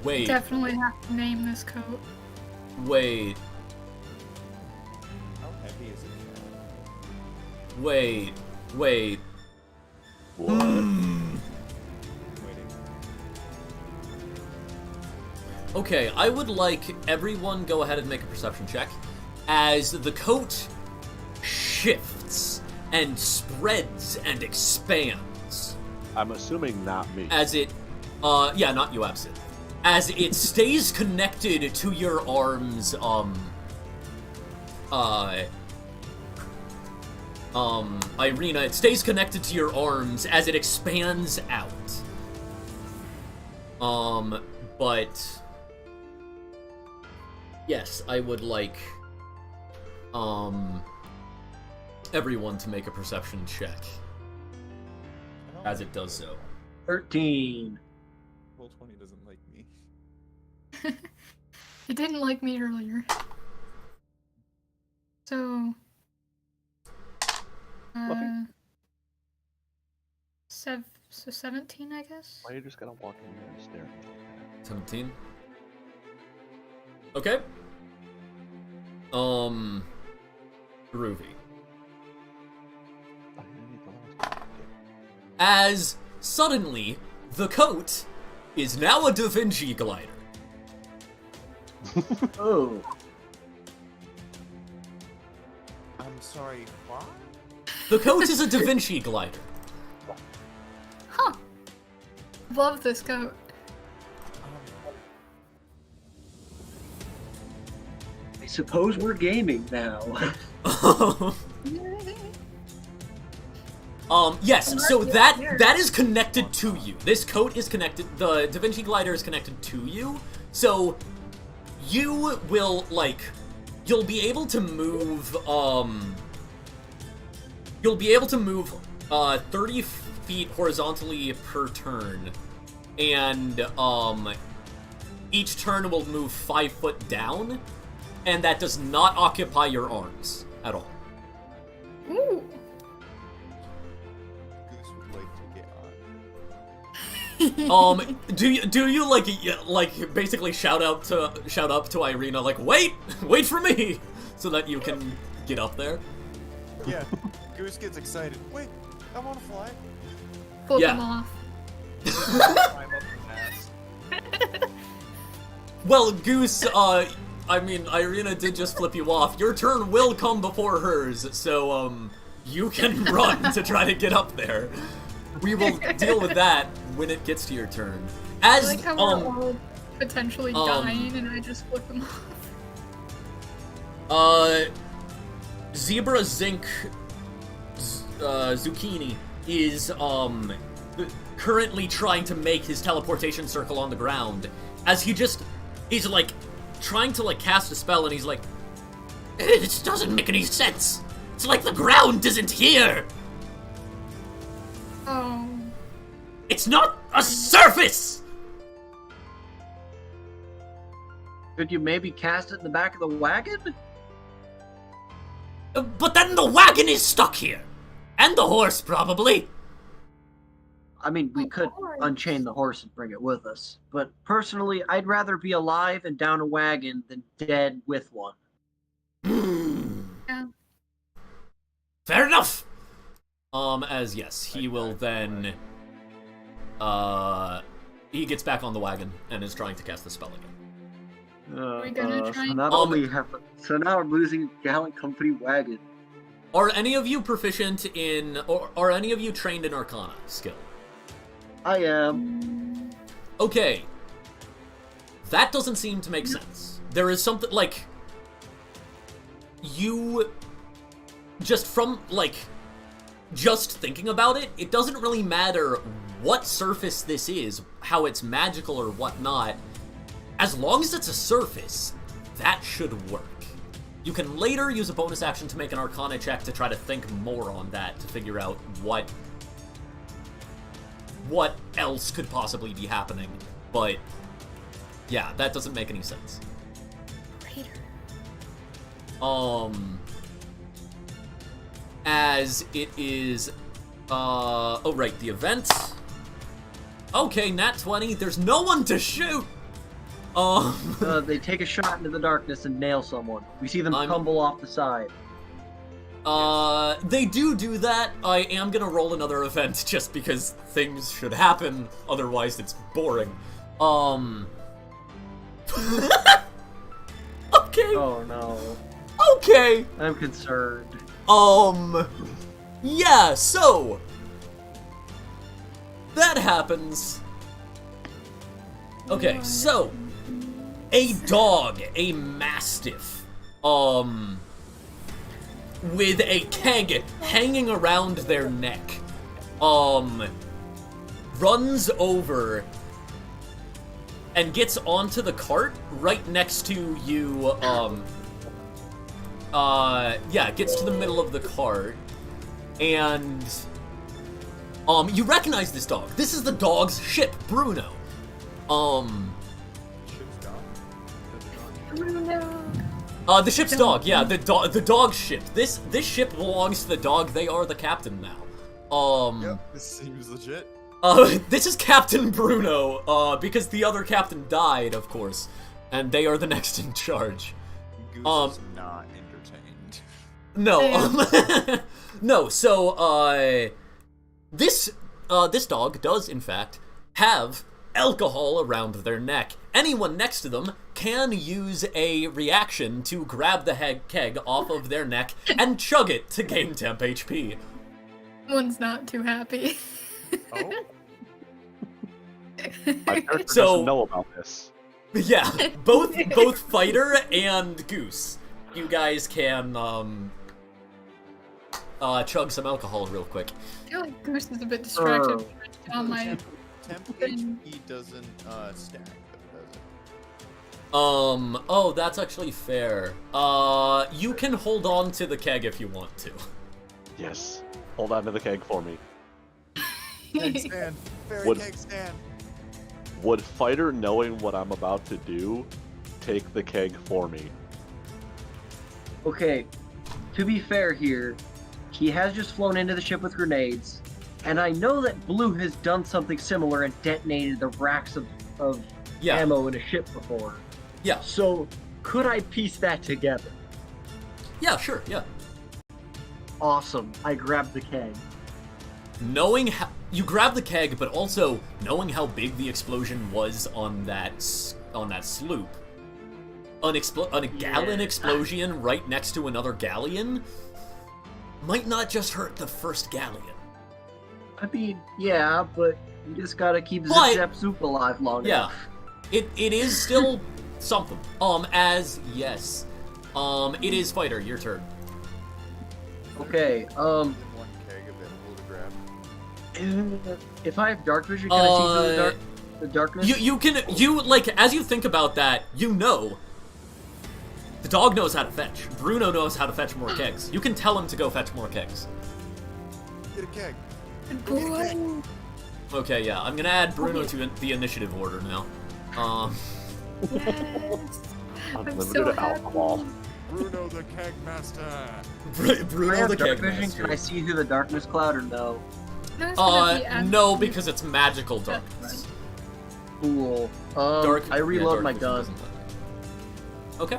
Wait. Definitely have to name this coat. Wait. How heavy is it? Wait. What? Waiting. Okay, I would like everyone go ahead and make a perception check as the coat shifts and spreads and expands. I'm assuming not me. As it, yeah, not you, Absent. As it stays connected to your arms, Irina, it stays connected to your arms as it expands out. But yes, I would like, everyone to make a perception check as it does so. 13. Roll 20 doesn't like me. It didn't like me earlier. So, so 17, I guess? Why are you just gonna walk in there and stare at me like that? 17. Okay. Groovy. As suddenly, the coat is now a Da Vinci glider. Oh. I'm sorry, what? The coat is a Da Vinci glider. Huh. Love this coat. I suppose we're gaming now. Yes, so that is connected to you. This coat is connected, the Da Vinci glider is connected to you, so you will, like, you'll be able to move, 30 feet horizontally per turn, and, each turn will move 5 foot down, and that does not occupy your arms at all. Ooh. Goose would like to get Do you like basically shout up to Irina like, wait for me, so that you can get up there? on. Yeah, Goose gets excited. Wait, I want to fly. Flip Yeah. them off. Climb up the mast. Well, Goose, I mean, Irina did just flip you off. Your turn will come before hers, so, you can run to try to get up there. We will deal with that when it gets to your turn. I As, like how we're all potentially dying and I just flip them off. Zebra Zinc Zucchini is, currently trying to make his teleportation circle on the ground. As he's like, trying to, like, cast a spell, and he's like, it doesn't make any sense. It's like the ground isn't here. Oh. It's not a surface! Could you maybe cast it in the back of the wagon? But then the wagon is stuck here. And the horse, probably. I mean, we could unchain the horse and bring it with us. But personally, I'd rather be alive and down a wagon than dead with one. Yeah. Fair enough. As yes, he will then, he gets back on the wagon and is trying to cast the spell again. we gonna try So now I'm losing Gallant Company wagon. Are any of you proficient in, or are any of you trained in Arcana skill? I am. Okay. That doesn't seem to make sense. There is something, like, you, just from, like, just thinking about it, it doesn't really matter what surface this is, how it's magical or whatnot. As long as it's a surface, that should work. You can later use a bonus action to make an Arcana check to try to think more on that, to figure out what what else could possibly be happening, but yeah, that doesn't make any sense. As it is, oh right, the event. Okay, nat 20, there's no one to shoot! They take a shot into the darkness and nail someone. We see them tumble off the side. They do that. I am gonna roll another event just because things should happen, otherwise it's boring. Okay. Oh no. Okay. I'm concerned. Yeah, so that happens. Okay, so a dog, a mastiff, with a keg hanging around their neck, runs over and gets onto the cart right next to you, yeah, gets to the middle of the cart, and, you recognize this dog. This is the dog's ship, Bruno. The ship's dog, yeah, the dog's ship. This ship belongs to the dog. They are the captain now. Yep, this seems legit. This is Captain Bruno, because the other captain died, of course, and they are the next in charge. Goose is not entertained. No, no, so, this dog does, in fact, have alcohol around their neck. Anyone next to them can use a reaction to grab the keg off of their neck and chug it to gain temp HP. One's not too happy. Oh? My character So- doesn't know about this. Yeah, both Fighter and Goose, you guys can, chug some alcohol real quick. I feel like Goose is a bit distracted on my... Temp HP doesn't stack, though, does it? Oh, that's actually fair. You can hold on to the keg if you want to. Yes. Hold on to the keg for me. Keg stand. Fairy Would- keg stand. Would Fighter, knowing what I'm about to do, take the keg for me? Okay, to be fair here, he has just flown into the ship with grenades, and I know that Blue has done something similar and detonated the racks of Yeah. ammo in a ship before. Yeah. So, could I piece that together? Yeah, sure, yeah. Awesome. I grabbed the keg. Knowing how you grab the keg, but also knowing how big the explosion was on that sloop, a gallon explosion right next to another galleon might not just hurt the first galleon. I mean, yeah, but you just gotta keep But- Zip Zap Soup alive long Yeah, enough. it is still something. Yes, it is Fighter. Your turn. Okay, One keg available to grab. if I have dark vision, can I see through the darkness? You like, as you think about that, you know the dog knows how to fetch. Bruno knows how to fetch more kegs. You can tell him to go fetch more kegs. Get a keg. Boy. Okay, yeah, I'm gonna add Bruno to the initiative order now. Yes. I'm Unlimited so alcohol. happy. Bruno the keg master. Can I Bruno have the dark keg vision? master. Can I see through the darkness cloud or no? No, it's gonna be No, absolute- because it's magical darkness. Cool. Dark. I reload yeah, my dark gun. vision doesn't- Okay.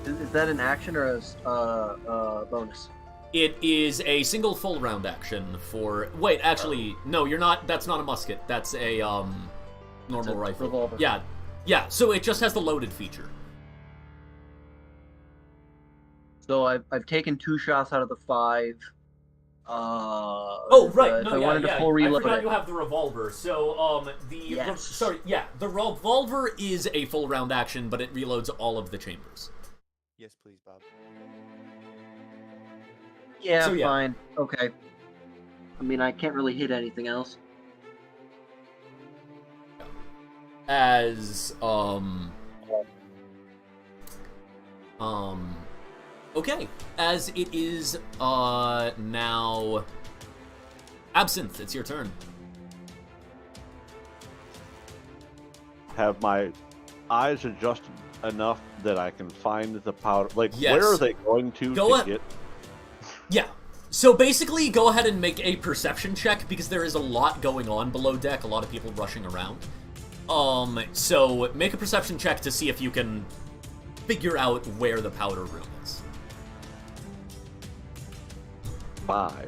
Is that an action or a bonus? It is a single full round action for. Wait, actually, no, you're not. That's not a musket. That's a normal It's a rifle. revolver. Yeah. So it just has the loaded feature. So I've taken 2 shots out of the 5. Oh right, if no, I yeah, wanted to yeah. full I reload forgot it. you have the revolver. So Yes. the revolver is a full round action, but it reloads all of the chambers. Yes, please, Bob. Yeah, So, yeah. fine. Okay. I mean, I can't really hit anything else. As okay, as it is now Absinthe, it's your turn. have my eyes adjusted enough that I can find the powder? Like, Yes. where are they going to get? Yeah. So basically, go ahead and make a perception check, because there is a lot going on below deck, a lot of people rushing around. So make a perception check to see if you can figure out where the powder room is. 5.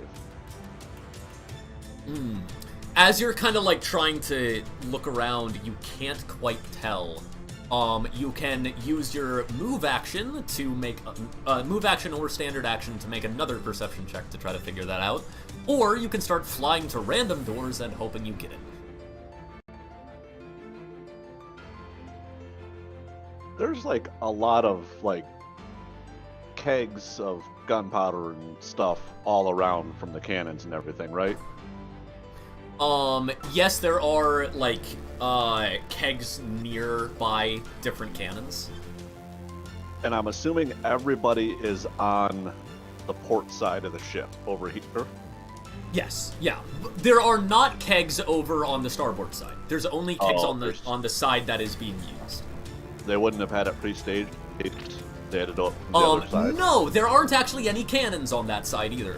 As you're kind of like trying to look around, you can't quite tell. You can use your move action to make move action or standard action to make another perception check to try to figure that out, or you can start flying to random doors and hoping you get it. There's like a lot of like kegs of gunpowder and stuff all around from the cannons and everything, right? Yes, there are, like, kegs nearby different cannons. And I'm assuming everybody is on the port side of the ship over here. Yes, yeah. There are not kegs over on the starboard side. There's only kegs on the side that is being used. They wouldn't have had it pre-staged. They had it up on the other side. No, there aren't actually any cannons on that side either.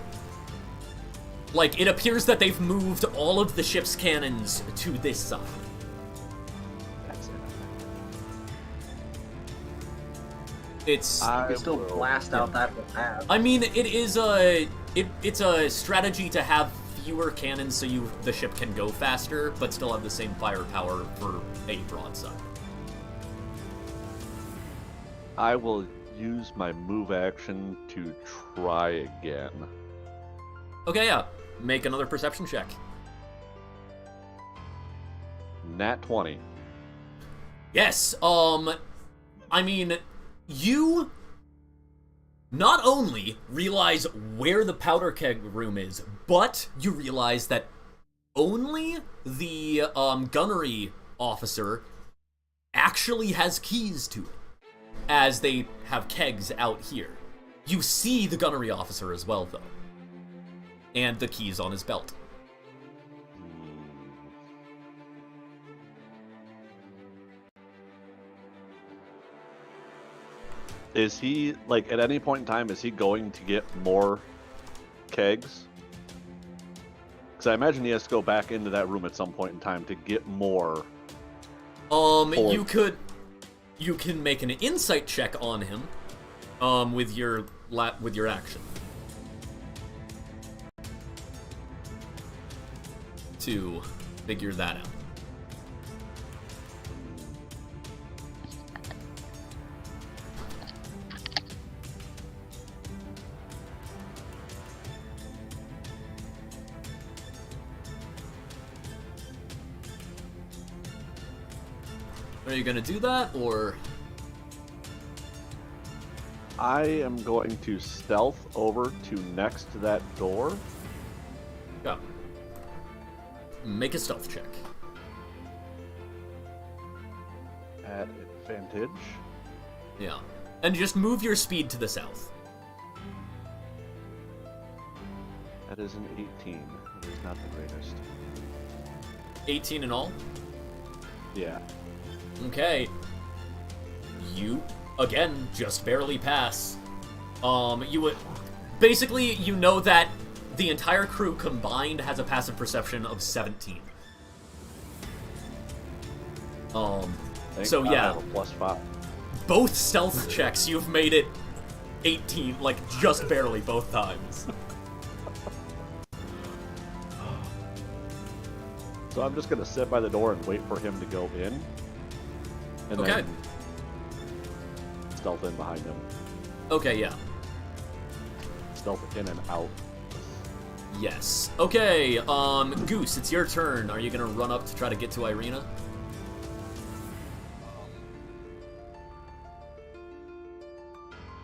Like, it appears that they've moved all of the ship's cannons to this side. That's it. It's... You can still blast out that whole half. I mean, it is it's a strategy to have fewer cannons so the ship can go faster, but still have the same firepower for a broadside. I will use my move action to try again. Okay, yeah. Make another perception check. Nat 20. Yes, I mean, you not only realize where the powder keg room is, but you realize that only the, gunnery officer actually has keys to it, as they have kegs out here. You see the gunnery officer as well, though. And the keys on his belt. Is he, like, at any point in time, is he going to get more kegs? Because I imagine he has to go back into that room at some point in time to get more. You can make an insight check on him, with your action. To figure that out. Are you gonna do that, or? I am going to stealth over to next to that door. Go. Make a stealth check. At advantage. Yeah. And just move your speed to the south. That is an 18. It is not the greatest. 18 in all? Yeah. Okay. You, again, just barely pass. You would... Basically, you know that the entire crew combined has a passive perception of 17. So God I yeah. have a +5. Both stealth checks, you've made it 18, like, just barely both times. So I'm just gonna sit by the door and wait for him to go in. And Okay. then stealth in behind him. Okay, yeah. Stealth in and out. Yes. Okay, Goose, it's your turn. Are you gonna run up to try to get to Irina?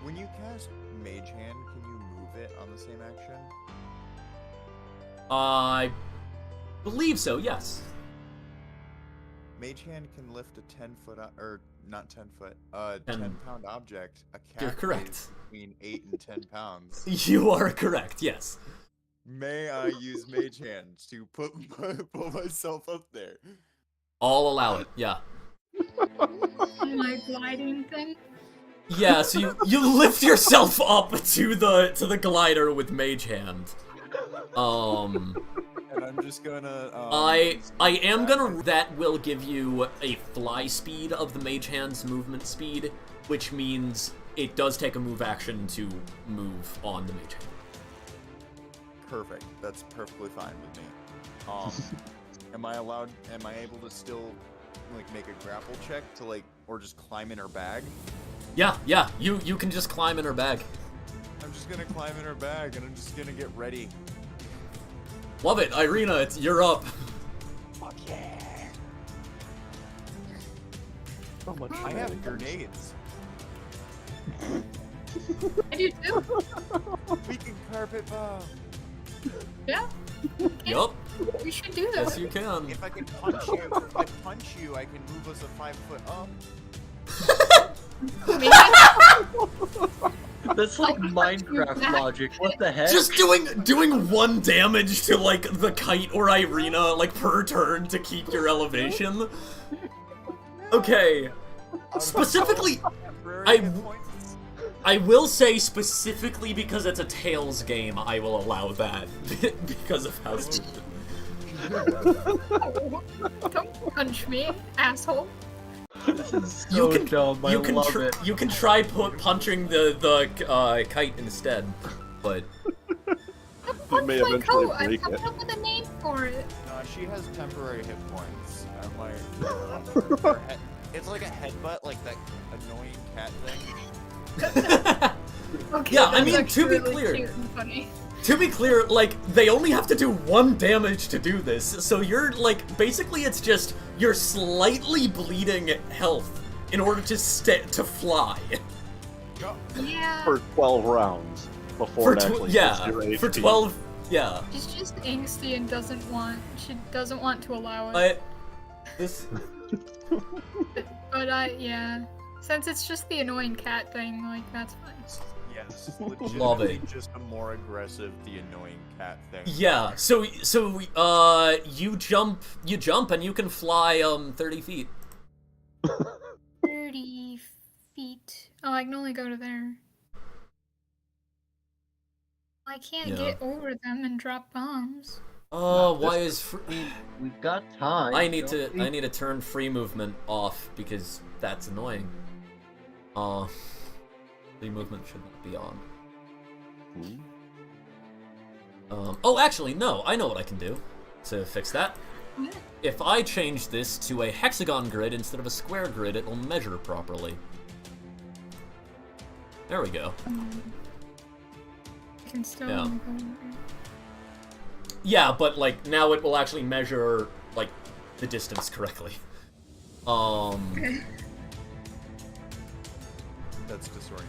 When you cast Mage Hand, can you move it on the same action? I believe so, yes. Mage Hand can lift a 10-foot, or not 10-foot, 10 10-pound object. A cat You're correct. weighs between 8 and 10 pounds. You are correct, yes. May I use Mage Hand to put myself up there? I'll allow it, yeah. My gliding thing. Yeah, so you lift yourself up to the glider with Mage Hand. And I'm just gonna. I am gonna. That will give you a fly speed of the Mage Hand's movement speed, which means it does take a move action to move on the Mage Hand. Perfect. That's perfectly fine with me. Am I able to still like make a grapple check to like, or just climb in her bag? Yeah, you can just climb in her bag. I'm just gonna climb in her bag and I'm just gonna get ready. Love it, Irina, you're up. Fuck yeah. So much I have grenades. I do too. We can carpet bomb. Yeah. Yup. We should do that. Yes, you can. If I can punch you, I can move us a 5 foot up. Maybe. That's like Minecraft logic. What the heck? Just doing 1 damage to like the kite or Irina like per turn to keep your elevation. Okay. Specifically, I will say specifically because it's a Tails game, I will allow that because of how stupid. Don't punch me, asshole. This is so dumb. I love it. You can try punching the kite instead, but Punch may my eventually coat. I'm break coming it. up with a name for it. She has temporary hit points. I'm like, it's like a headbutt, like that annoying cat thing. Okay, yeah, I that's mean, actually to be really clear, cute and funny. To be clear, like, they only have to do 1 damage to do this, so you're, like, basically it's just, you're slightly bleeding health in order to fly. Yeah. For 12 rounds before it actually hits your HP. For 12, yeah. She's just angsty and doesn't want to allow it. But yeah. Since it's just the annoying cat thing, like, that's fine. Yes, Love it. Just a more aggressive, the annoying cat thing. Yeah, so you jump and you can fly 30 feet. 30 feet. Oh, I can only go to there. I can't get over them and drop bombs. Oh, why is we've got time. I need to turn free movement off because that's annoying. Free movement should not be on. Oh, actually, no. I know what I can do to fix that. If I change this to a hexagon grid instead of a square grid, it will measure properly. There we go. I can still Yeah. go. Yeah, but like now it will actually measure like the distance correctly. That's disorienting.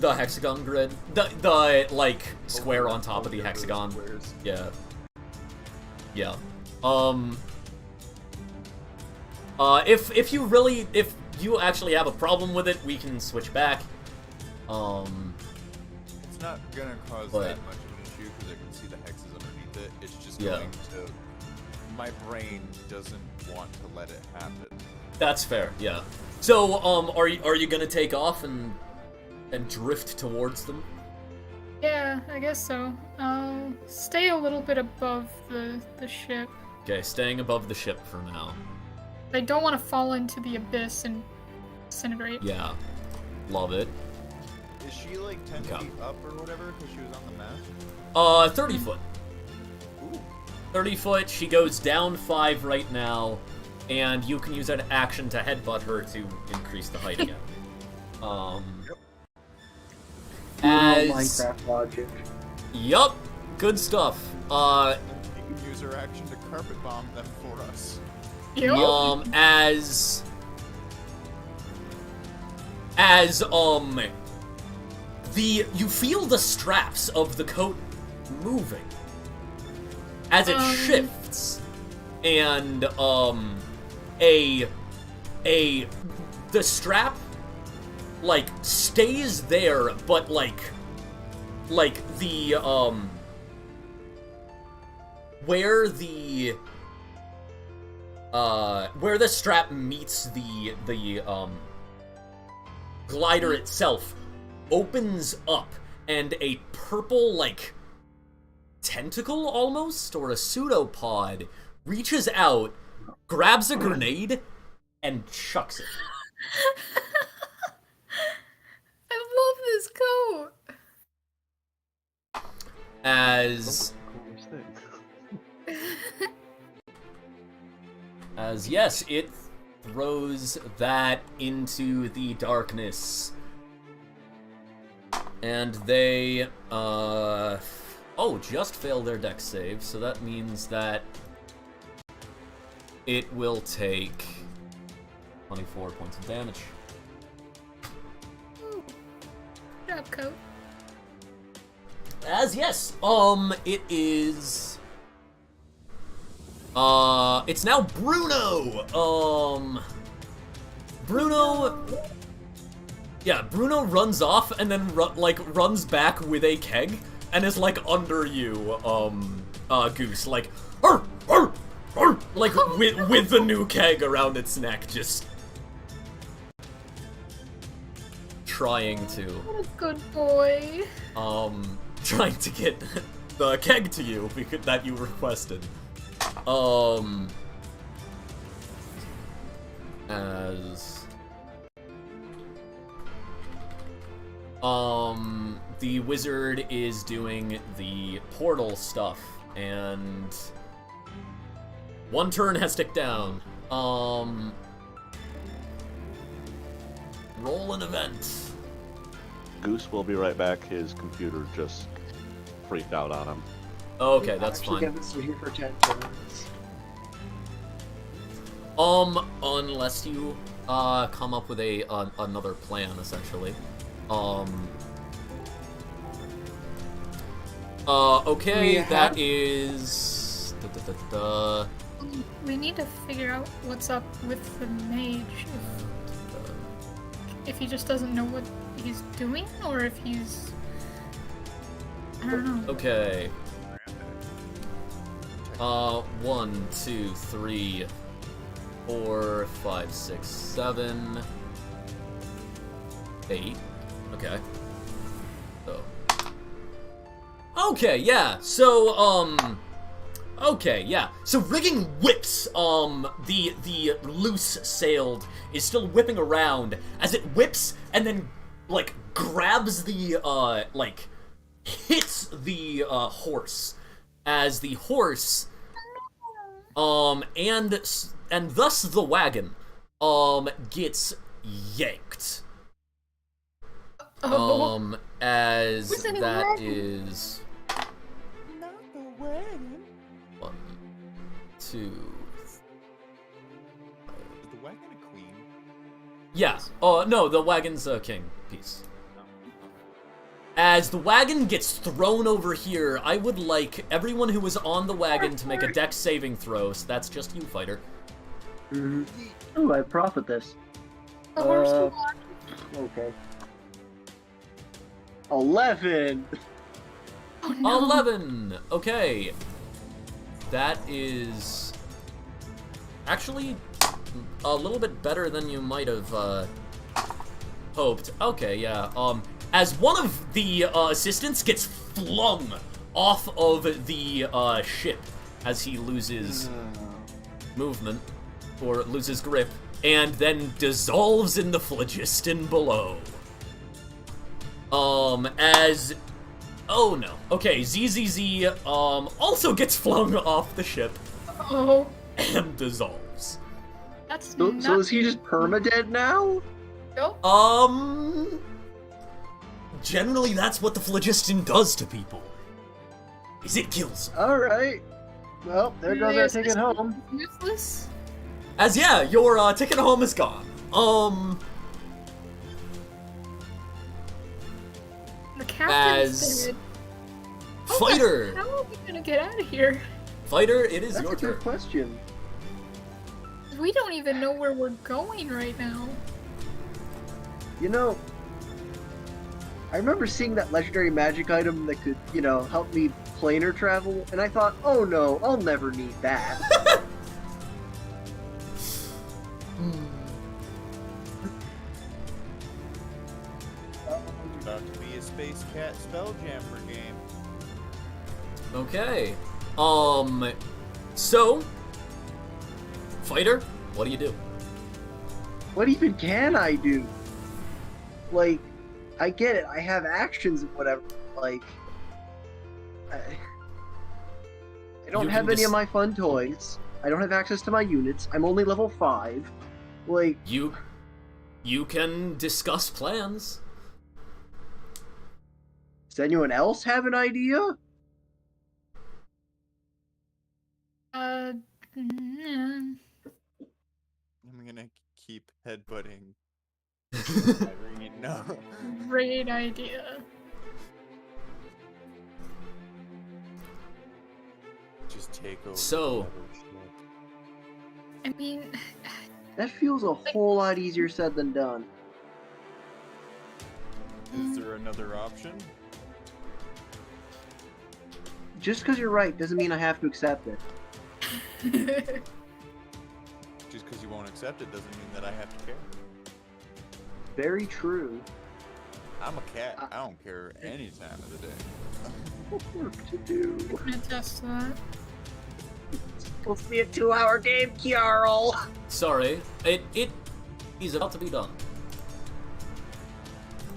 The hexagon grid, the like square on top of the hexagon. Yeah. Yeah. If you actually have a problem with it, we can switch back. It's not gonna cause that much of an issue because I can see the hexes underneath it. It's just going to. My brain doesn't want to let it happen. That's fair. Yeah. So, are you gonna take off and drift towards them? Yeah, I guess so. I'll stay a little bit above the ship. Okay, staying above the ship for now. I don't want to fall into the abyss and disintegrate. Yeah. Love it. Is she like 10 feet up or whatever because she was on the map? 30 foot. Ooh. 30 foot, she goes down 5 right now, and you can use an action to headbutt her to increase the height again. Minecraft logic. Yup, good stuff. You can use her action to carpet bomb them for us. You feel the straps of the coat moving as it shifts, and the strap like stays there, but like the where the where the strap meets the glider itself opens up, and a purple, like, tentacle almost, or a pseudopod, reaches out, grabs a grenade, and chucks it. I love this coat! As yes, it throws that into the darkness. And they, just failed their dex save, so that means that it will take 24 points of damage. Ooh. Good job, coat. As yes, it is... it's now Bruno! Bruno runs off and then, runs back with a keg and is, like, under you, Goose, like, arr, arr, arr, like, with the new keg around its neck, just trying to... What a good boy. Trying to get the keg to you that you requested. The wizard is doing the portal stuff, and one turn has ticked down. Roll an event. Goose will be right back. His computer just freaked out on him. Okay, that's fine. Here for 10 turns. Unless you come up with another plan, essentially. Okay, that is... We need to figure out what's up with the mage. If he just doesn't know what he's doing, or if he's... I don't know. Okay. 1, 2, 3, 4, 5, 6, 7, 8. Okay. Okay, yeah. So, okay, yeah. So rigging whips, the loose sailed is still whipping around as it whips and then, like, grabs the, hits the, horse. As the horse, and thus the wagon, gets yanked. As that is... 1, 2... Is the wagon a queen? Yeah. No, the wagon's a king piece. As the wagon gets thrown over here, I would like everyone who was on the wagon to make a dex saving throw, so that's just you, fighter. Mm-hmm. Ooh, I profit this. Okay. 11! Oh, no. 11! Okay. That is... actually a little bit better than you might have, hoped. Okay, yeah, as one of the, assistants gets flung off of the, ship as he loses movement, or loses grip, and then dissolves in the phlogiston below. As... oh no. Okay, ZZZ, also gets flung off the ship. Oh. And dissolves. That's so is he just permadead now? No. Generally that's what the phlogiston does to people. Is it kills them. Alright. Well, there goes our ticket home. Useless? As yeah, your ticket home is gone. The captain's as dead. Fighter. How are we gonna get out of here? Fighter, it is That's your a turn. good question. We don't even know where we're going right now. You know, I remember seeing that legendary magic item that could, you know, help me planar travel, and I thought, oh no, I'll never need that. About to be a Space Cat Spelljammer game. Okay. So, fighter, what do you do? What even can I do? Like, I get it. I have actions and whatever. Like, I don't have any of my fun toys. I don't have access to my units. I'm only level 5. Like, You can discuss plans. does anyone else have an idea? Mm, I'm gonna keep headbutting. Irene, no. great idea. Just take over. So- I mean, That feels a whole lot easier said than done. Is there another option? Just because you're right doesn't mean I have to accept it. Just because you won't accept it doesn't mean that I have to care. Very true. I'm a cat. I don't care any time of the day. Work to do. I can attest to that. It's supposed to be a 2-hour game, Kiarl. Sorry, he's about to be done.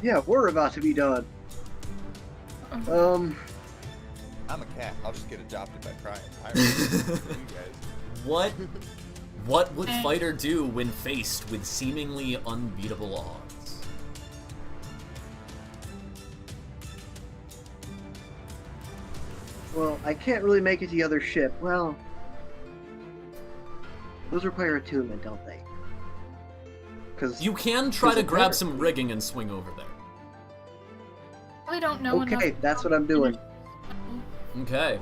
Yeah, we're about to be done. I'm a cat. I'll just get adopted by Prime. You guys. What would fighter do when faced with seemingly unbeatable odds? Well, I can't really make it to the other ship. Well, those require attunement, don't they? Because You can try to grab some rigging and swing over there. I don't know enough. okay, that's what I'm doing. Okay.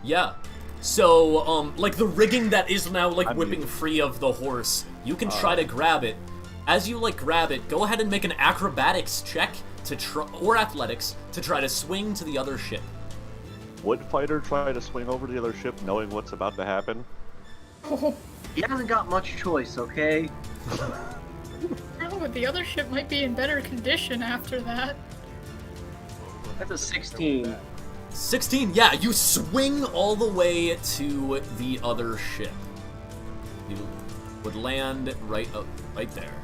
Yeah. So, like the rigging that is now like whipping free of the horse, you can try to grab it. As you like grab it, go ahead and make an acrobatics check to or athletics to try to swing to the other ship. Would fighter try to swing over to the other ship knowing what's about to happen? He hasn't got much choice, okay? No, but the other ship might be in better condition after that. That's a 16. 16, yeah, you swing all the way to the other ship. You would land right there.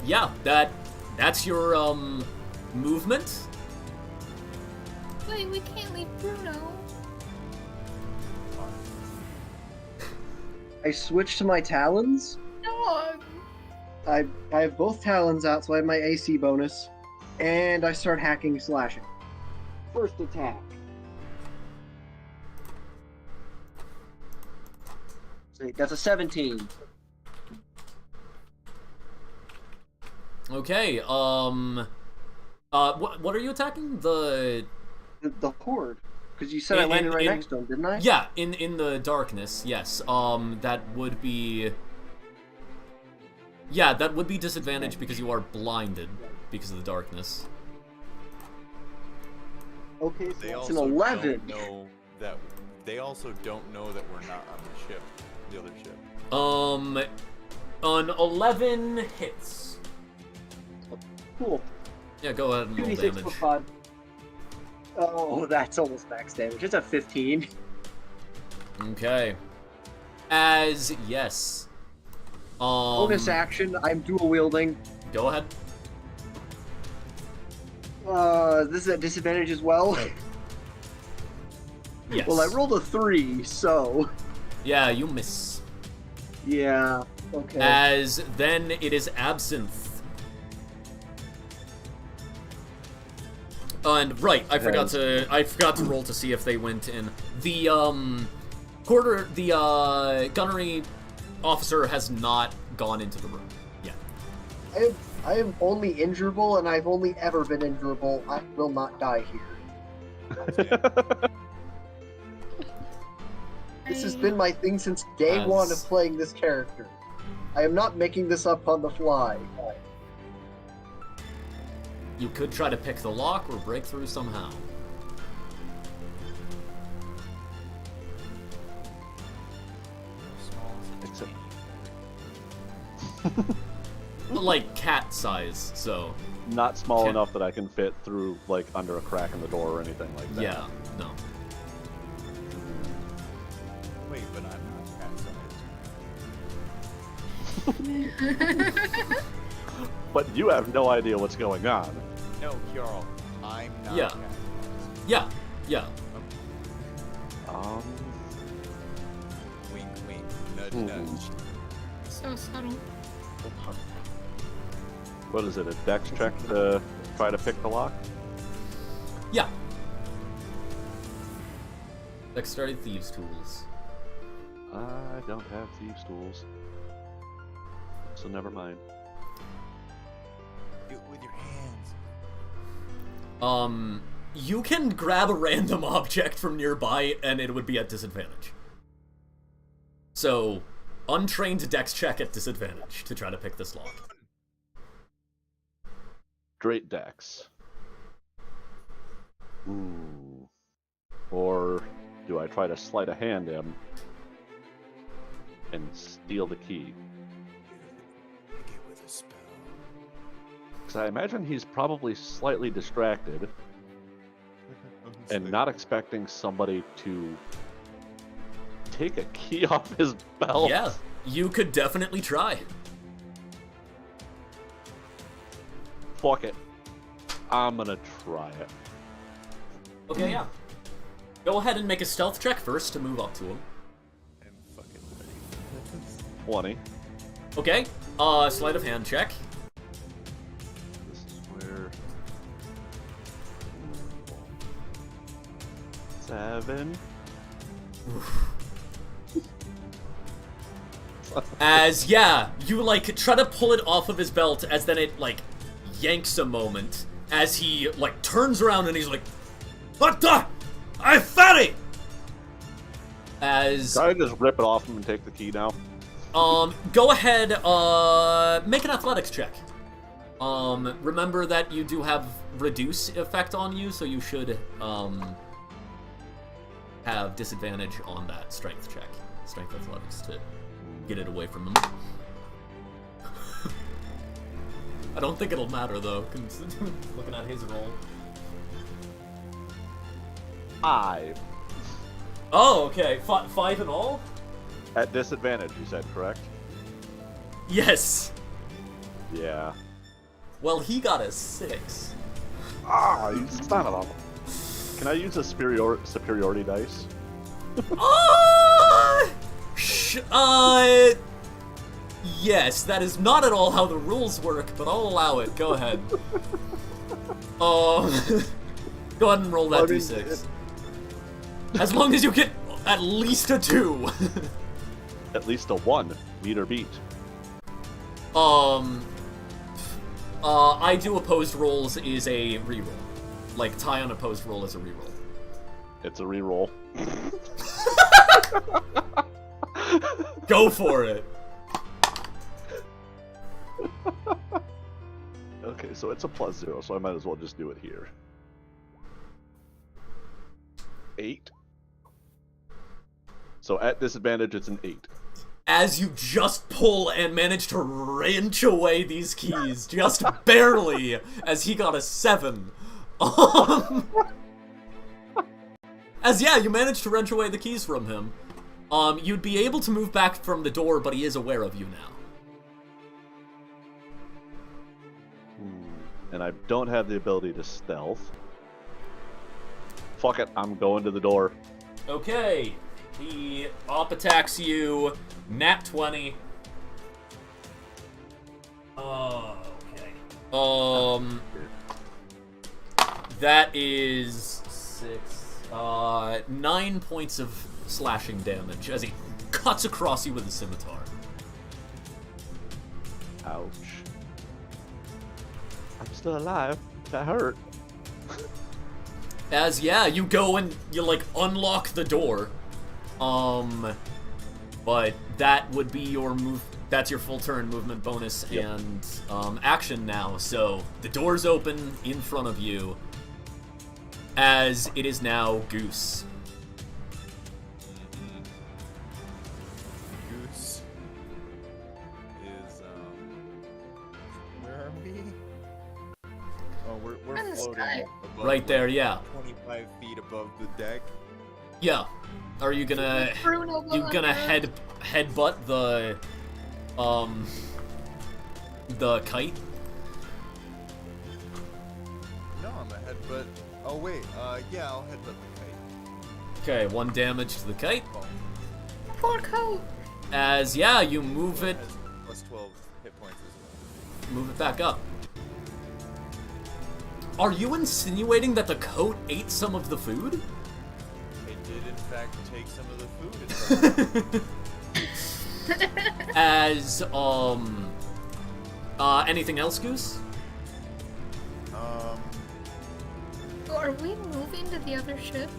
Yeah, that's your movement. Wait, we can't leave Bruno. I switch to my talons. No. I have both talons out, so I have my AC bonus. And I start hacking, slashing. First attack. That's a 17. Okay, what are you attacking? The horde. Because you said I landed right next to him, didn't I? Yeah, in the darkness, yes. That would be... Yeah, that would be disadvantage because you are blinded because of the darkness. Okay, so They that's also an 11. don't know that they also don't know that we're not on the ship, the other ship. An 11 hits. Cool. Yeah, go ahead and roll 2d6 damage. plus 5. Oh, that's almost max damage. It's a 15. Okay. Yes. Bonus action, I'm dual wielding. Go ahead. This is at disadvantage as well. Yes. Well, I rolled a 3, so... Yeah, you miss. Yeah, okay. As then it is Absinthe. And right, I forgot to roll to see if they went in. The gunnery officer has not gone into the room yet. I am only injurable, and I've only ever been injurable. I will not die here. This has been my thing since day one of playing this character. I am not making this up on the fly. You could try to pick the lock or break through somehow. Like cat size, so. Not small enough that I can fit through, like, under a crack in the door or anything like that. Yeah, no. Wait, but I'm not cat sized. But you have no idea what's going on. No, Jarl, I'm not Yeah. cat sized. Yeah, yeah. Wink, wink, nudge, nudge. So subtle. What is it, a dex check to try to pick the lock? Yeah. Dexterity Thieves' Tools. I don't have thieves' tools. So never mind. Do it with your hands. You can grab a random object from nearby and it would be at disadvantage. So, untrained dex check at disadvantage to try to pick this lock. Straight dex. Ooh. Or do I try to sleight of hand him and steal the key? Because I imagine he's probably slightly distracted and not expecting somebody to take a key off his belt. Yeah, you could definitely try. Fuck it. I'm gonna try it. Okay, yeah. Go ahead and make a stealth check first to move up to him. I'm fucking ready. 20. Okay, sleight of hand check. This is where... 7. As, yeah, you, like, try to pull it off of his belt as then it, like, yanks a moment as he, like, turns around and he's like, "What the? I fatty!" As... Can I just rip it off him and take the key now? Go ahead, make an athletics check. Remember that you do have reduce effect on you, so you should, have disadvantage on that strength check. Strength athletics to get it away from him. I don't think it'll matter, though, looking at his roll. 5. Oh, okay. 5 in all? At disadvantage, you said, correct? Yes. Yeah. Well, he got a 6. Ah, you son of a... Can I use a superiority dice? Yes, that is not at all how the rules work, but I'll allow it. Go ahead. Go ahead and roll that d6. As long as you get at least a 2. At least a 1. Meet or beat. I do opposed rolls is a reroll. Like, tie on opposed roll is a reroll. It's a reroll. Go for it. Okay, so it's a +0, so I might as well just do it here. 8. So at disadvantage, it's an 8. As you just pull and manage to wrench away these keys, just barely, as he got a 7. As yeah, you managed to wrench away the keys from him. You'd be able to move back from the door, but he is aware of you now. And I don't have the ability to stealth. Fuck it, I'm going to the door. Okay. He op-attacks you. Nat 20. Okay. That is 9 points of slashing damage as he cuts across you with a scimitar. Ouch. I'm still alive. That hurt. As, yeah, you go and you, like, unlock the door. But that would be your move. That's your full turn movement bonus and action now. So the door's open in front of you. As it is now Goose. Goose is right there, yeah. 25 feet above the deck. Yeah. Are you gonna headbutt the kite? No, I'm a headbutt. Oh wait, yeah, I'll headbutt the kite. Okay, 1 damage to the kite. Poor coat. As you move it. Plus 12 hit points as well. Move it back up. Are you insinuating that the coat ate some of the food? It did in fact take some of the food. As anything else, Goose? Are we moving to the other ship?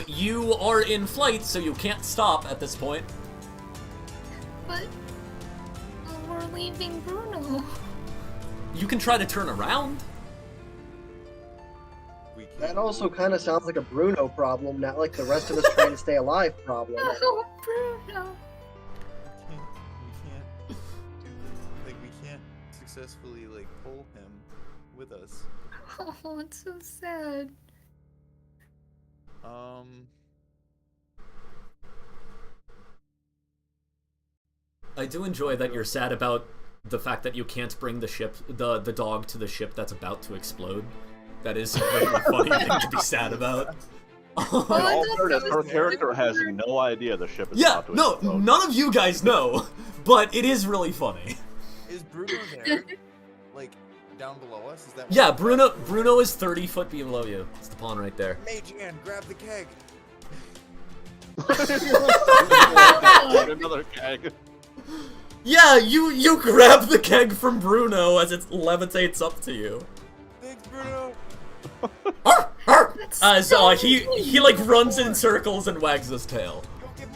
You are in flight, so you can't stop at this point. But we're leaving Bruno. You can try to turn around. That also kind of sounds like a Bruno problem, not like the rest of us trying to stay alive problem. Oh, Bruno. We can't successfully like pull him with us. Oh, it's so sad. I do enjoy that you're sad about the fact that you can't bring the dog to the ship that's about to explode. That is a very funny thing to be sad about. In all fairness, her character has no idea the ship is about to explode. None of you guys know, but it is really funny. Is Bruno there? Like, down below us? Is that? Yeah, Bruno is 30 foot below you. It's the pawn right there. Mage hand, grab the keg. Another keg. Yeah, you grab the keg from Bruno as it levitates up to you. Thanks, Bruno. As he like runs in circles and wags his tail.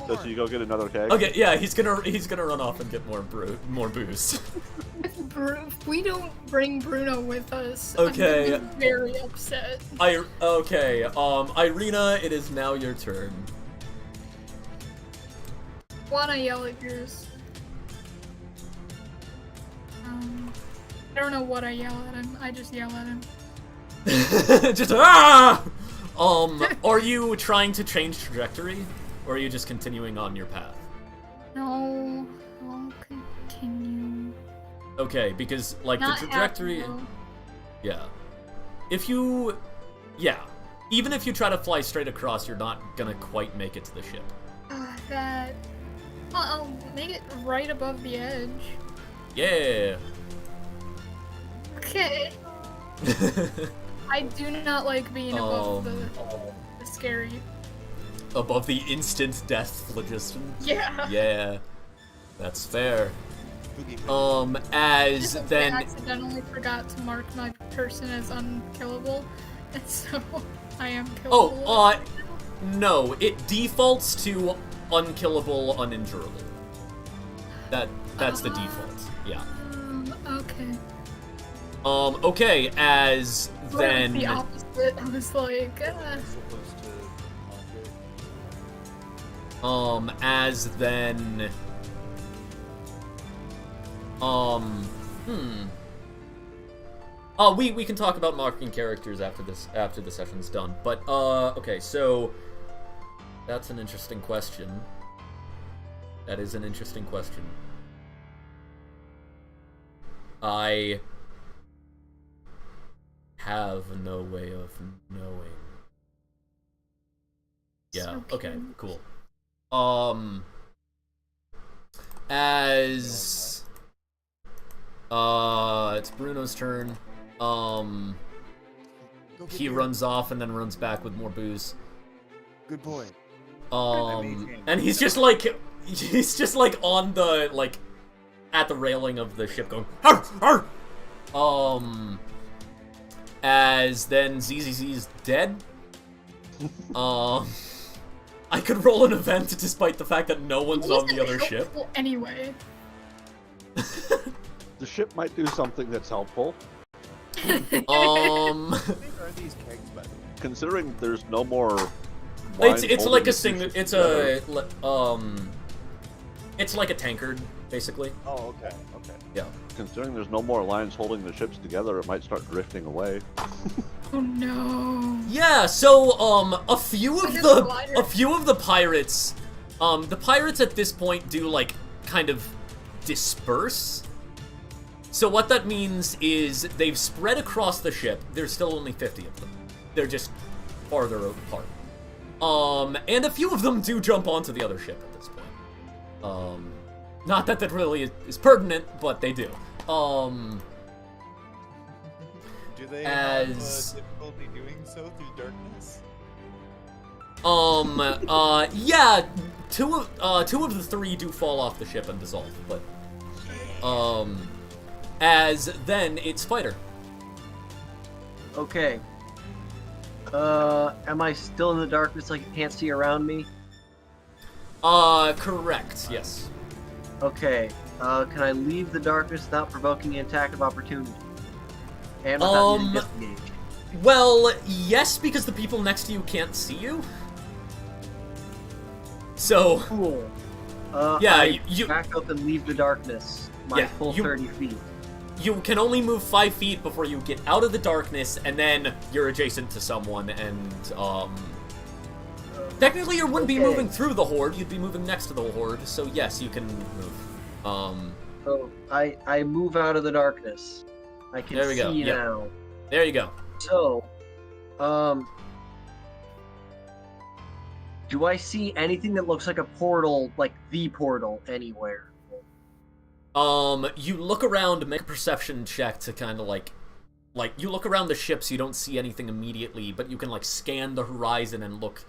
So you go get another keg? Okay, yeah, he's gonna run off and get more booze. If we don't bring Bruno with us, Okay. I'm gonna be very upset. Irina, it is now your turn. Wanna yell at yours? I don't know what I yell at him. I just yell at him. Just ah! Are you trying to change trajectory, or are you just continuing on your path? No, I'll continue. Okay, because like Not the trajectory. Yeah. Even if you try to fly straight across, you're not gonna quite make it to the ship. I'll make it right above the edge. Yeah. Okay. I do not like being above the scary. Above the instant death phlogiston? Yeah. Yeah. That's fair. I then accidentally forgot to mark my person as unkillable, and so I am killable. No, it defaults to unkillable, uninjurable. That's the default. Yeah. Okay. Okay, as then The opposite. I was like, as then we can talk about marking characters after the session's done. But okay, so that's an interesting question. That is an interesting question. I have no way of knowing. Yeah, okay, cool. As it's Bruno's turn. He runs off and then runs back with more booze. Good boy. And he's just like on the like at the railing of the ship going arr, arr! As then ZZZ's dead. I could roll an event despite the fact that no one's on the other ship. Anyway. The ship might do something that's helpful. Considering there's no more. It's like a single. It's like a tankard, basically. Oh, okay, okay. Yeah. Considering there's no more lines holding the ships together, it might start drifting away. Oh no. Yeah, so a few of the pirates at this point do like kind of disperse. So what that means is they've spread across the ship. There's still only 50 of them. They're just farther apart. And a few of them do jump onto the other ship at this point. Not that really is pertinent, but they do. Do they have difficulty doing so through darkness? Yeah, two of the three do fall off the ship and dissolve, but, as then it's Spider. Okay. Am I still in the darkness like you can't see around me? Correct, yes. Okay. Can I leave the darkness without provoking an attack of opportunity? And without using disengage? Well, yes, because the people next to you can't see you. So... Cool. Yeah, you back up and leave the darkness. My full 30 feet. You can only move 5 feet before you get out of the darkness, and then you're adjacent to someone, and, technically you wouldn't be moving through the horde, you'd be moving next to the horde, so yes, you can move. So, I move out of the darkness. I can see now. There you go. So, do I see anything that looks like a portal, like the portal, anywhere? You look around, make a perception check to kind of like, you look around the ship so you don't see anything immediately, but you can, like, scan the horizon and look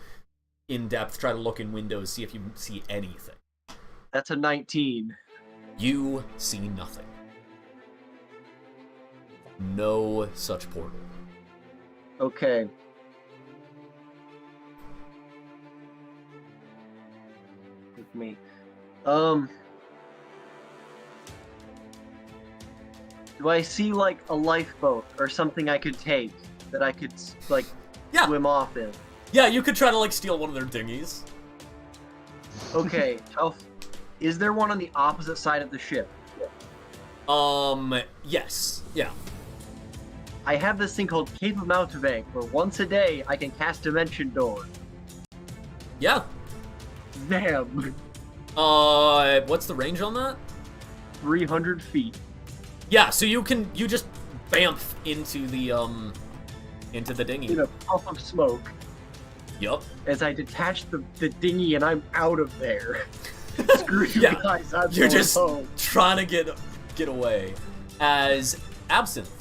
in depth, try to look in windows, see if you see anything. That's a 19. You see nothing. No such portal. Okay. With me. Do I see, like, a lifeboat or something I could take that I could, like, swim off in? Yeah, you could try to, like, steal one of their dinghies. Okay. Is there one on the opposite side of the ship? Yes. Yeah. I have this thing called Cape of Mountebank, where once a day I can cast Dimension Door. Yeah. Damn. What's the range on that? 300 feet. Yeah, so you just bamf into the dinghy. In a puff of smoke. Yup. As I detach the dinghy and I'm out of there. Screw you guys, You're just trying to get away. As Absinthe,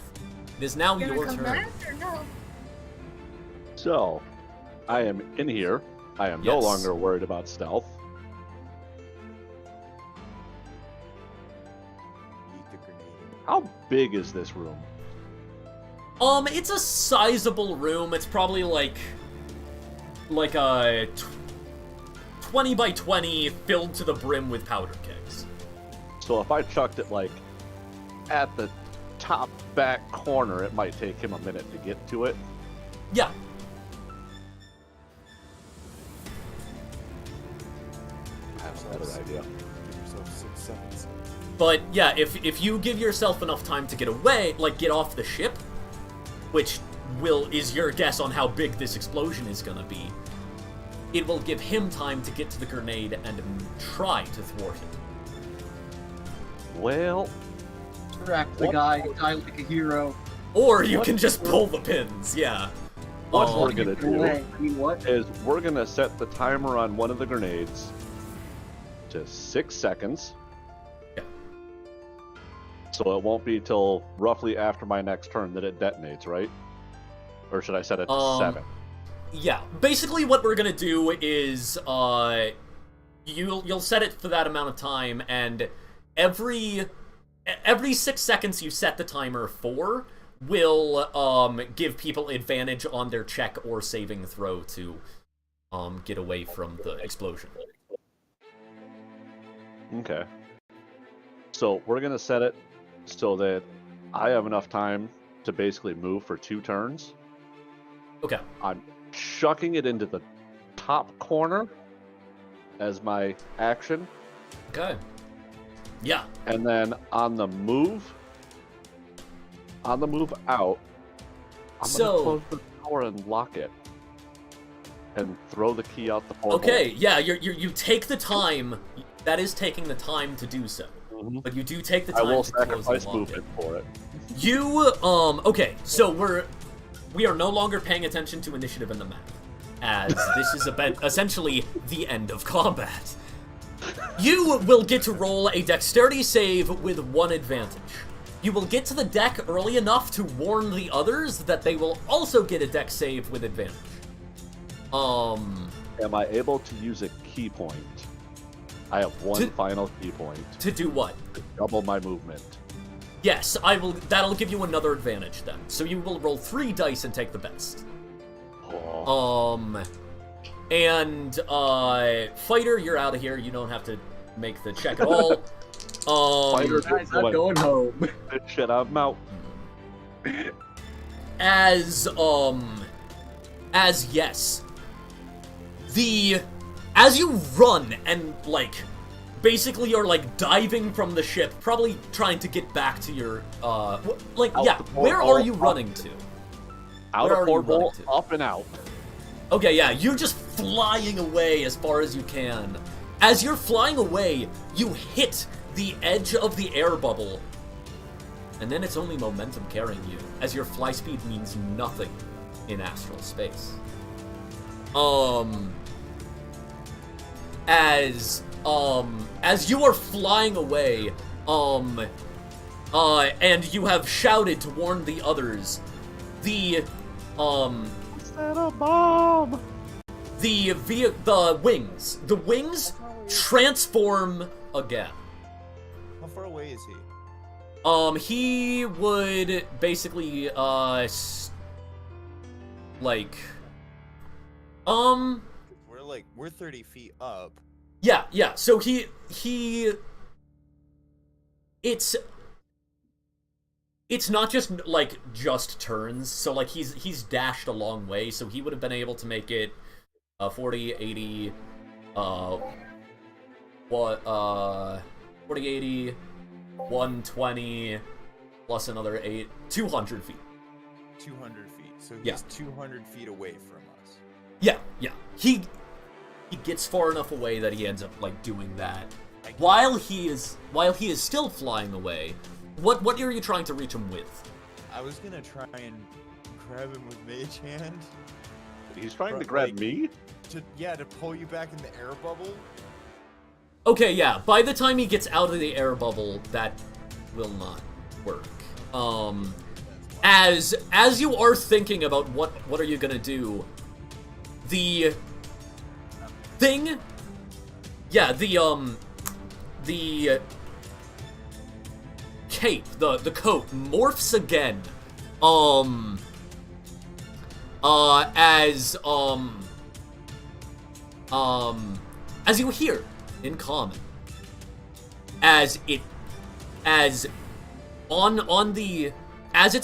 it is now your turn. So, I am in here. I am no longer worried about stealth. How big is this room? It's a sizable room. It's probably like a 20 by 20 filled to the brim with powder kegs. So if I chucked it like at the top back corner, it might take him a minute to get to it. Yeah. I have a better idea. Give yourself 6 seconds. But yeah, if you give yourself enough time to get away, like get off the ship, which is your guess on how big this explosion is gonna be, it will give him time to get to the grenade and try to thwart it. Well, track the guy, die like a hero. Or you can just pull the pins, yeah. What we're gonna do what? is we're gonna set the timer on one of the grenades to 6 seconds. Yeah. So it won't be till roughly after my next turn that it detonates, right? Or should I set it to 7? Yeah, basically what we're gonna do is, you'll set it for that amount of time, and every 6 seconds you set the timer for will, give people advantage on their check or saving throw to, get away from the explosion. Okay. So we're gonna set it so that I have enough time to basically move for 2 turns. Okay. I'm chucking it into the top corner as my action. Okay. Yeah. And then on the move out, I'm gonna close the door and lock it, and throw the key out the portal. Okay, yeah, you take the time. That is taking the time to do so. But you do take the time I will to close and sacrifice lock movement it. for it. You, okay, so we are no longer paying attention to initiative in the map, as this is essentially the end of combat. You will get to roll a dexterity save with 1 advantage. You will get to the deck early enough to warn the others that they will also get a dex save with advantage. Am I able to use a key point? I have one final key point. To do what? To double my movement. Yes, I will. That'll give you another advantage then. So you will roll 3 dice and take the best. Oh. And Fighter, you're out of here. You don't have to make the check at all. Fighter, guys, I'm going home. Shit, I'm out. As yes. As you run and, like, basically you're, like, diving from the ship, probably trying to get back to your, where are you running to? Out of portal, up and out. Okay, yeah, you're just flying away as far as you can. As you're flying away, you hit the edge of the air bubble. And then it's only momentum carrying you, as your fly speed means nothing in astral space. As you are flying away, and you have shouted to warn the others, the wings transform again. How far away is he? He would basically, We're 30 feet up. Yeah, so it's not just turns, so, like, he's dashed a long way, so he would have been able to make it, 40, 80, 40, 80, 120, plus another 200 feet. 200 feet, so he's 200 feet away from us. Yeah, he gets far enough away that he ends up, like, doing that. While he is still flying away, what are you trying to reach him with? I was gonna try and grab him with Mage Hand. He's trying to grab me? To pull you back in the air bubble. Okay, yeah, by the time he gets out of the air bubble, that will not work. As you are thinking about what are you gonna do, the thing, the cape, the coat morphs again, as you hear in common, as it's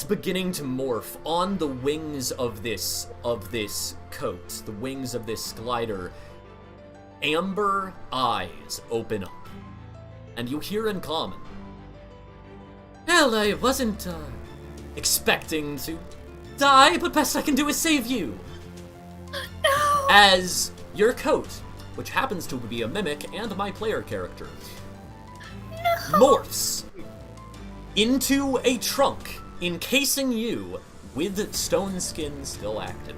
beginning to morph on the wings of this coat, the wings of this glider, amber eyes open up, and you hear in common, "Well, I wasn't expecting to die, but best I can do is save you." No! As your coat, which happens to be a mimic and my player character, morphs into a trunk, encasing you with stone skin still active.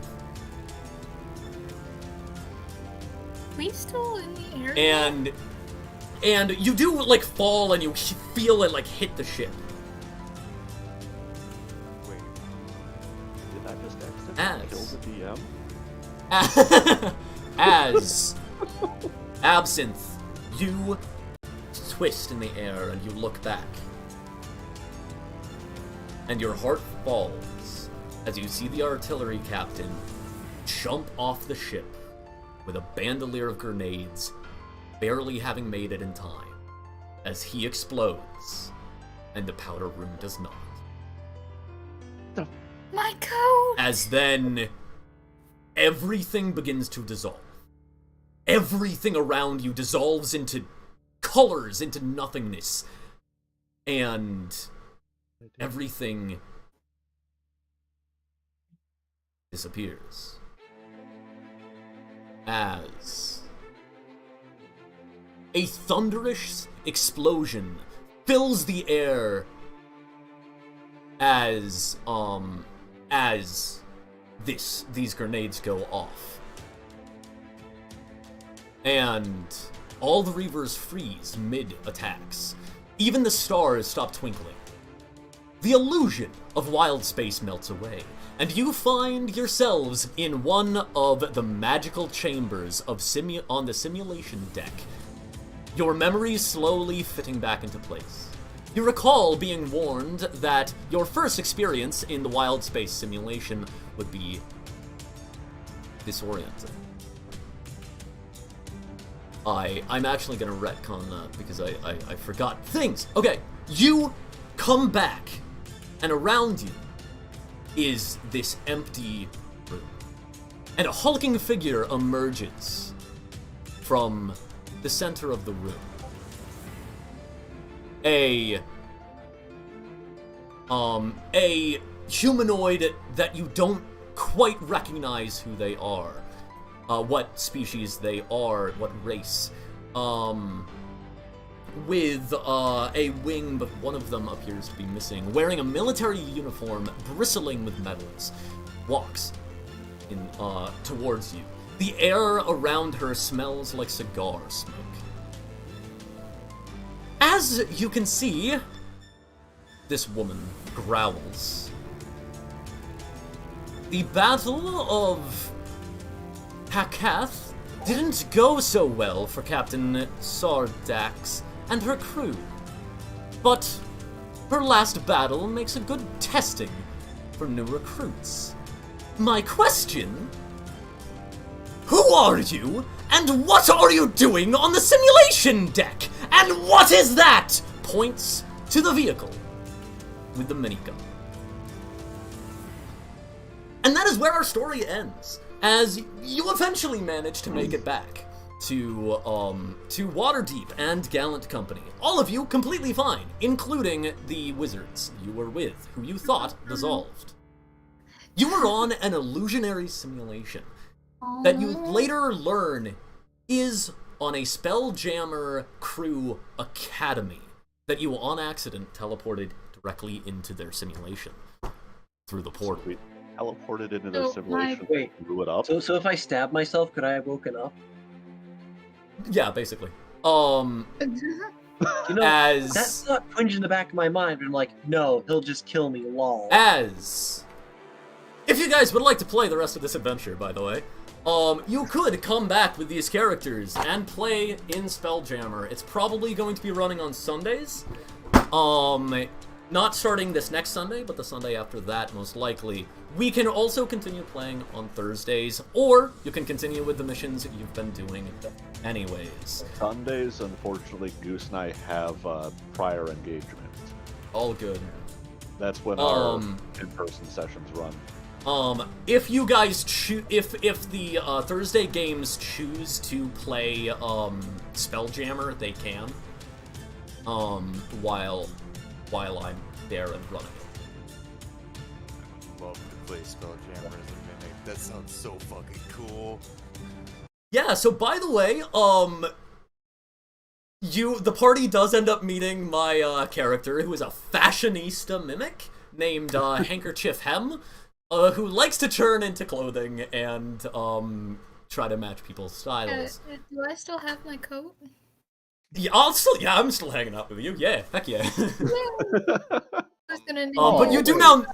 We still in the air? And you do, like, fall and you feel it, like, hit the ship. Wait. Did I just accidentally kill the DM? As Absinthe, you twist in the air and you look back. And your heart falls as you see the artillery captain jump off the ship with a bandolier of grenades, barely having made it in time, as he explodes, and the powder room does not. My coat! As then, everything begins to dissolve. Everything around you dissolves into colors, into nothingness. And everything disappears. As a thunderous explosion fills the air as these grenades go off. And all the Reavers freeze mid-attacks. Even the stars stop twinkling. The illusion of wild space melts away, and you find yourselves in one of the magical chambers of on the simulation deck. Your memories slowly fitting back into place. You recall being warned that your first experience in the wild space simulation would be disorienting. I'm actually gonna retcon that because I forgot things. Okay, you come back, and around you is this empty room. And a hulking figure emerges from the center of the room. A humanoid that you don't quite recognize who they are. What species they are, what race. With a wing, but one of them appears to be missing, wearing a military uniform bristling with medals, walks towards you. The air around her smells like cigar smoke. As you can see, this woman growls. The Battle of Hakath didn't go so well for Captain Sardax and her crew, but her last battle makes a good testing for new recruits. My question: who are you, and what are you doing on the simulation deck? And what is that? Points to the vehicle with the minigun. And that is where our story ends, as you eventually manage to make it back to Waterdeep and Gallant Company. All of you completely fine, including the wizards you were with, who you thought dissolved. You were on an illusionary simulation that you later learn is on a Spelljammer crew academy that you on accident teleported directly into their simulation through the portal. We teleported into their simulation. Wait, blew it up. So if I stab myself, could I have woken up? Yeah, basically. You know, that thought twinged in the back of my mind, but I'm like, no, he'll just kill me, lol. If you guys would like to play the rest of this adventure, by the way, you could come back with these characters and play in Spelljammer. It's probably going to be running on Sundays. Not starting this next Sunday, but the Sunday after that, most likely. We can also continue playing on Thursdays, or you can continue with the missions you've been doing anyways. Sundays, unfortunately, Goose and I have prior engagements. All good. That's when our in-person sessions run. If you guys if the Thursday games choose to play Spelljammer, they can. While I'm there and running it. I would love to play Spelljammer as a mimic. That sounds so fucking cool. Yeah, so by the way, the party does end up meeting my character, who is a fashionista mimic named Handkerchief Hem, who likes to turn into clothing and try to match people's styles. Do I still have my coat? Yeah, I'm still hanging out with you. Yeah, heck yeah. But you do now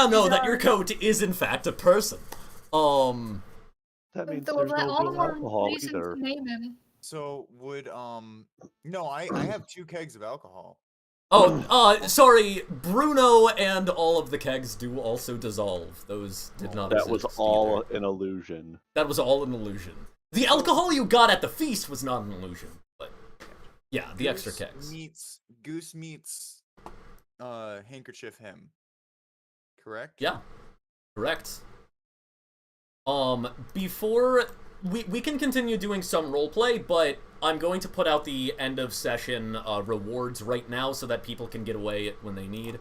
know that your coat is in fact a person. That means there's no real alcohol either. So would no, I have 2 kegs of alcohol. Oh, sorry, Bruno and all of the kegs do also dissolve. Those did not exist. That was all an illusion. That was all an illusion. The alcohol you got at the feast was not an illusion, but yeah, the extra kegs. Goose meets Handkerchief Him. Correct? Yeah. Correct. Before we can continue doing some roleplay, but I'm going to put out the end of session rewards right now so that people can get away when they need.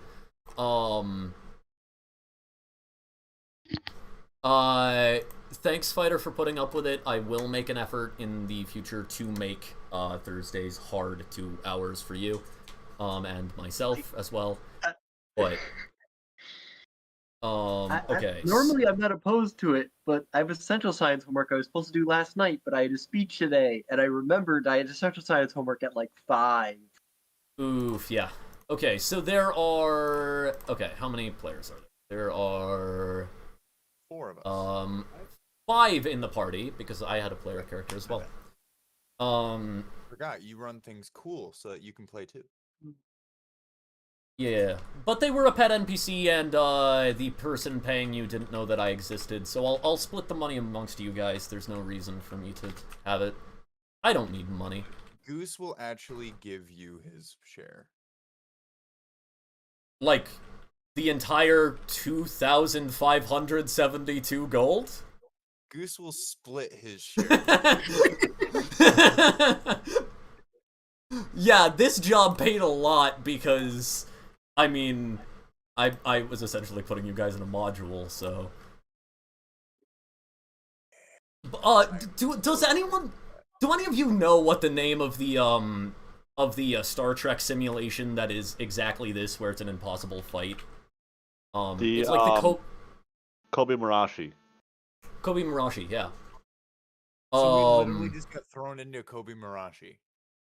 Thanks, Fighter, for putting up with it. I will make an effort in the future to make Thursdays hard 2 hours for you, and myself as well. But okay. Normally, I'm not opposed to it, but I have essential science homework I was supposed to do last night, but I had a speech today, and I remembered I had essential science homework at like 5. Oof, yeah. Okay, so there are... Okay, how many players are there? There are... 4 of us. 5 in the party, because I had a player character as well. Forgot, you run things cool so that you can play too. Yeah, but they were a pet NPC, and the person paying you didn't know that I existed, so I'll split the money amongst you guys. There's no reason for me to have it. I don't need money. Goose will actually give you his share. Like, the entire 2,572 gold? Goose will split his share. Yeah, this job paid a lot because, I mean, I was essentially putting you guys in a module, so... Do any of you know what the name of the Star Trek simulation that is exactly this, where it's an impossible fight? It's like the Kobe Marashi. Kobe Marashi, yeah. So we literally just got thrown into Kobe Marashi.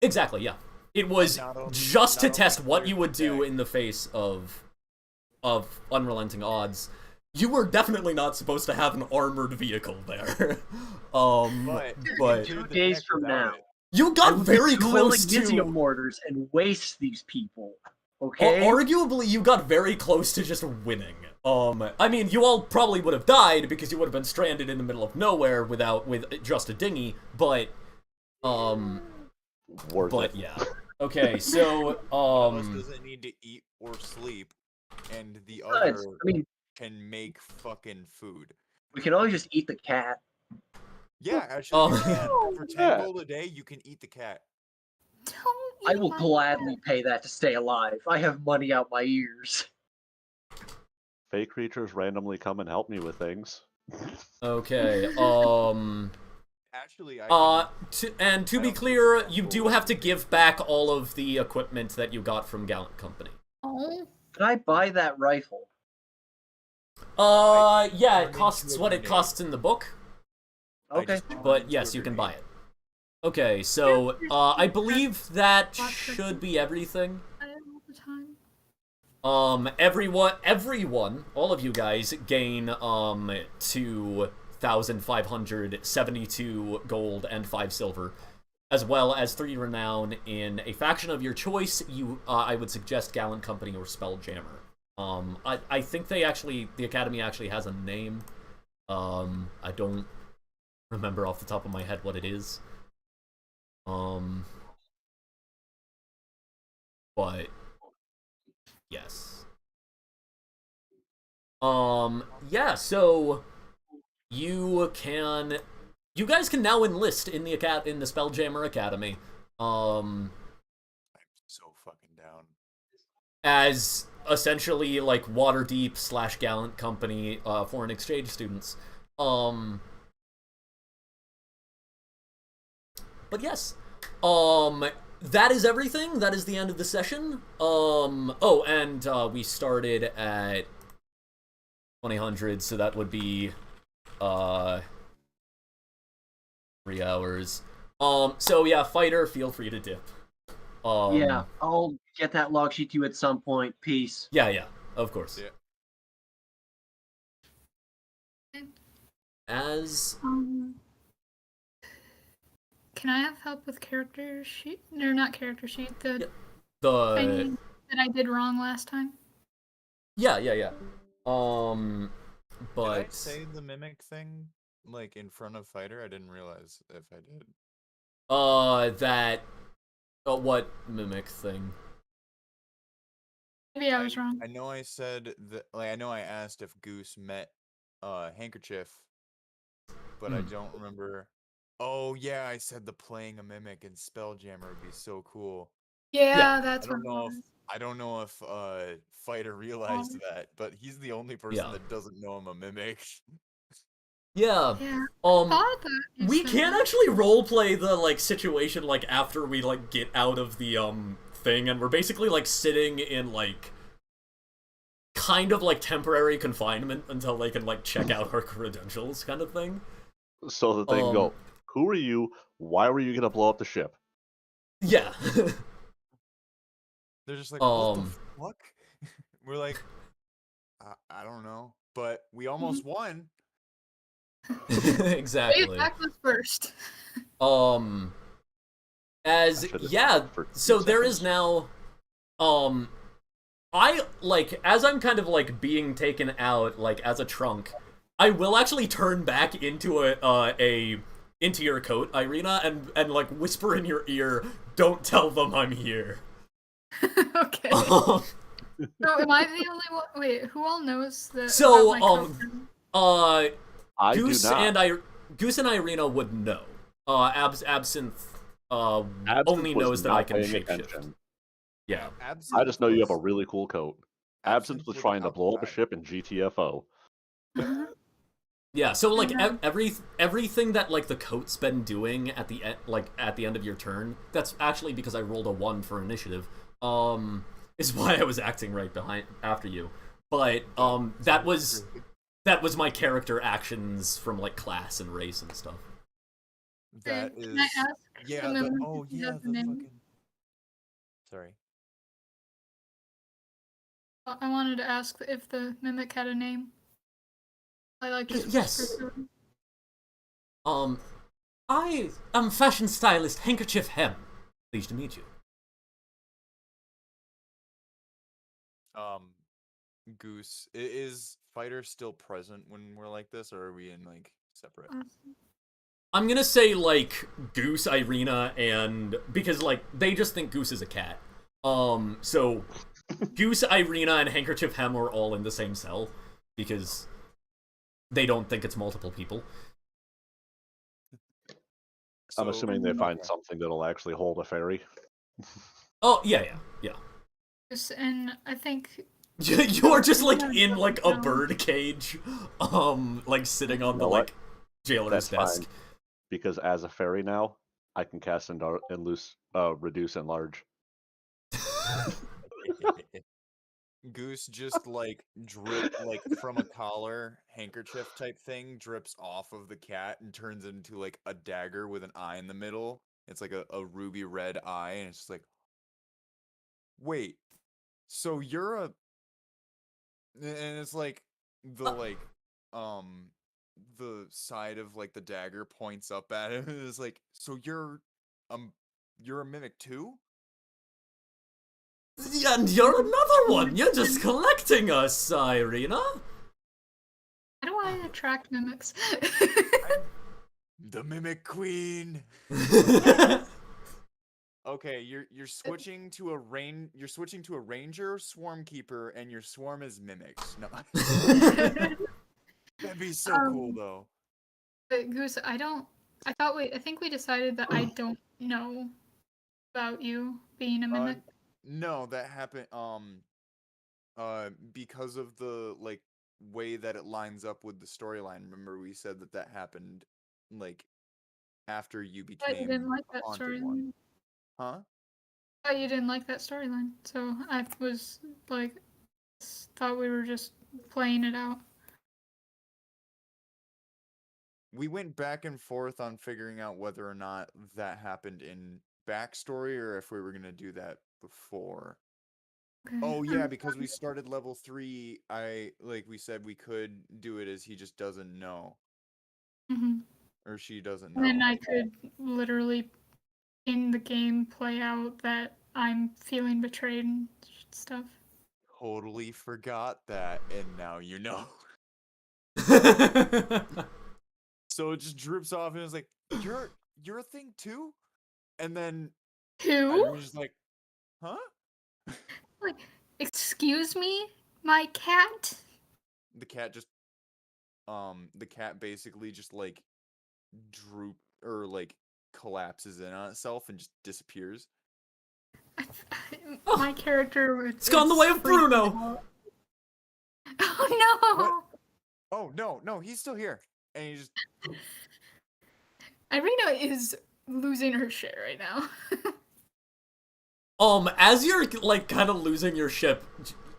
Exactly, yeah. It was just to test what you would do in the face of unrelenting odds. You were definitely not supposed to have an armored vehicle there. But 2 days from now, you got very close to magnesium mortars and waste these people. Okay. Arguably, you got very close to just winning. I mean, you all probably would have died because you would have been stranded in the middle of nowhere with just a dinghy. But yeah. Okay, so One doesn't need to eat or sleep, and the other can make fucking food. We can always just eat the cat. Yeah, actually, you can. For 10 gold a day, you can eat the cat. I will gladly pay that to stay alive. I have money out my ears. Fake creatures randomly come and help me with things. Okay, Actually, to be clear, you do have to give back all of the equipment that you got from Gallant Company. Oh. Can I buy that rifle? Yeah, it costs what it costs in the book. Okay. But yes, you can buy it. Okay, so, I believe that should be everything. Everyone, all of you guys gain, 2,572 gold and 5 silver, as well as 3 renown in a faction of your choice. I would suggest Gallant Company or Spelljammer. I think the Academy actually has a name. I don't remember off the top of my head what it is. But yes. Yeah, so you guys can now enlist in the Spelljammer Academy. I'm so fucking down. As essentially like Waterdeep / Gallant Company foreign exchange students. But yes. That is everything. That is the end of the session. Oh, and we started at 2000, so that would be 3 hours. So yeah, Fighter, feel free to dip. Yeah, I'll get that log sheet to you at some point. Peace. Yeah, of course. Yeah. As can I have help with character sheet? No, not character sheet. The thing that I did wrong last time. Yeah. But did I say the mimic thing like in front of Fighter? I didn't realize if I did. What mimic thing? Maybe I was wrong. I know I said that. Like, I know I asked if Goose met Handkerchief, but I don't remember. Oh yeah, I said the playing a mimic in Spelljammer would be so cool. Yeah, that's what I don't know if Fighter realized that, but he's the only person that doesn't know I'm a mimic. Yeah. Yeah. Um, Thought that you we said can that. actually roleplay the like situation like after we like get out of the thing, and we're basically like sitting in like kind of like temporary confinement until they can like check out our credentials, kind of thing. So that they can go, who are you? Why were you gonna blow up the ship? Yeah. They're just like, what the fuck? We're like, I don't know, but we almost won. Exactly. Wait, that was first. So there is now, I, like, as I'm kind of, like, being taken out, like, as a trunk, I will actually turn back into into your coat, Irina, and like, whisper in your ear, don't tell them I'm here. Okay. So am I the only one? Wait, who all knows that? So, about my I Goose do not. Goose and Irina would know. Absinthe Absinthe only was knows that not I can paying shapeshift. attention. Yeah. I just know you have a really cool coat. Absinthe was trying to blow up a ship in GTFO. Yeah, so like everything that like the coat's been doing at the end of your turn, that's actually because I rolled a 1 for initiative. Is why I was acting right behind after you. But that was my character actions from like class and race and stuff. That is. Can I ask? Yeah. The fucking. Sorry. I wanted to ask if the mimic had a name. I like just yes. I am fashion stylist Handkerchief Hem. Pleased to meet you. Goose, is Fighter still present when we're like this, or are we in like separate? I'm gonna say like Goose, Irina, and because like they just think Goose is a cat. So Goose, Irina, and Handkerchief Hem are all in the same cell because they don't think it's multiple people. I'm assuming they find something that'll actually hold a fairy. Oh yeah. And I think you're just like in like a bird cage, like sitting on the like jailer's desk. Fine. Because as a fairy now, I can cast reduce and large. Goose just like drip like from a collar handkerchief type thing drips off of the cat and turns into like a dagger with an eye in the middle. It's like a ruby red eye, and it's just like, wait, so you're a, and it's like the the side of like the dagger points up at him, and it's like, so you're a mimic too? And you're another one. You're just collecting us, Irina. How do I attract mimics? The mimic queen. Okay, you're switching to a ranger, swarm keeper, and your swarm is mimics. No. That'd be so cool though. But Goose, I think we decided that I don't know about you being a mimic. No, that happened because of the like way that it lines up with the storyline. Remember we said that happened like after you became you didn't like that storyline. One. Huh? I thought you didn't like that storyline. So I was like thought we were just playing it out. We went back and forth on figuring out whether or not that happened in backstory or if we were gonna do that before. Okay. Oh yeah, because we started level 3, we said we could do it as he just doesn't know. Or she doesn't know. And I could literally in the game play out that I'm feeling betrayed and stuff. Totally forgot that, and now you know. So it just drips off, and it's like, you're a thing too? And then who? I'm just like, huh? Like, excuse me, my cat? The cat just basically just like collapses in on itself and just disappears. My character it's gone the way of Bruno. Oh no. What? Oh no, he's still here. And he just... Irina is losing her shit right now. As you're, like, kind of losing your ship,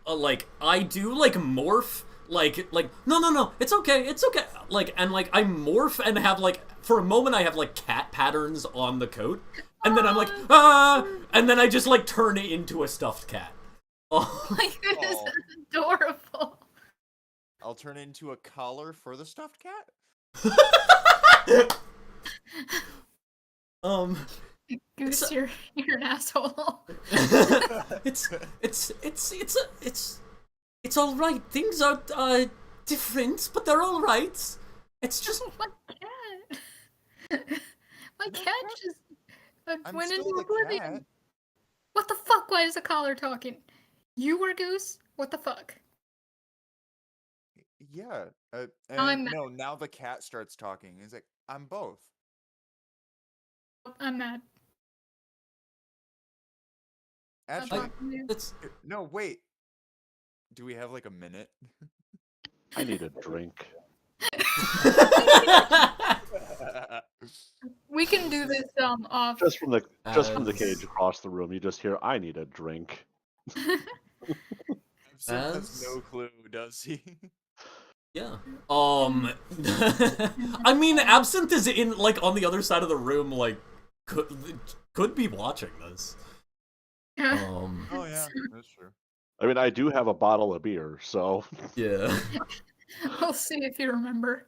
like, I do, like, morph, like, no, it's okay, like, and, like, I morph and have, like, for a moment I have, like, cat patterns on the coat, and then I'm like, ah, and then I just, like, turn it into a stuffed cat. Oh my goodness, that's adorable. I'll turn it into a collar for the stuffed cat? Goose, you're an asshole. It's all right. Things are different, but they're all right. It's just my cat. My cat just went into oblivion. What the fuck? Why is the collar talking? You were Goose? What the fuck? Yeah. No, now the cat starts talking. He's like, I'm both. I'm mad. Actually, no, wait. Do we have like a minute? I need a drink. We can do this off. Just from the cage across the room, you just hear, "I need a drink." Absinthe has no clue, does he? Yeah. I mean, Absinthe is in, like, on the other side of the room, like, could be watching this. Oh yeah, that's true. I mean, I do have a bottle of beer, so yeah. We'll see if you remember.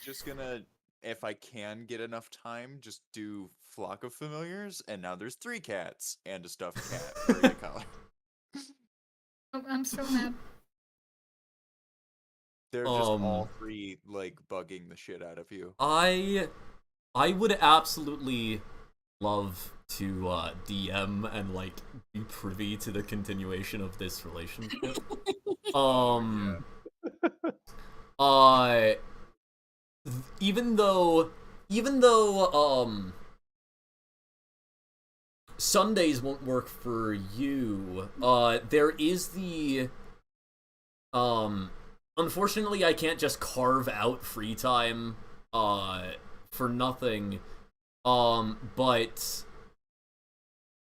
Just gonna, if I can get enough time, just do Flock of Familiars, and now there's 3 cats and a stuffed cat for a collar. I'm so mad. They're just all 3 like bugging the shit out of you. I would absolutely love to DM and like be privy to the continuation of this relationship. Even though Sundays won't work for you, there is the unfortunately I can't just carve out free time for nothing. But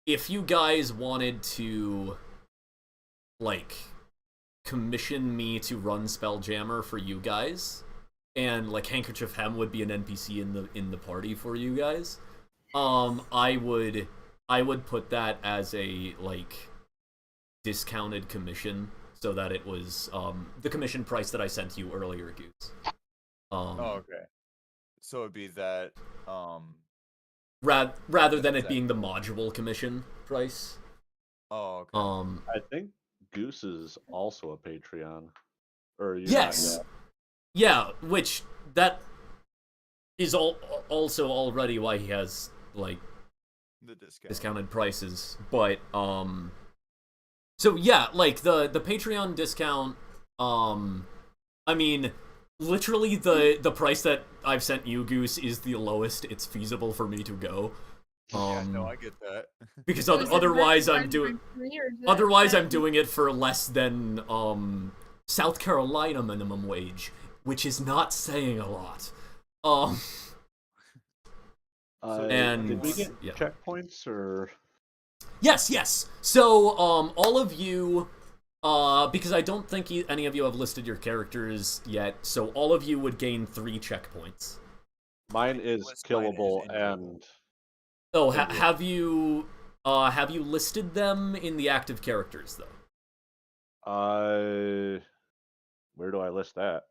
if you guys wanted to, like, commission me to run Spelljammer for you guys, and, like, Handkerchief Hem would be an NPC in the party for you guys, I would put that as a, like, discounted commission, so that it was, the commission price that I sent you earlier, Goose. Okay. So it'd be that, rather than it being the module commission price. Oh, okay. I think Goose is also a Patreon. Or yes. Yeah, which that is also already why he has like the discounted prices. But so yeah, like the Patreon discount, I mean, literally the price that I've sent you, Goose, is the lowest it's feasible for me to go. Yeah, no, I get that. Because otherwise I'm doing it for less than South Carolina minimum wage, which is not saying a lot. And did we get checkpoints or? Yes. So all of you, because I don't think any of you have listed your characters yet, so all of you would gain 3 checkpoints. Mine is killable and. Oh, have you listed them in the active characters though? Where do I list that?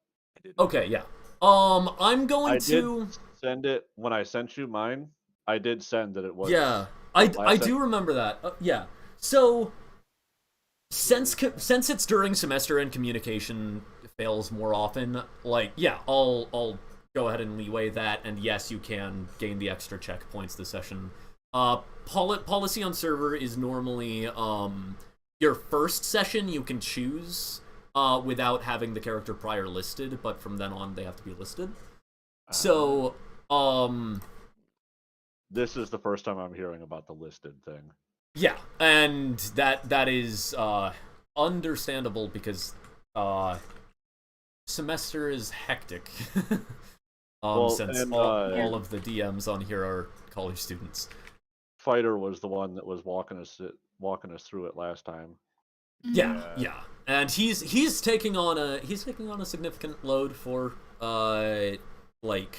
Okay, yeah. I'm going to send it when I sent you mine. I did send that it was. Yeah, I do remember that. Yeah. So since it's during semester and communication fails more often, like yeah, I'll go ahead and leeway that, and yes, you can gain the extra checkpoints this session. Policy on server is normally your first session you can choose without having the character prior listed, but from then on they have to be listed. So this is the first time I'm hearing about the listed thing. Yeah, and that is understandable because semester is hectic. Since all of the DMs on here are college students. Fighter was the one that was walking us through it last time. Yeah. And he's taking on a significant load for like.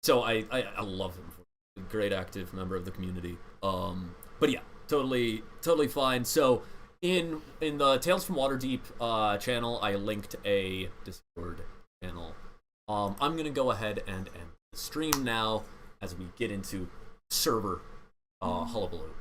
So I love him. A great active member of the community. But yeah, totally fine. So in the Tales from Waterdeep channel, I linked a Discord channel. I'm gonna go ahead and end the stream now as we get into server hullabaloo.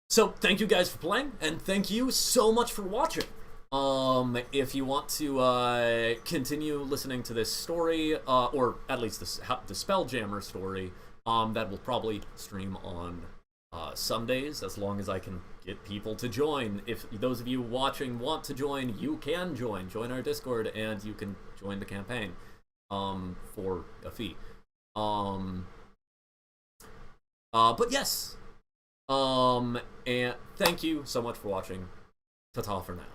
So thank you guys for playing, and thank you so much for watching. If you want to continue listening to this story, or at least the Spelljammer story, that will probably stream on Sundays, as long as I can get people to join. If those of you watching want to join, you can join our Discord, and you can join the campaign for a fee. But yes, and thank you so much for watching. Ta-ta for now.